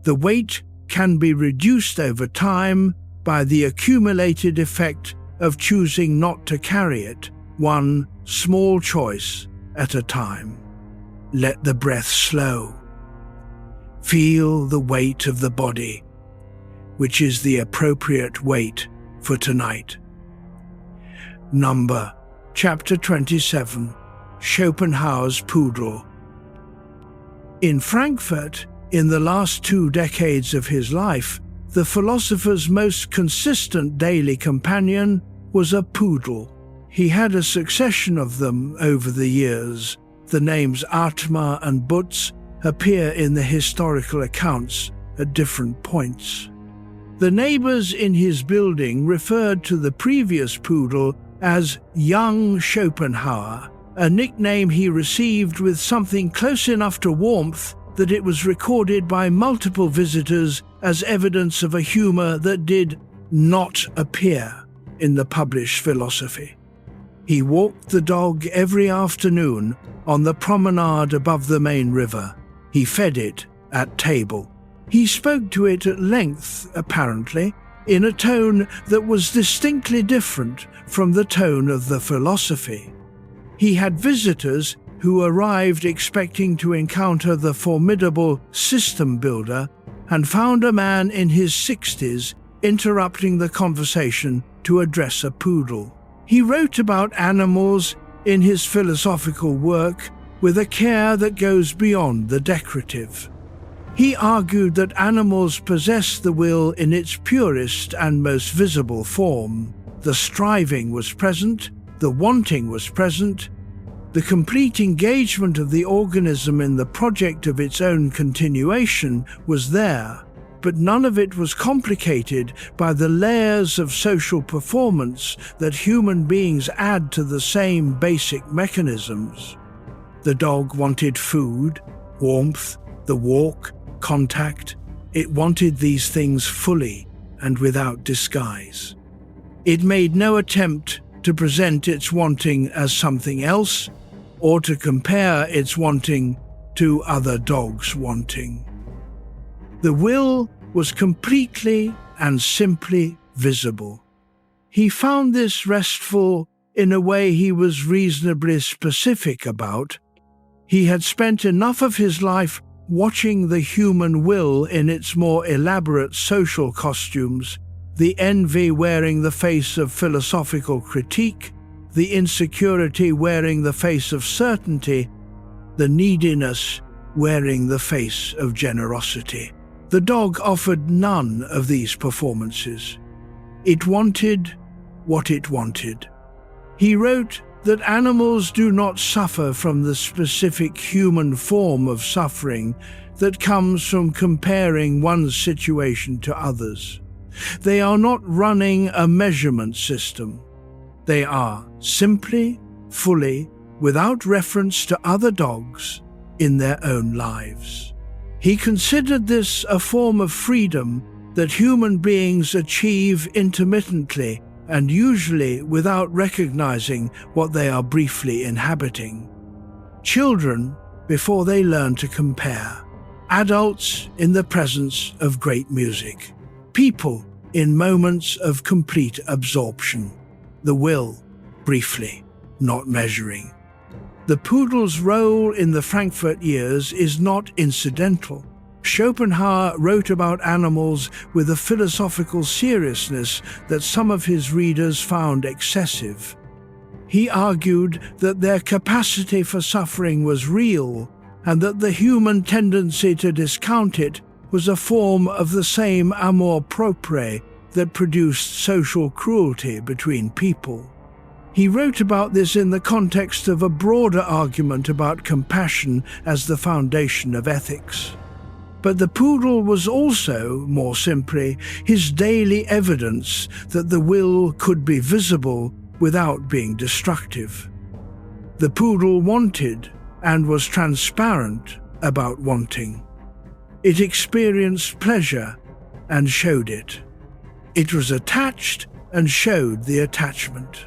The weight can be reduced over time by the accumulated effect of choosing not to carry it, one small choice at a time. Let the breath slow. Feel the weight of the body, which is the appropriate weight for tonight. Chapter 27, Schopenhauer's Poodle. In Frankfurt, in the last 2 decades of his life, the philosopher's most consistent daily companion was a poodle. He had a succession of them over the years. The names Atma and Butz appear in the historical accounts at different points. The neighbors in his building referred to the previous poodle as Young Schopenhauer, a nickname he received with something close enough to warmth that it was recorded by multiple visitors as evidence of a humor that did not appear in the published philosophy. He walked the dog every afternoon on the promenade above the main river. He fed it at table. He spoke to it at length, apparently, in a tone that was distinctly different from the tone of the philosophy. He had visitors who arrived expecting to encounter the formidable system builder and found a man in his 60s interrupting the conversation to address a poodle. He wrote about animals in his philosophical work with a care that goes beyond the decorative. He argued that animals possess the will in its purest and most visible form. The striving was present, the wanting was present, the complete engagement of the organism in the project of its own continuation was there, but none of it was complicated by the layers of social performance that human beings add to the same basic mechanisms. The dog wanted food, warmth, the walk, contact. It wanted these things fully and without disguise. It made no attempt to present its wanting as something else or to compare its wanting to other dogs' wanting. The will was completely and simply visible. He found this restful in a way he was reasonably specific about. He had spent enough of his life watching the human will in its more elaborate social costumes, the envy wearing the face of philosophical critique, the insecurity wearing the face of certainty, the neediness wearing the face of generosity. The dog offered none of these performances. It wanted what it wanted. He wrote that animals do not suffer from the specific human form of suffering that comes from comparing one's situation to others. They are not running a measurement system. They are simply, fully, without reference to other dogs, in their own lives. He considered this a form of freedom that human beings achieve intermittently and usually without recognizing what they are briefly inhabiting. Children before they learn to compare. Adults in the presence of great music. People in moments of complete absorption. The will, briefly, not measuring. The poodle's role in the Frankfurt years is not incidental. Schopenhauer wrote about animals with a philosophical seriousness that some of his readers found excessive. He argued that their capacity for suffering was real, and that the human tendency to discount it was a form of the same amour propre that produced social cruelty between people. He wrote about this in the context of a broader argument about compassion as the foundation of ethics. But the poodle was also, more simply, his daily evidence that the will could be visible without being destructive. The poodle wanted and was transparent about wanting. It experienced pleasure and showed it. It was attached and showed the attachment.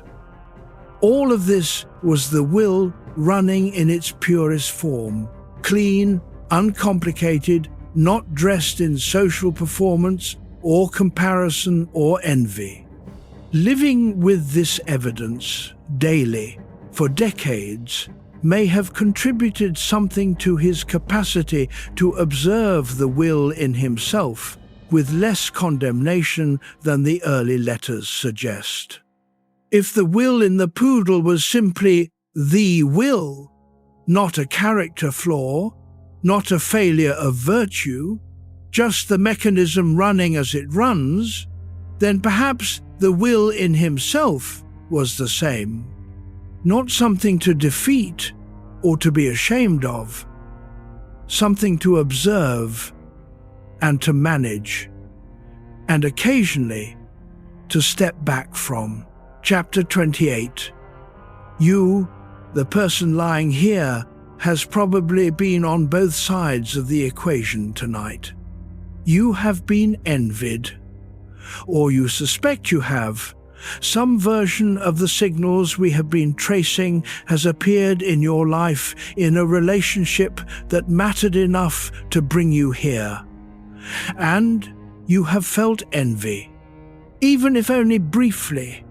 All of this was the will running in its purest form, clean, uncomplicated, not dressed in social performance or comparison or envy. Living with this evidence daily for decades may have contributed something to his capacity to observe the will in himself with less condemnation than the early letters suggest. If the will in the poodle was simply the will, not a character flaw, not a failure of virtue, just the mechanism running as it runs, then perhaps the will in himself was the same. Not something to defeat or to be ashamed of, something to observe and to manage, and occasionally to step back from. Chapter 28. You, the person lying here, has probably been on both sides of the equation tonight. You have been envied, or you suspect you have. Some version of the signals we have been tracing has appeared in your life in a relationship that mattered enough to bring you here. And you have felt envy, even if only briefly,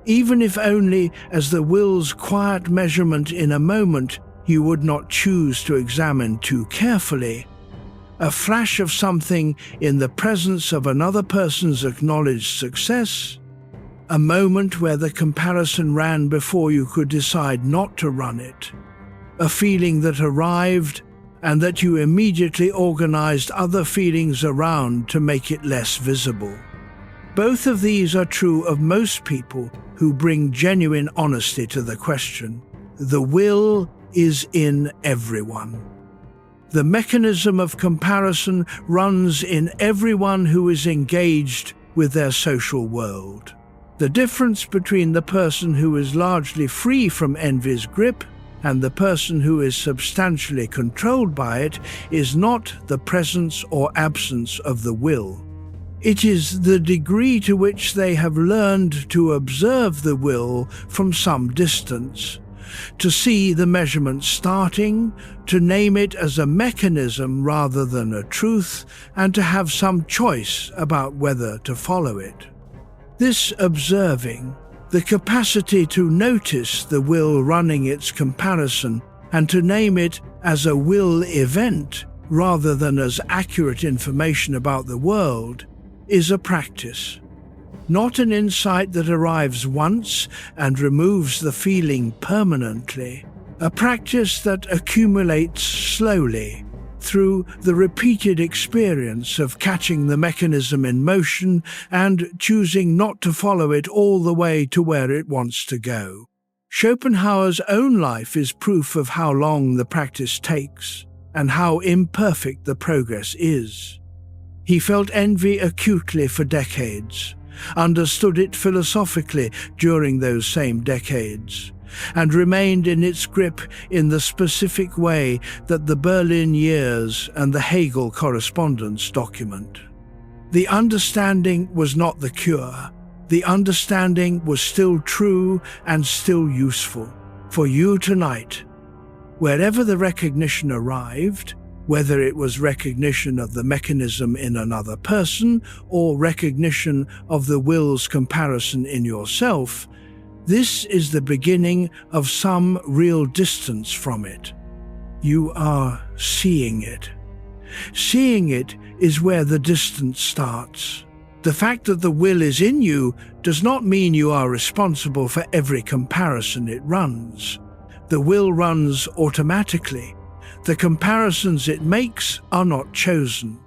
even if only as the will's quiet measurement in a moment you would not choose to examine too carefully. A flash of something in the presence of another person's acknowledged success, a moment where the comparison ran before you could decide not to run it, a feeling that arrived and that you immediately organized other feelings around to make it less visible. Both of these are true of most people who bring genuine honesty to the question. The will is in everyone. The mechanism of comparison runs in everyone who is engaged with their social world. The difference between the person who is largely free from envy's grip and the person who is substantially controlled by it is not the presence or absence of the will. It is the degree to which they have learned to observe the will from some distance, to see the measurement starting, to name it as a mechanism rather than a truth, and to have some choice about whether to follow it. This observing, the capacity to notice the will running its comparison and to name it as a will event rather than as accurate information about the world, is a practice. Not an insight that arrives once and removes the feeling permanently, a practice that accumulates slowly through the repeated experience of catching the mechanism in motion and choosing not to follow it all the way to where it wants to go. Schopenhauer's own life is proof of how long the practice takes and how imperfect the progress is. He felt envy acutely for decades, understood it philosophically during those same decades, and remained in its grip in the specific way that the Berlin years and the Hegel correspondence document. The understanding was not the cure. The understanding was still true and still useful for you tonight. Wherever the recognition arrived, whether it was recognition of the mechanism in another person or recognition of the will's comparison in yourself, this is the beginning of some real distance from it. You are seeing it. Seeing it is where the distance starts. The fact that the will is in you does not mean you are responsible for every comparison it runs. The will runs automatically. The comparisons it makes are not chosen.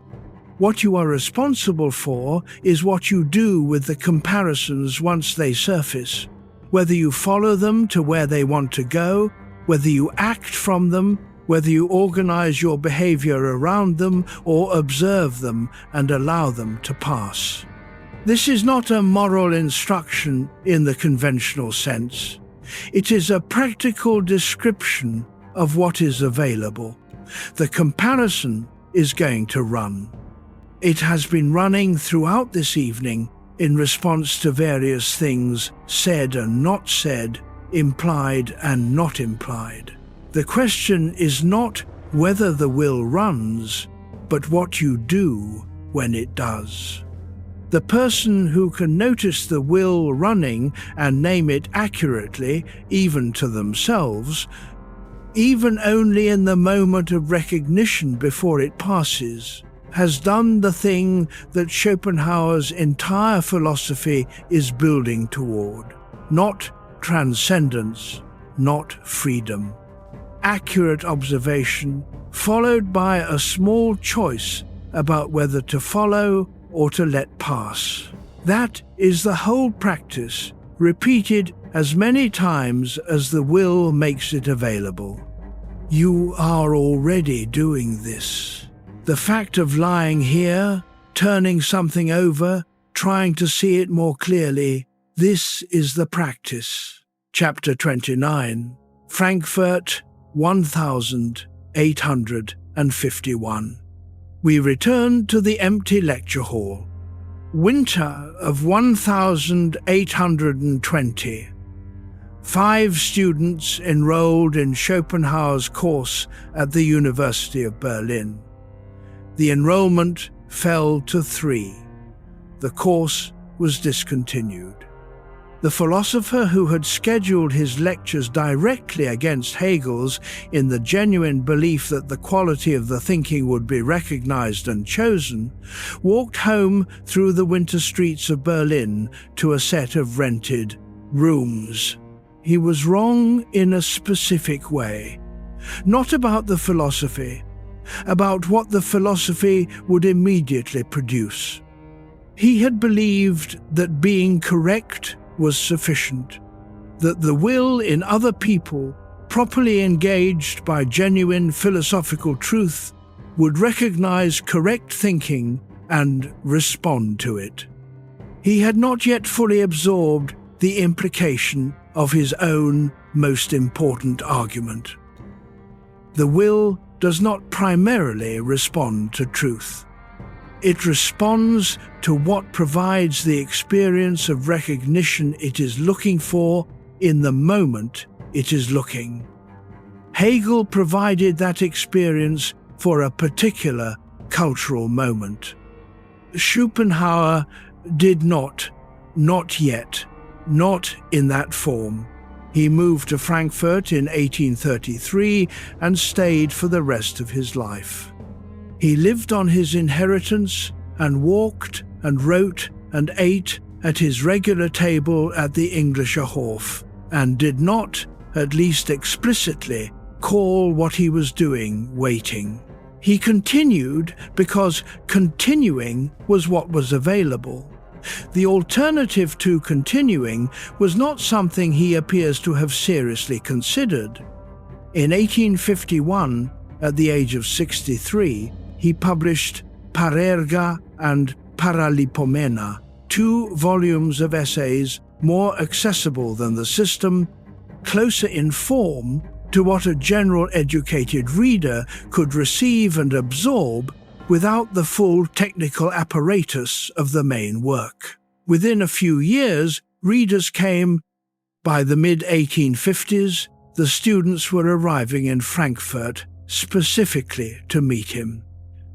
What you are responsible for is what you do with the comparisons once they surface, whether you follow them to where they want to go, whether you act from them, whether you organize your behavior around them or observe them and allow them to pass. This is not a moral instruction in the conventional sense. It is a practical description of what is available. The comparison is going to run. It has been running throughout this evening in response to various things said and not said, implied and not implied. The question is not whether the will runs, but what you do when it does. The person who can notice the will running and name it accurately, even to themselves, even only in the moment of recognition before it passes, has done the thing that Schopenhauer's entire philosophy is building toward. Not transcendence, not freedom. Accurate observation, followed by a small choice about whether to follow or to let pass. That is the whole practice, repeated as many times as the will makes it available. You are already doing this. The fact of lying here, turning something over, trying to see it more clearly, this is the practice. Chapter 29, Frankfurt, 1851. We return to the empty lecture hall. Winter of 1820. 5 students enrolled in Schopenhauer's course at the University of Berlin. The enrollment fell to 3. The course was discontinued. The philosopher who had scheduled his lectures directly against Hegel's in the genuine belief that the quality of the thinking would be recognized and chosen, walked home through the winter streets of Berlin to a set of rented rooms. He was wrong in a specific way, not about the philosophy, about what the philosophy would immediately produce. He had believed that being correct was sufficient, that the will in other people, properly engaged by genuine philosophical truth, would recognize correct thinking and respond to it. He had not yet fully absorbed the implication of his own most important argument. The will does not primarily respond to truth. It responds to what provides the experience of recognition it is looking for in the moment it is looking. Hegel provided that experience for a particular cultural moment. Schopenhauer did not yet, not in that form. He moved to Frankfurt in 1833 and stayed for the rest of his life. He lived on his inheritance and walked and wrote and ate at his regular table at the Englischer Hof, and did not, at least explicitly, call what he was doing waiting. He continued because continuing was what was available. The alternative to continuing was not something he appears to have seriously considered. In 1851, at the age of 63, he published Parerga and Paralipomena, 2 volumes of essays more accessible than the system, closer in form to what a general educated reader could receive and absorb without the full technical apparatus of the main work. Within a few years, readers came. By the mid-1850s, the students were arriving in Frankfurt specifically to meet him.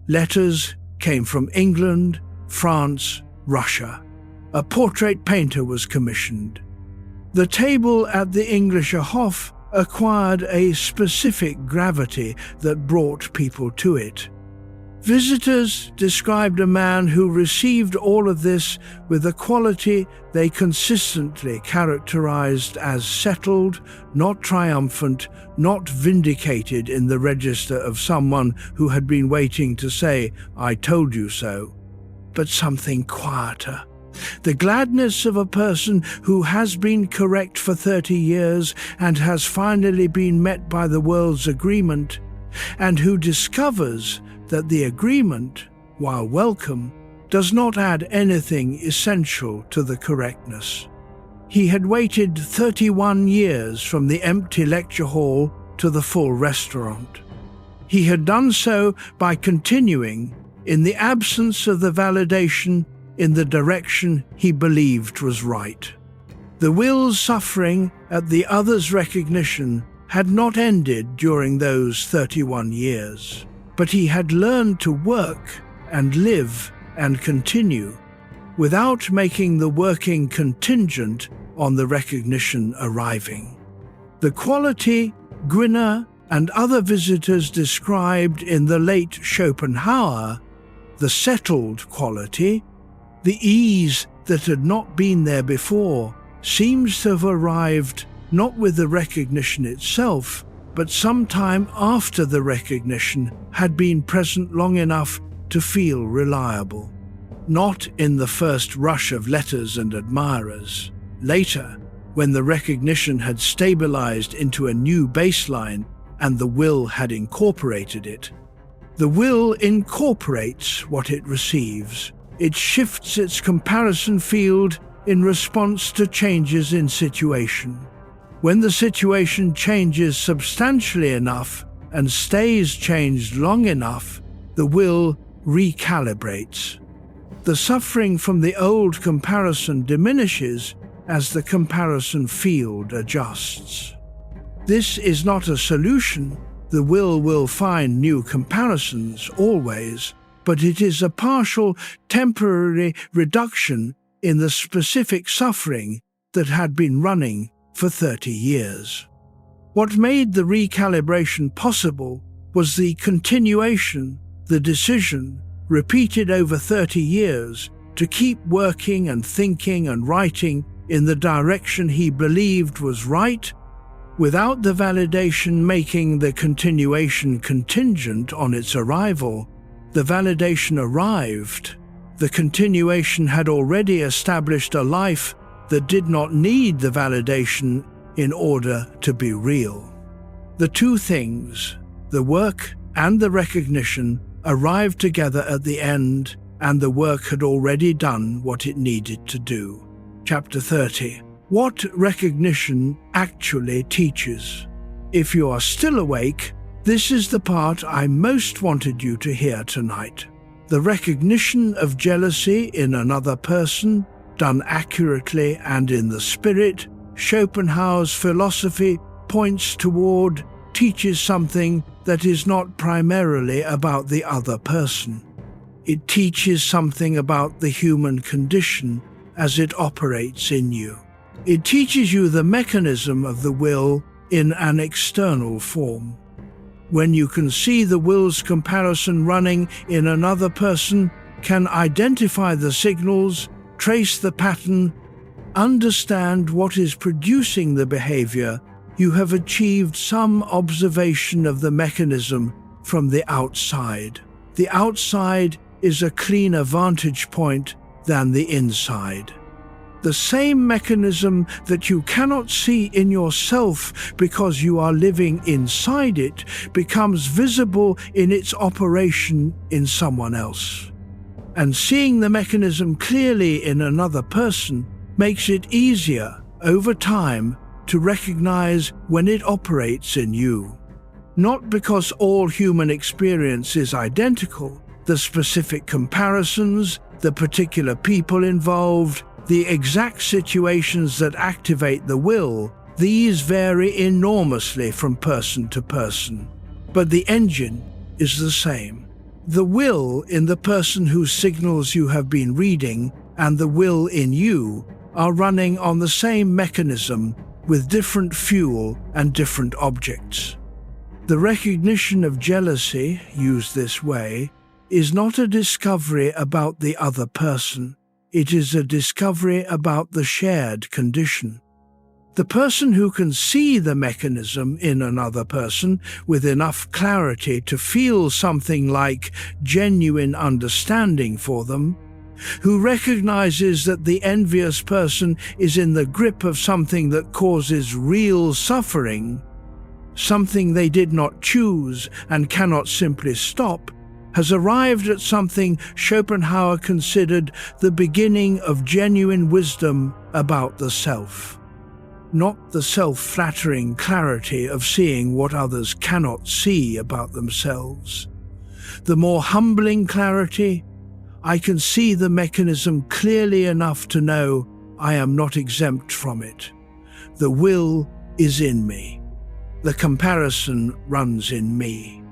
Letters came from England, France, Russia. A portrait painter was commissioned. The table at the Englischer Hof acquired a specific gravity that brought people to it. Visitors described a man who received all of this with a quality they consistently characterized as settled, not triumphant, not vindicated in the register of someone who had been waiting to say, "I told you so," but something quieter. The gladness of a person who has been correct for 30 years and has finally been met by the world's agreement, and who discovers that the agreement, while welcome, does not add anything essential to the correctness. He had waited 31 years from the empty lecture hall to the full restaurant. He had done so by continuing, in the absence of the validation, in the direction he believed was right. The will's suffering at the other's recognition had not ended during those 31 years, but he had learned to work and live and continue without making the working contingent on the recognition arriving. The quality Gwynner and other visitors described in the late Schopenhauer, the settled quality, the ease that had not been there before, seems to have arrived not with the recognition itself, but sometime after the recognition had been present long enough to feel reliable. Not in the first rush of letters and admirers. Later, when the recognition had stabilized into a new baseline and the will had incorporated it. The will incorporates what it receives. It shifts its comparison field in response to changes in situation. When the situation changes substantially enough and stays changed long enough, the will recalibrates. The suffering from the old comparison diminishes as the comparison field adjusts. This is not a solution. The will find new comparisons always, but it is a partial, temporary reduction in the specific suffering that had been running for 30 years. What made the recalibration possible was the continuation, the decision, repeated over 30 years, to keep working and thinking and writing in the direction he believed was right, without the validation making the continuation contingent on its arrival. The validation arrived. The continuation had already established a life that did not need the validation in order to be real. The two things, the work and the recognition, arrived together at the end, and the work had already done what it needed to do. Chapter 30. What recognition actually teaches. If you are still awake, this is the part I most wanted you to hear tonight. The recognition of jealousy in another person, done accurately and in the spirit, Schopenhauer's philosophy points toward, teaches something that is not primarily about the other person. It teaches something about the human condition as it operates in you. It teaches you the mechanism of the will in an external form. When you can see the will's comparison running in another person, can identify the signals, trace the pattern, understand what is producing the behavior, you have achieved some observation of the mechanism from the outside. The outside is a cleaner vantage point than the inside. The same mechanism that you cannot see in yourself because you are living inside it becomes visible in its operation in someone else. And seeing the mechanism clearly in another person makes it easier, over time, to recognize when it operates in you. Not because all human experience is identical, the specific comparisons, the particular people involved, the exact situations that activate the will, these vary enormously from person to person. But the engine is the same. The will in the person whose signals you have been reading and the will in you are running on the same mechanism with different fuel and different objects. The recognition of jealousy, used this way, is not a discovery about the other person. It is a discovery about the shared condition. The person who can see the mechanism in another person with enough clarity to feel something like genuine understanding for them, who recognizes that the envious person is in the grip of something that causes real suffering, something they did not choose and cannot simply stop, has arrived at something Schopenhauer considered the beginning of genuine wisdom about the self. Not the self-flattering clarity of seeing what others cannot see about themselves. The more humbling clarity, I can see the mechanism clearly enough to know I am not exempt from it. The will is in me. The comparison runs in me.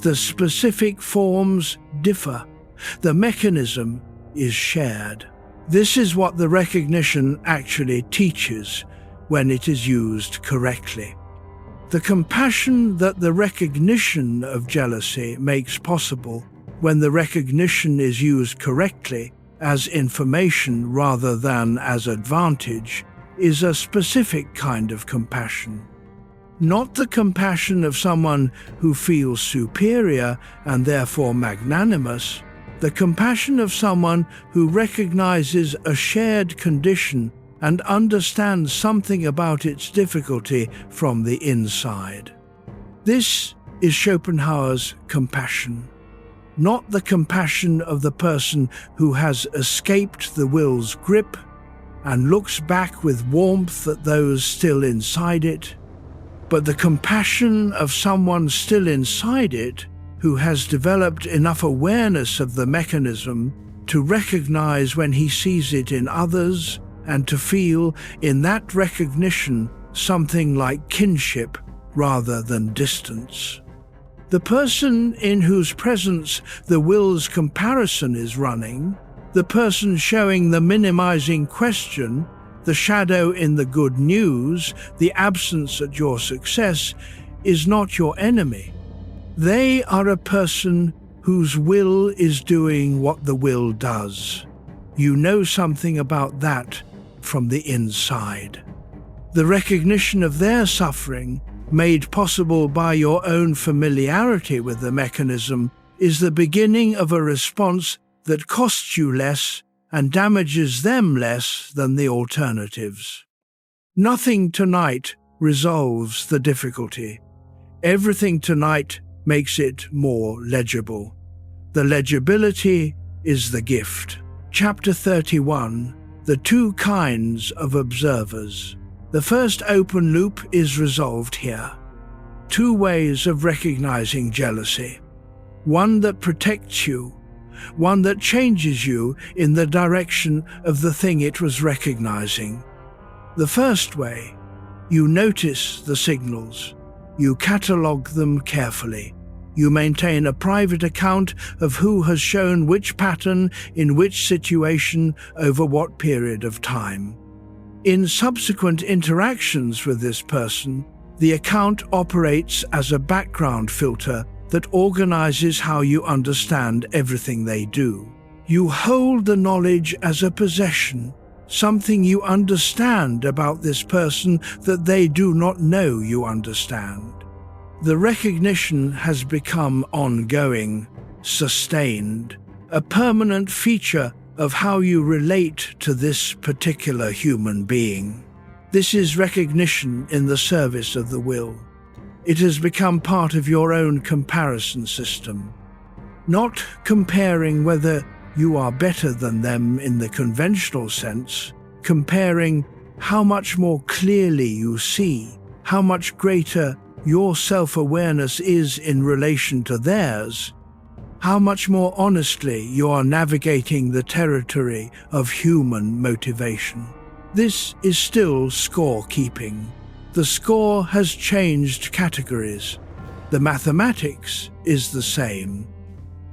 The specific forms differ. The mechanism is shared. This is what the recognition actually teaches when it is used correctly. The compassion that the recognition of jealousy makes possible when the recognition is used correctly as information rather than as advantage is a specific kind of compassion. Not the compassion of someone who feels superior and therefore magnanimous, the compassion of someone who recognizes a shared condition and understands something about its difficulty from the inside. This is Schopenhauer's compassion. Not the compassion of the person who has escaped the will's grip and looks back with warmth at those still inside it, but the compassion of someone still inside it who has developed enough awareness of the mechanism to recognize when he sees it in others and to feel in that recognition something like kinship rather than distance. The person in whose presence the will's comparison is running, the person showing the minimizing question, the shadow in the good news, the absence at your success, is not your enemy. They are a person whose will is doing what the will does. You know something about that from the inside. The recognition of their suffering, made possible by your own familiarity with the mechanism, is the beginning of a response that costs you less and damages them less than the alternatives. Nothing tonight resolves the difficulty. Everything tonight makes it more legible. The legibility is the gift. Chapter 31. The two kinds of observers. The first open loop is resolved here. Two ways of recognizing jealousy. One that protects you, one that changes you in the direction of the thing it was recognizing. The first way, you notice the signals. You catalogue them carefully. You maintain a private account of who has shown which pattern in which situation over what period of time. In subsequent interactions with this person, the account operates as a background filter that organizes how you understand everything they do. You hold the knowledge as a possession, something you understand about this person that they do not know you understand. The recognition has become ongoing, sustained, a permanent feature of how you relate to this particular human being. This is recognition in the service of the will. It has become part of your own comparison system. Not comparing whether you are better than them in the conventional sense, comparing how much more clearly you see, how much greater your self-awareness is in relation to theirs, how much more honestly you are navigating the territory of human motivation. This is still score-keeping. The score has changed categories. The mathematics is the same.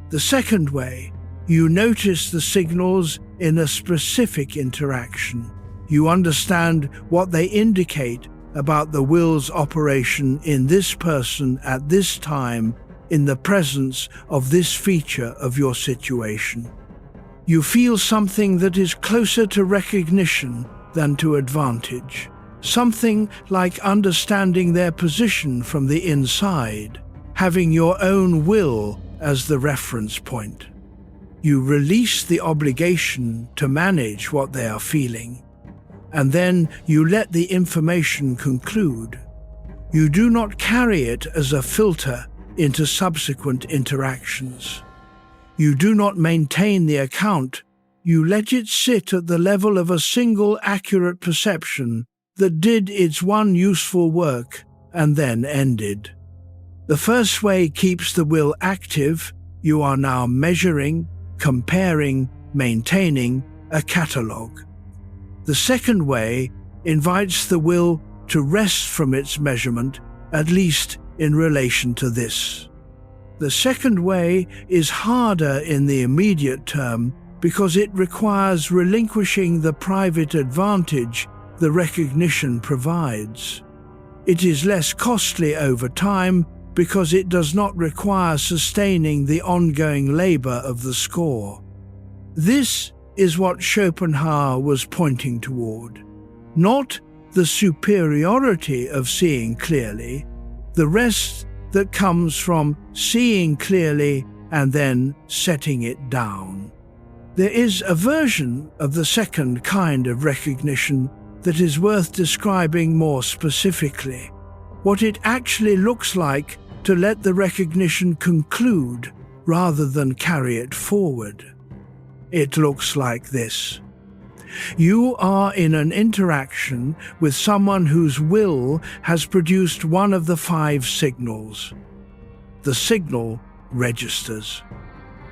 The second way, you notice the signals in a specific interaction. You understand what they indicate about the will's operation in this person at this time in the presence of this feature of your situation. You feel something that is closer to recognition than to advantage, something like understanding their position from the inside, having your own will as the reference point. You release the obligation to manage what they are feeling, and then you let the information conclude. You do not carry it as a filter into subsequent interactions. You do not maintain the account. You let it sit at the level of a single accurate perception that did its one useful work and then ended. The first way keeps the will active. You are now measuring, comparing, maintaining a catalogue. The second way invites the will to rest from its measurement, at least in relation to this. The second way is harder in the immediate term because it requires relinquishing the private advantage the recognition provides. It is less costly over time because it does not require sustaining the ongoing labor of the score. This is what Schopenhauer was pointing toward. Not the superiority of seeing clearly, the rest that comes from seeing clearly and then setting it down. There is a version of the second kind of recognition that is worth describing more specifically, what it actually looks like to let the recognition conclude rather than carry it forward. It looks like this. You are in an interaction with someone whose will has produced one of the 5 signals. The signal registers.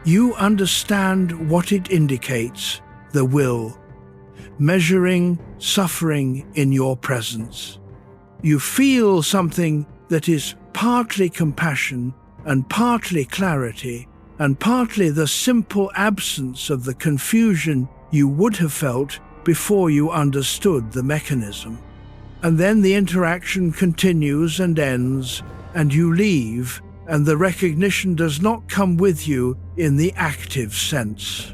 You understand what it indicates, the will, measuring suffering in your presence. You feel something that is partly compassion and partly clarity and partly the simple absence of the confusion you would have felt before you understood the mechanism. And then the interaction continues and ends, and you leave, and the recognition does not come with you in the active sense.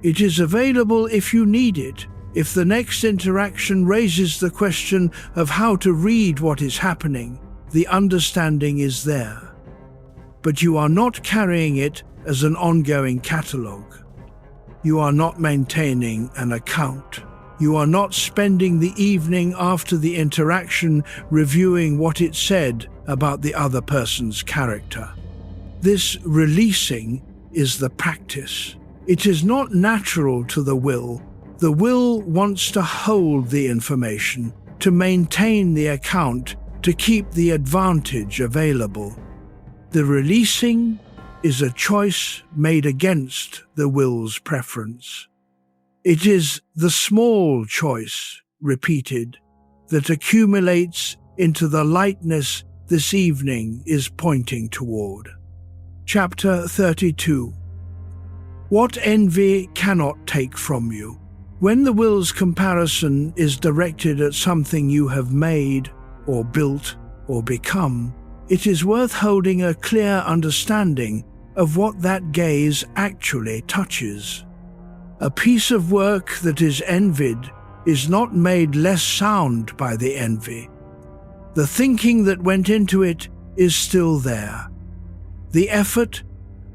It is available if you need it, if the next interaction raises the question of how to read what is happening, the understanding is there. But you are not carrying it as an ongoing catalogue. You are not maintaining an account. You are not spending the evening after the interaction reviewing what it said about the other person's character. This releasing is the practice. It is not natural to the will. The will wants to hold the information, to maintain the account, to keep the advantage available. The releasing is a choice made against the will's preference. It is the small choice, repeated, that accumulates into the lightness this evening is pointing toward. Chapter 32. What envy cannot take from you. When the will's comparison is directed at something you have made, or built, or become, it is worth holding a clear understanding of what that gaze actually touches. A piece of work that is envied is not made less sound by the envy. The thinking that went into it is still there. The effort,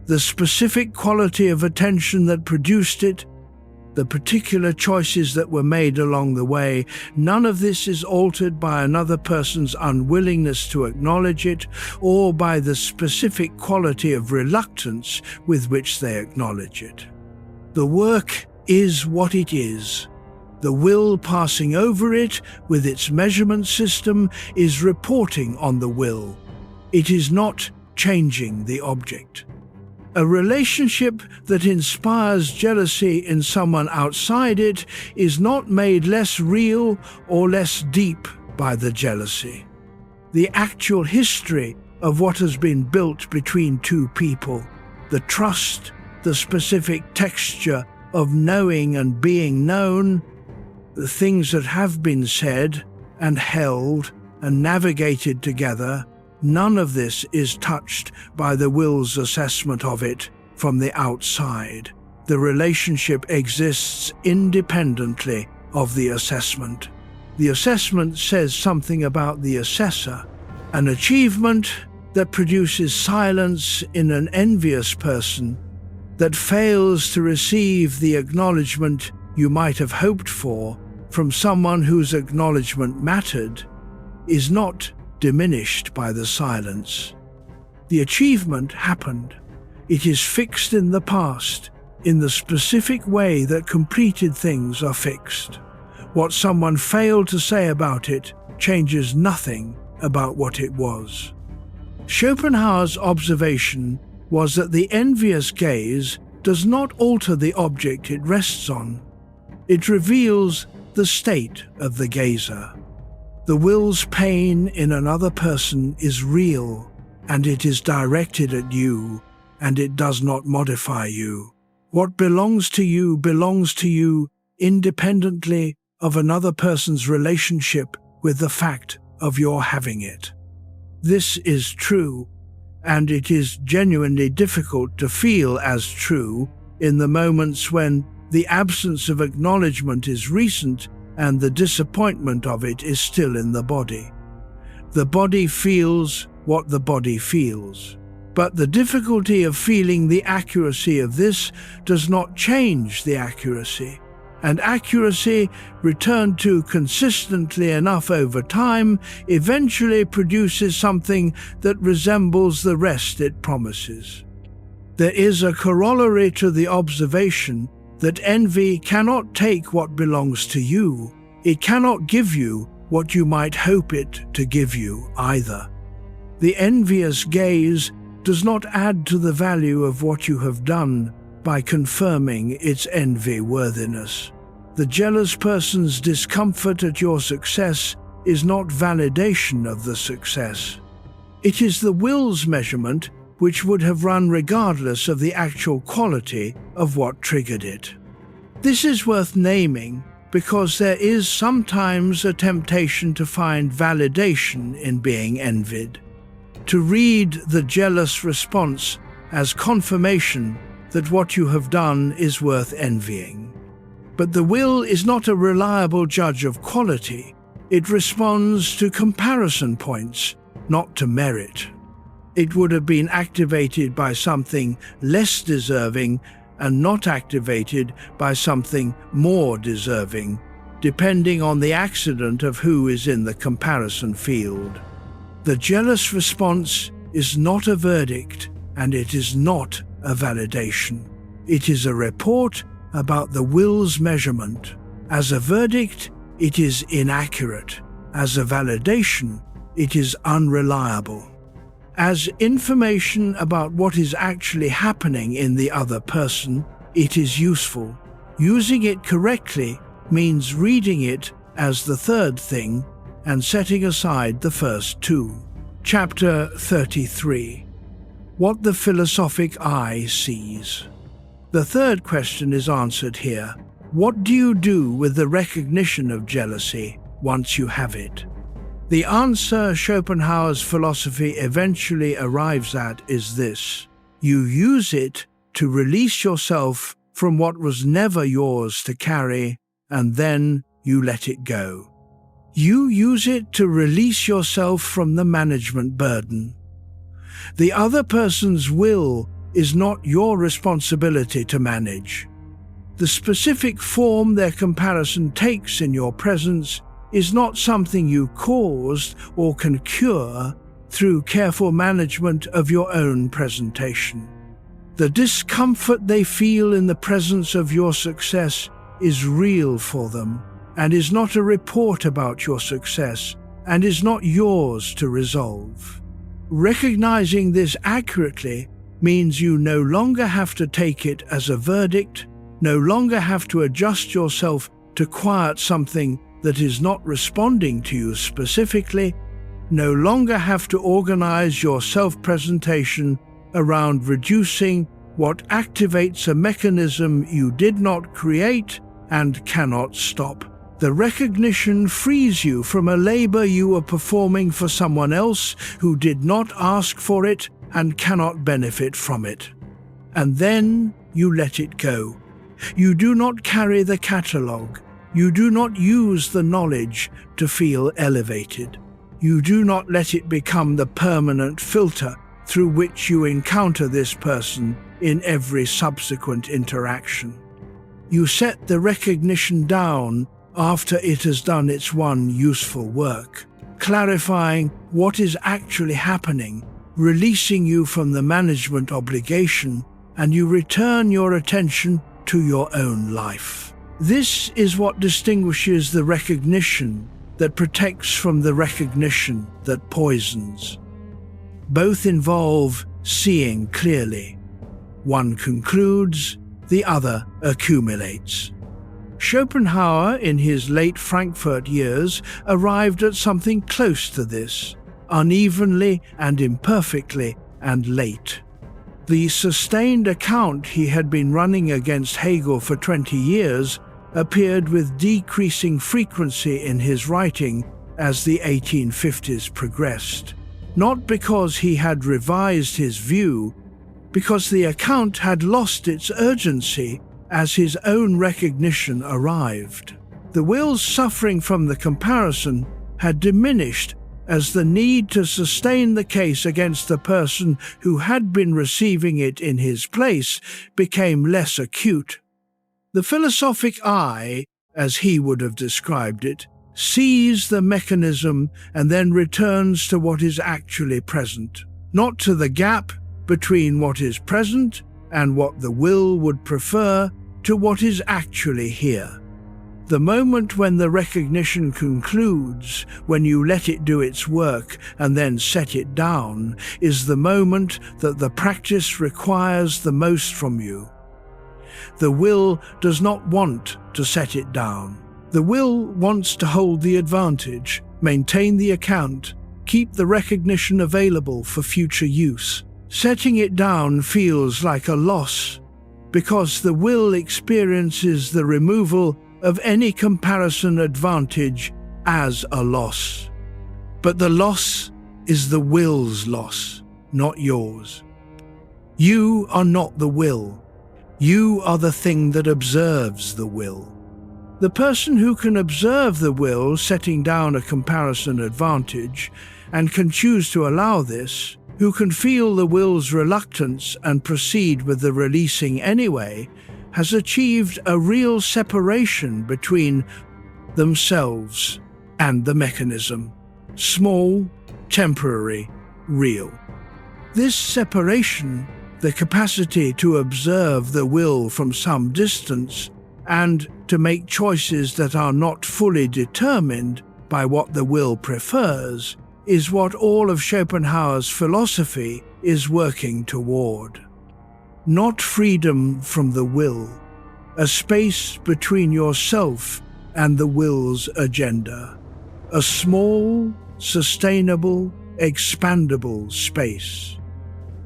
the specific quality of attention that produced it, the particular choices that were made along the way, none of this is altered by another person's unwillingness to acknowledge it or by the specific quality of reluctance with which they acknowledge it. The work is what it is. The will passing over it with its measurement system is reporting on the will. It is not changing the object. A relationship that inspires jealousy in someone outside it is not made less real or less deep by the jealousy. The actual history of what has been built between two people, the trust, the specific texture of knowing and being known, the things that have been said and held and navigated together, none of this is touched by the will's assessment of it from the outside. The relationship exists independently of the assessment. The assessment says something about the assessor, an achievement that produces silence in an envious person, that fails to receive the acknowledgement you might have hoped for from someone whose acknowledgement mattered, is not diminished by the silence. The achievement happened. It is fixed in the past, in the specific way that completed things are fixed. What someone failed to say about it changes nothing about what it was. Schopenhauer's observation was that the envious gaze does not alter the object it rests on. It reveals the state of the gazer. The will's pain in another person is real, and it is directed at you, and it does not modify you. What belongs to you independently of another person's relationship with the fact of your having it. This is true, and it is genuinely difficult to feel as true in the moments when the absence of acknowledgement is recent and the disappointment of it is still in the body. The body feels what the body feels. But the difficulty of feeling the accuracy of this does not change the accuracy, and accuracy, returned to consistently enough over time, eventually produces something that resembles the rest it promises. There is a corollary to the observation that envy cannot take what belongs to you. It cannot give you what you might hope it to give you either. The envious gaze does not add to the value of what you have done by confirming its envy-worthiness. The jealous person's discomfort at your success is not validation of the success. It is the will's measurement which would have run regardless of the actual quality of what triggered it. This is worth naming because there is sometimes a temptation to find validation in being envied, to read the jealous response as confirmation that what you have done is worth envying. But the will is not a reliable judge of quality. It responds to comparison points, not to merit. It would have been activated by something less deserving and not activated by something more deserving, depending on the accident of who is in the comparison field. The jealous response is not a verdict, and it is not a validation. It is a report about the will's measurement. As a verdict, it is inaccurate. As a validation, it is unreliable. As information about what is actually happening in the other person, it is useful. Using it correctly means reading it as the third thing and setting aside the first two. Chapter 33. What the philosophic eye sees. The third question is answered here. What do you do with the recognition of jealousy once you have it? The answer Schopenhauer's philosophy eventually arrives at is this: you use it to release yourself from what was never yours to carry, and then you let it go. You use it to release yourself from the management burden. The other person's will is not your responsibility to manage. The specific form their comparison takes in your presence is not something you caused or can cure through careful management of your own presentation. The discomfort they feel in the presence of your success is real for them, and is not a report about your success, and is not yours to resolve. Recognizing this accurately means you no longer have to take it as a verdict, no longer have to adjust yourself to quiet something that is not responding to you specifically, no longer have to organize your self-presentation around reducing what activates a mechanism you did not create and cannot stop. The recognition frees you from a labor you were performing for someone else who did not ask for it and cannot benefit from it. And then you let it go. You do not carry the catalogue. You do not use the knowledge to feel elevated. You do not let it become the permanent filter through which you encounter this person in every subsequent interaction. You set the recognition down after it has done its one useful work, clarifying what is actually happening, releasing you from the management obligation, and you return your attention to your own life. This is what distinguishes the recognition that protects from the recognition that poisons. Both involve seeing clearly. One concludes, the other accumulates. Schopenhauer, in his late Frankfurt years, arrived at something close to this, unevenly and imperfectly and late. The sustained account he had been running against Hegel for 20 years appeared with decreasing frequency in his writing as the 1850s progressed. Not because he had revised his view, because the account had lost its urgency as his own recognition arrived. The will's suffering from the comparison had diminished as the need to sustain the case against the person who had been receiving it in his place became less acute. The philosophic eye, as he would have described it, sees the mechanism and then returns to what is actually present, not to the gap between what is present and what the will would prefer, to what is actually here. The moment when the recognition concludes, when you let it do its work and then set it down, is the moment that the practice requires the most from you. The will does not want to set it down. The will wants to hold the advantage, maintain the account, keep the recognition available for future use. Setting it down feels like a loss, because the will experiences the removal of any comparison advantage as a loss. But the loss is the will's loss, not yours. You are not the will. You are the thing that observes the will. The person who can observe the will setting down a comparison advantage and can choose to allow this, who can feel the will's reluctance and proceed with the releasing anyway, has achieved a real separation between themselves and the mechanism. Small, temporary, real. This separation, the capacity to observe the will from some distance and to make choices that are not fully determined by what the will prefers, is what all of Schopenhauer's philosophy is working toward. Not freedom from the will, a space between yourself and the will's agenda. A small, sustainable, expandable space.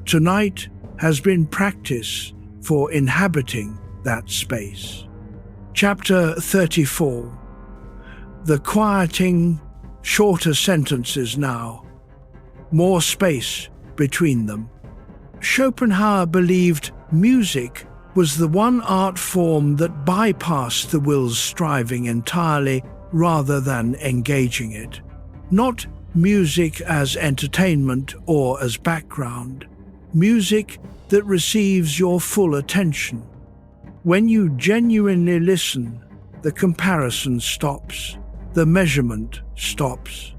Tonight has been practice for inhabiting that space. Chapter 34. The quieting, shorter sentences now. More space between them. Schopenhauer believed music was the one art form that bypassed the will's striving entirely rather than engaging it. Not music as entertainment or as background. Music that receives your full attention. When you genuinely listen, the comparison stops. The measurement stops.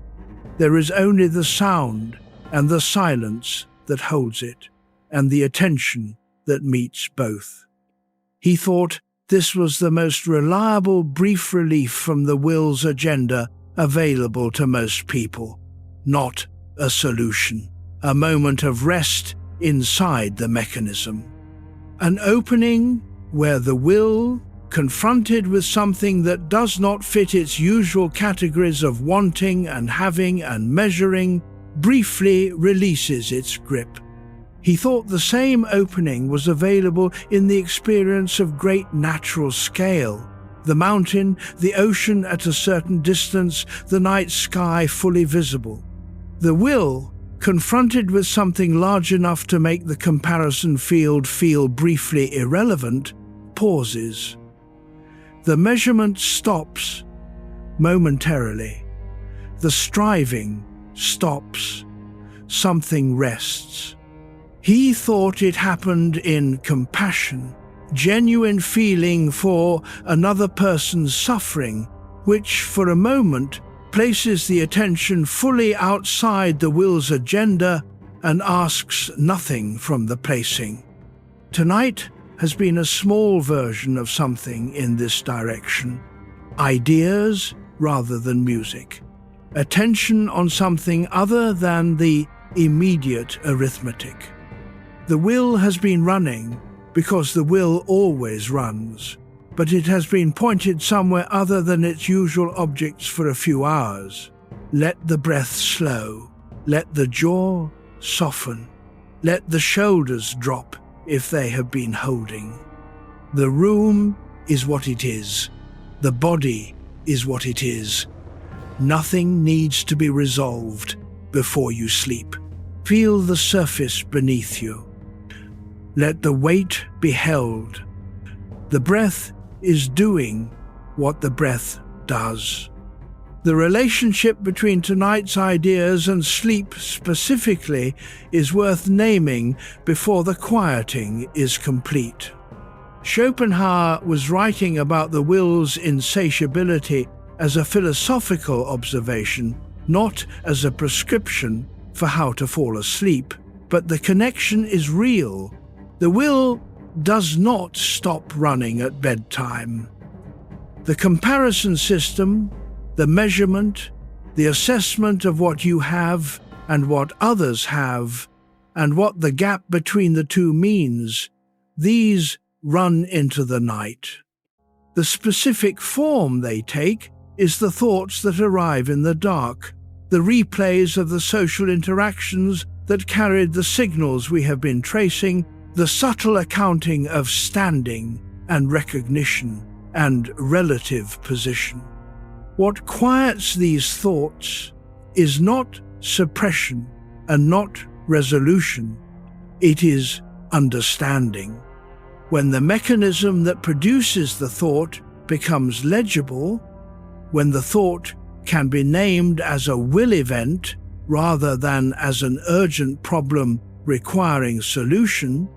There is only the sound and the silence that holds it, and the attention that meets both. He thought this was the most reliable brief relief from the will's agenda available to most people, not a solution, a moment of rest inside the mechanism. An opening where the will, confronted with something that does not fit its usual categories of wanting and having and measuring, briefly releases its grip. He thought the same opening was available in the experience of great natural scale. The mountain, the ocean at a certain distance, the night sky fully visible. The will, confronted with something large enough to make the comparison field feel briefly irrelevant, pauses. The measurement stops momentarily. The striving stops. Something rests. He thought it happened in compassion, genuine feeling for another person's suffering, which for a moment places the attention fully outside the will's agenda and asks nothing from the placing. Tonight has been a small version of something in this direction. Ideas rather than music. Attention on something other than the immediate arithmetic. The will has been running because the will always runs, but it has been pointed somewhere other than its usual objects for a few hours. Let the breath slow. Let the jaw soften. Let the shoulders drop if they have been holding. The room is what it is. The body is what it is. Nothing needs to be resolved before you sleep. Feel the surface beneath you. Let the weight be held. The breath is doing what the breath does. The relationship between tonight's ideas and sleep specifically is worth naming before the quieting is complete. Schopenhauer was writing about the will's insatiability as a philosophical observation, not as a prescription for how to fall asleep, but the connection is real. The will does not stop running at bedtime. The comparison system, the measurement, the assessment of what you have and what others have, and what the gap between the two means, these run into the night. The specific form they take is the thoughts that arrive in the dark, the replays of the social interactions that carried the signals we have been tracing, the subtle accounting of standing and recognition and relative position. What quiets these thoughts is not suppression and not resolution, it is understanding. When the mechanism that produces the thought becomes legible, when the thought can be named as a will event rather than as an urgent problem requiring solution,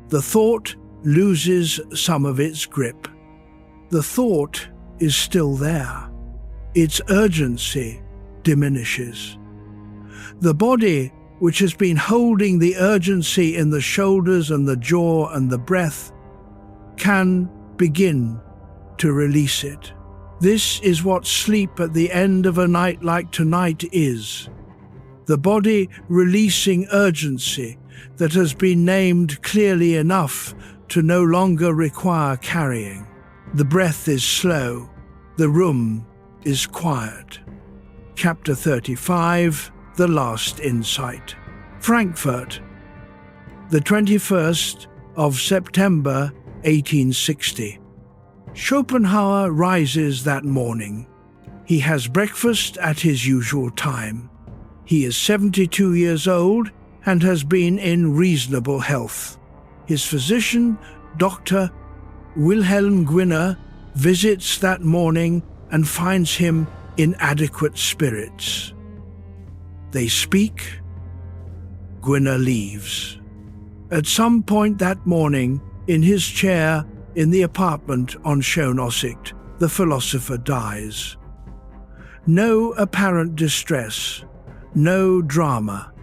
the thought loses some of its grip. The thought is still there. Its urgency diminishes. The body, which has been holding the urgency in the shoulders and the jaw and the breath, can begin to release it. This is what sleep at the end of a night like tonight is. The body releasing urgency that has been named clearly enough to no longer require carrying. The breath is slow. The room is quiet. Chapter 35, The Last Insight. Frankfurt, the 21st of September, 1860. Schopenhauer rises that morning. He has breakfast at his usual time. He is 72 years old and has been in reasonable health. His physician, Dr. Wilhelm Gwinner, visits that morning and finds him in adequate spirits. They speak. Gwinner leaves. At some point that morning, in his chair in the apartment on Schönaussicht, the philosopher dies. No apparent distress, no drama.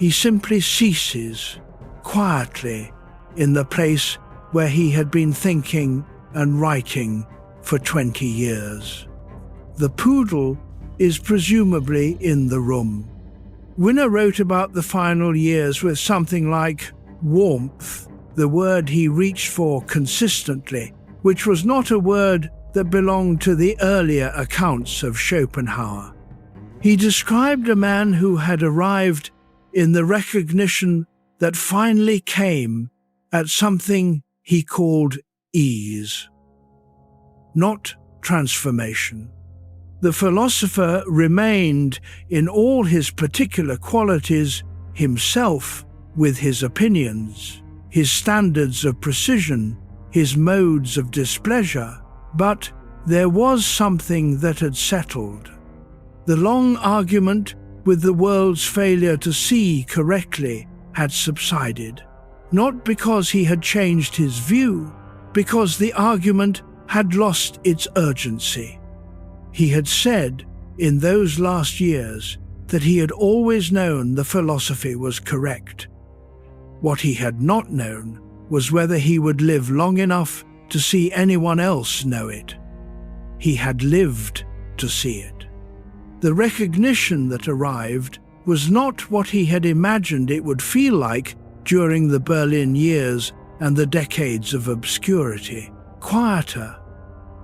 He simply ceases, quietly, in the place where he had been thinking and writing for 20 years. The Poodle is presumably in the room. Winner wrote about the final years with something like warmth, the word he reached for consistently, which was not a word that belonged to the earlier accounts of Schopenhauer. He described a man who had arrived in the recognition that finally came at something he called ease, not transformation. The philosopher remained in all his particular qualities himself, with his opinions, his standards of precision, his modes of displeasure, but there was something that had settled. The long argument with the world's failure to see correctly had subsided, not because he had changed his view, because the argument had lost its urgency. He had said in those last years that he had always known the philosophy was correct. What he had not known was whether he would live long enough to see anyone else know it. He had lived to see it. The recognition that arrived was not what he had imagined it would feel like during the Berlin years and the decades of obscurity. Quieter,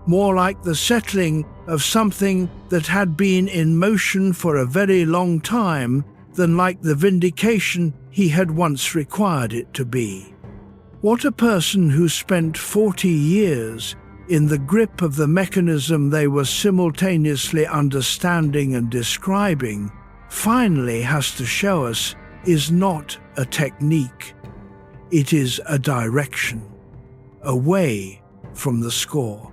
more like the settling of something that had been in motion for a very long time than like the vindication he had once required it to be. What a person who spent 40 years in the grip of the mechanism they were simultaneously understanding and describing finally has to show us is not a technique. It is a direction, away from the score,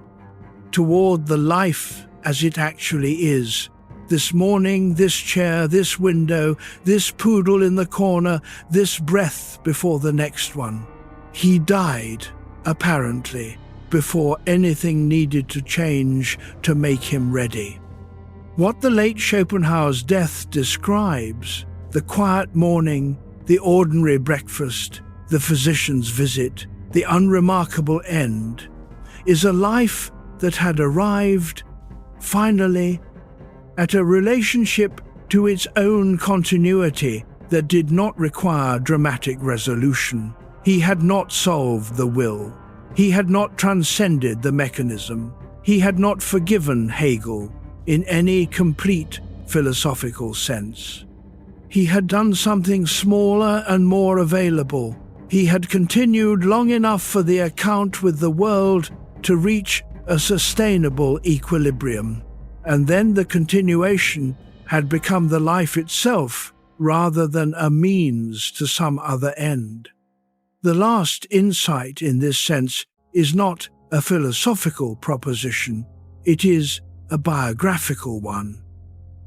toward the life as it actually is. This morning, this chair, this window, this poodle in the corner, this breath before the next one. He died, apparently, before anything needed to change to make him ready. What the late Schopenhauer's death describes, the quiet morning, the ordinary breakfast, the physician's visit, the unremarkable end, is a life that had arrived, finally, at a relationship to its own continuity that did not require dramatic resolution. He had not solved the will. He had not transcended the mechanism. He had not forgiven Hegel in any complete philosophical sense. He had done something smaller and more available. He had continued long enough for the account with the world to reach a sustainable equilibrium, and then the continuation had become the life itself rather than a means to some other end. The last insight in this sense is not a philosophical proposition, it is a biographical one.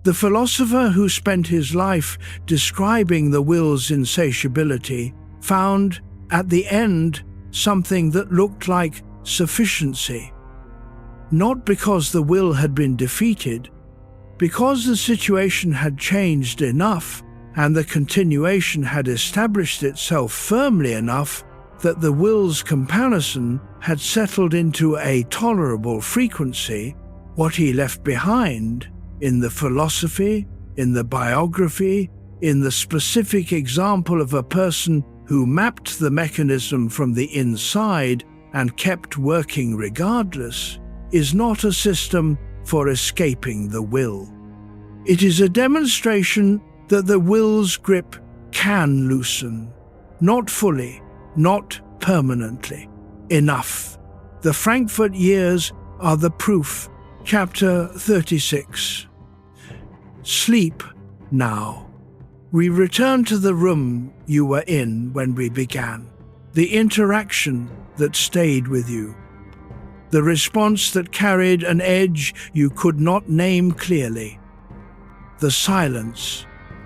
The philosopher who spent his life describing the will's insatiability found at the end something that looked like sufficiency. Not because the will had been defeated, because the situation had changed enough and the continuation had established itself firmly enough that the will's comparison had settled into a tolerable frequency. What he left behind, in the philosophy, in the biography, in the specific example of a person who mapped the mechanism from the inside and kept working regardless, is not a system for escaping the will. It is a demonstration that the will's grip can loosen, not fully, not permanently. Enough. The Frankfurt years are the proof. Chapter 36. Sleep now. We return to the room you were in when we began. The interaction that stayed with you. The response that carried an edge you could not name clearly. The silence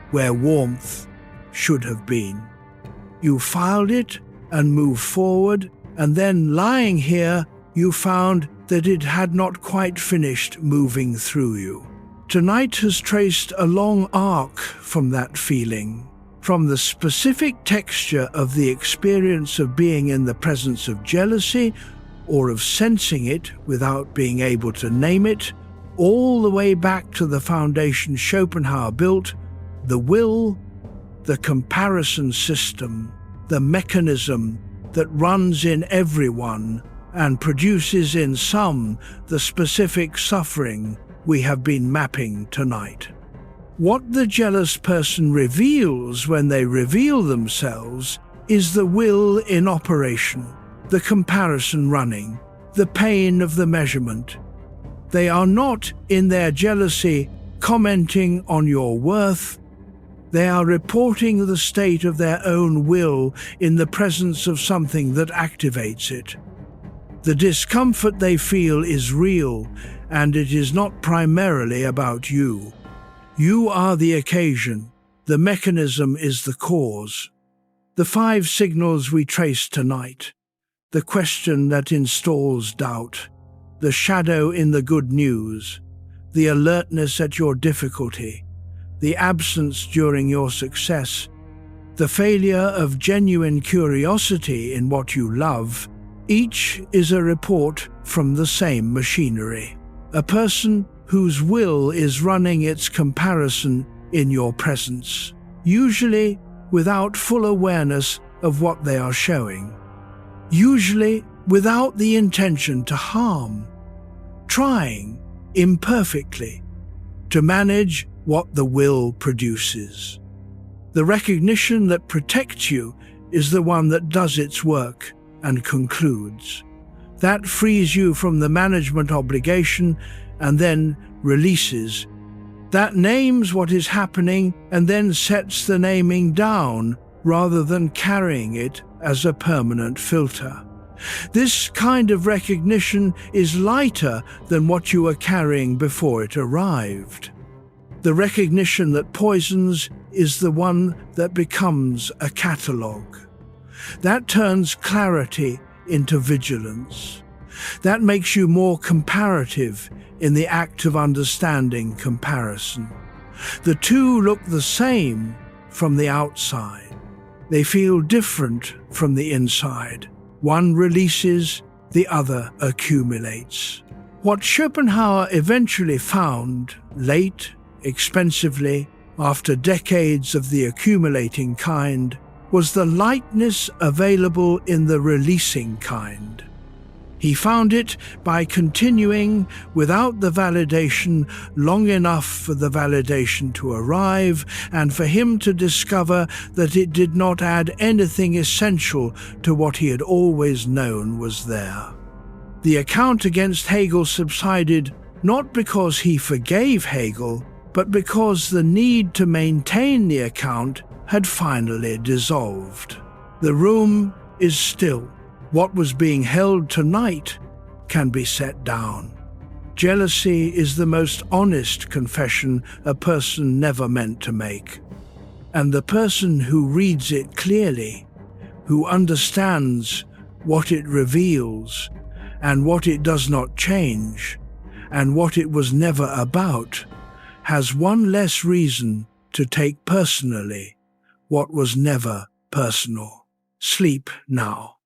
where warmth should have been. You filed it and moved forward, and then lying here, you found that it had not quite finished moving through you. Tonight has traced a long arc from that feeling, from the specific texture of the experience of being in the presence of jealousy, or of sensing it without being able to name it, all the way back to the foundation Schopenhauer built, the will, the comparison system, the mechanism that runs in everyone and produces in some the specific suffering we have been mapping tonight. What the jealous person reveals when they reveal themselves is the will in operation, the comparison running, the pain of the measurement. They are not, in their jealousy, commenting on your worth. They are reporting the state of their own will in the presence of something that activates it. The discomfort they feel is real, and it is not primarily about you. You are the occasion. The mechanism is the cause. The 5 signals we traced tonight. The question that installs doubt. The shadow in the good news. the alertness at your difficulty, the absence during your success, the failure of genuine curiosity in what you love, each is a report from the same machinery. A person whose will is running its comparison in your presence, usually without full awareness of what they are showing, usually without the intention to harm, trying imperfectly to manage what the will produces. The recognition that protects you is the one that does its work and concludes. That frees you from the management obligation and then releases. That names what is happening and then sets the naming down rather than carrying it as a permanent filter. This kind of recognition is lighter than what you were carrying before it arrived. The recognition that poisons is the one that becomes a catalogue. That turns clarity into vigilance. That makes you more comparative in the act of understanding comparison. The two look the same from the outside. They feel different from the inside. One releases, the other accumulates. What Schopenhauer eventually found, late, expensively, after decades of the accumulating kind, was the lightness available in the releasing kind. He found it by continuing without the validation long enough for the validation to arrive and for him to discover that it did not add anything essential to what he had always known was there. The account against Hegel subsided not because he forgave Hegel, but because the need to maintain the account had finally dissolved. The room is still. What was being held tonight can be set down. Jealousy is the most honest confession a person never meant to make. And the person who reads it clearly, who understands what it reveals and what it does not change, and what it was never about, has one less reason to take personally what was never personal. Sleep now.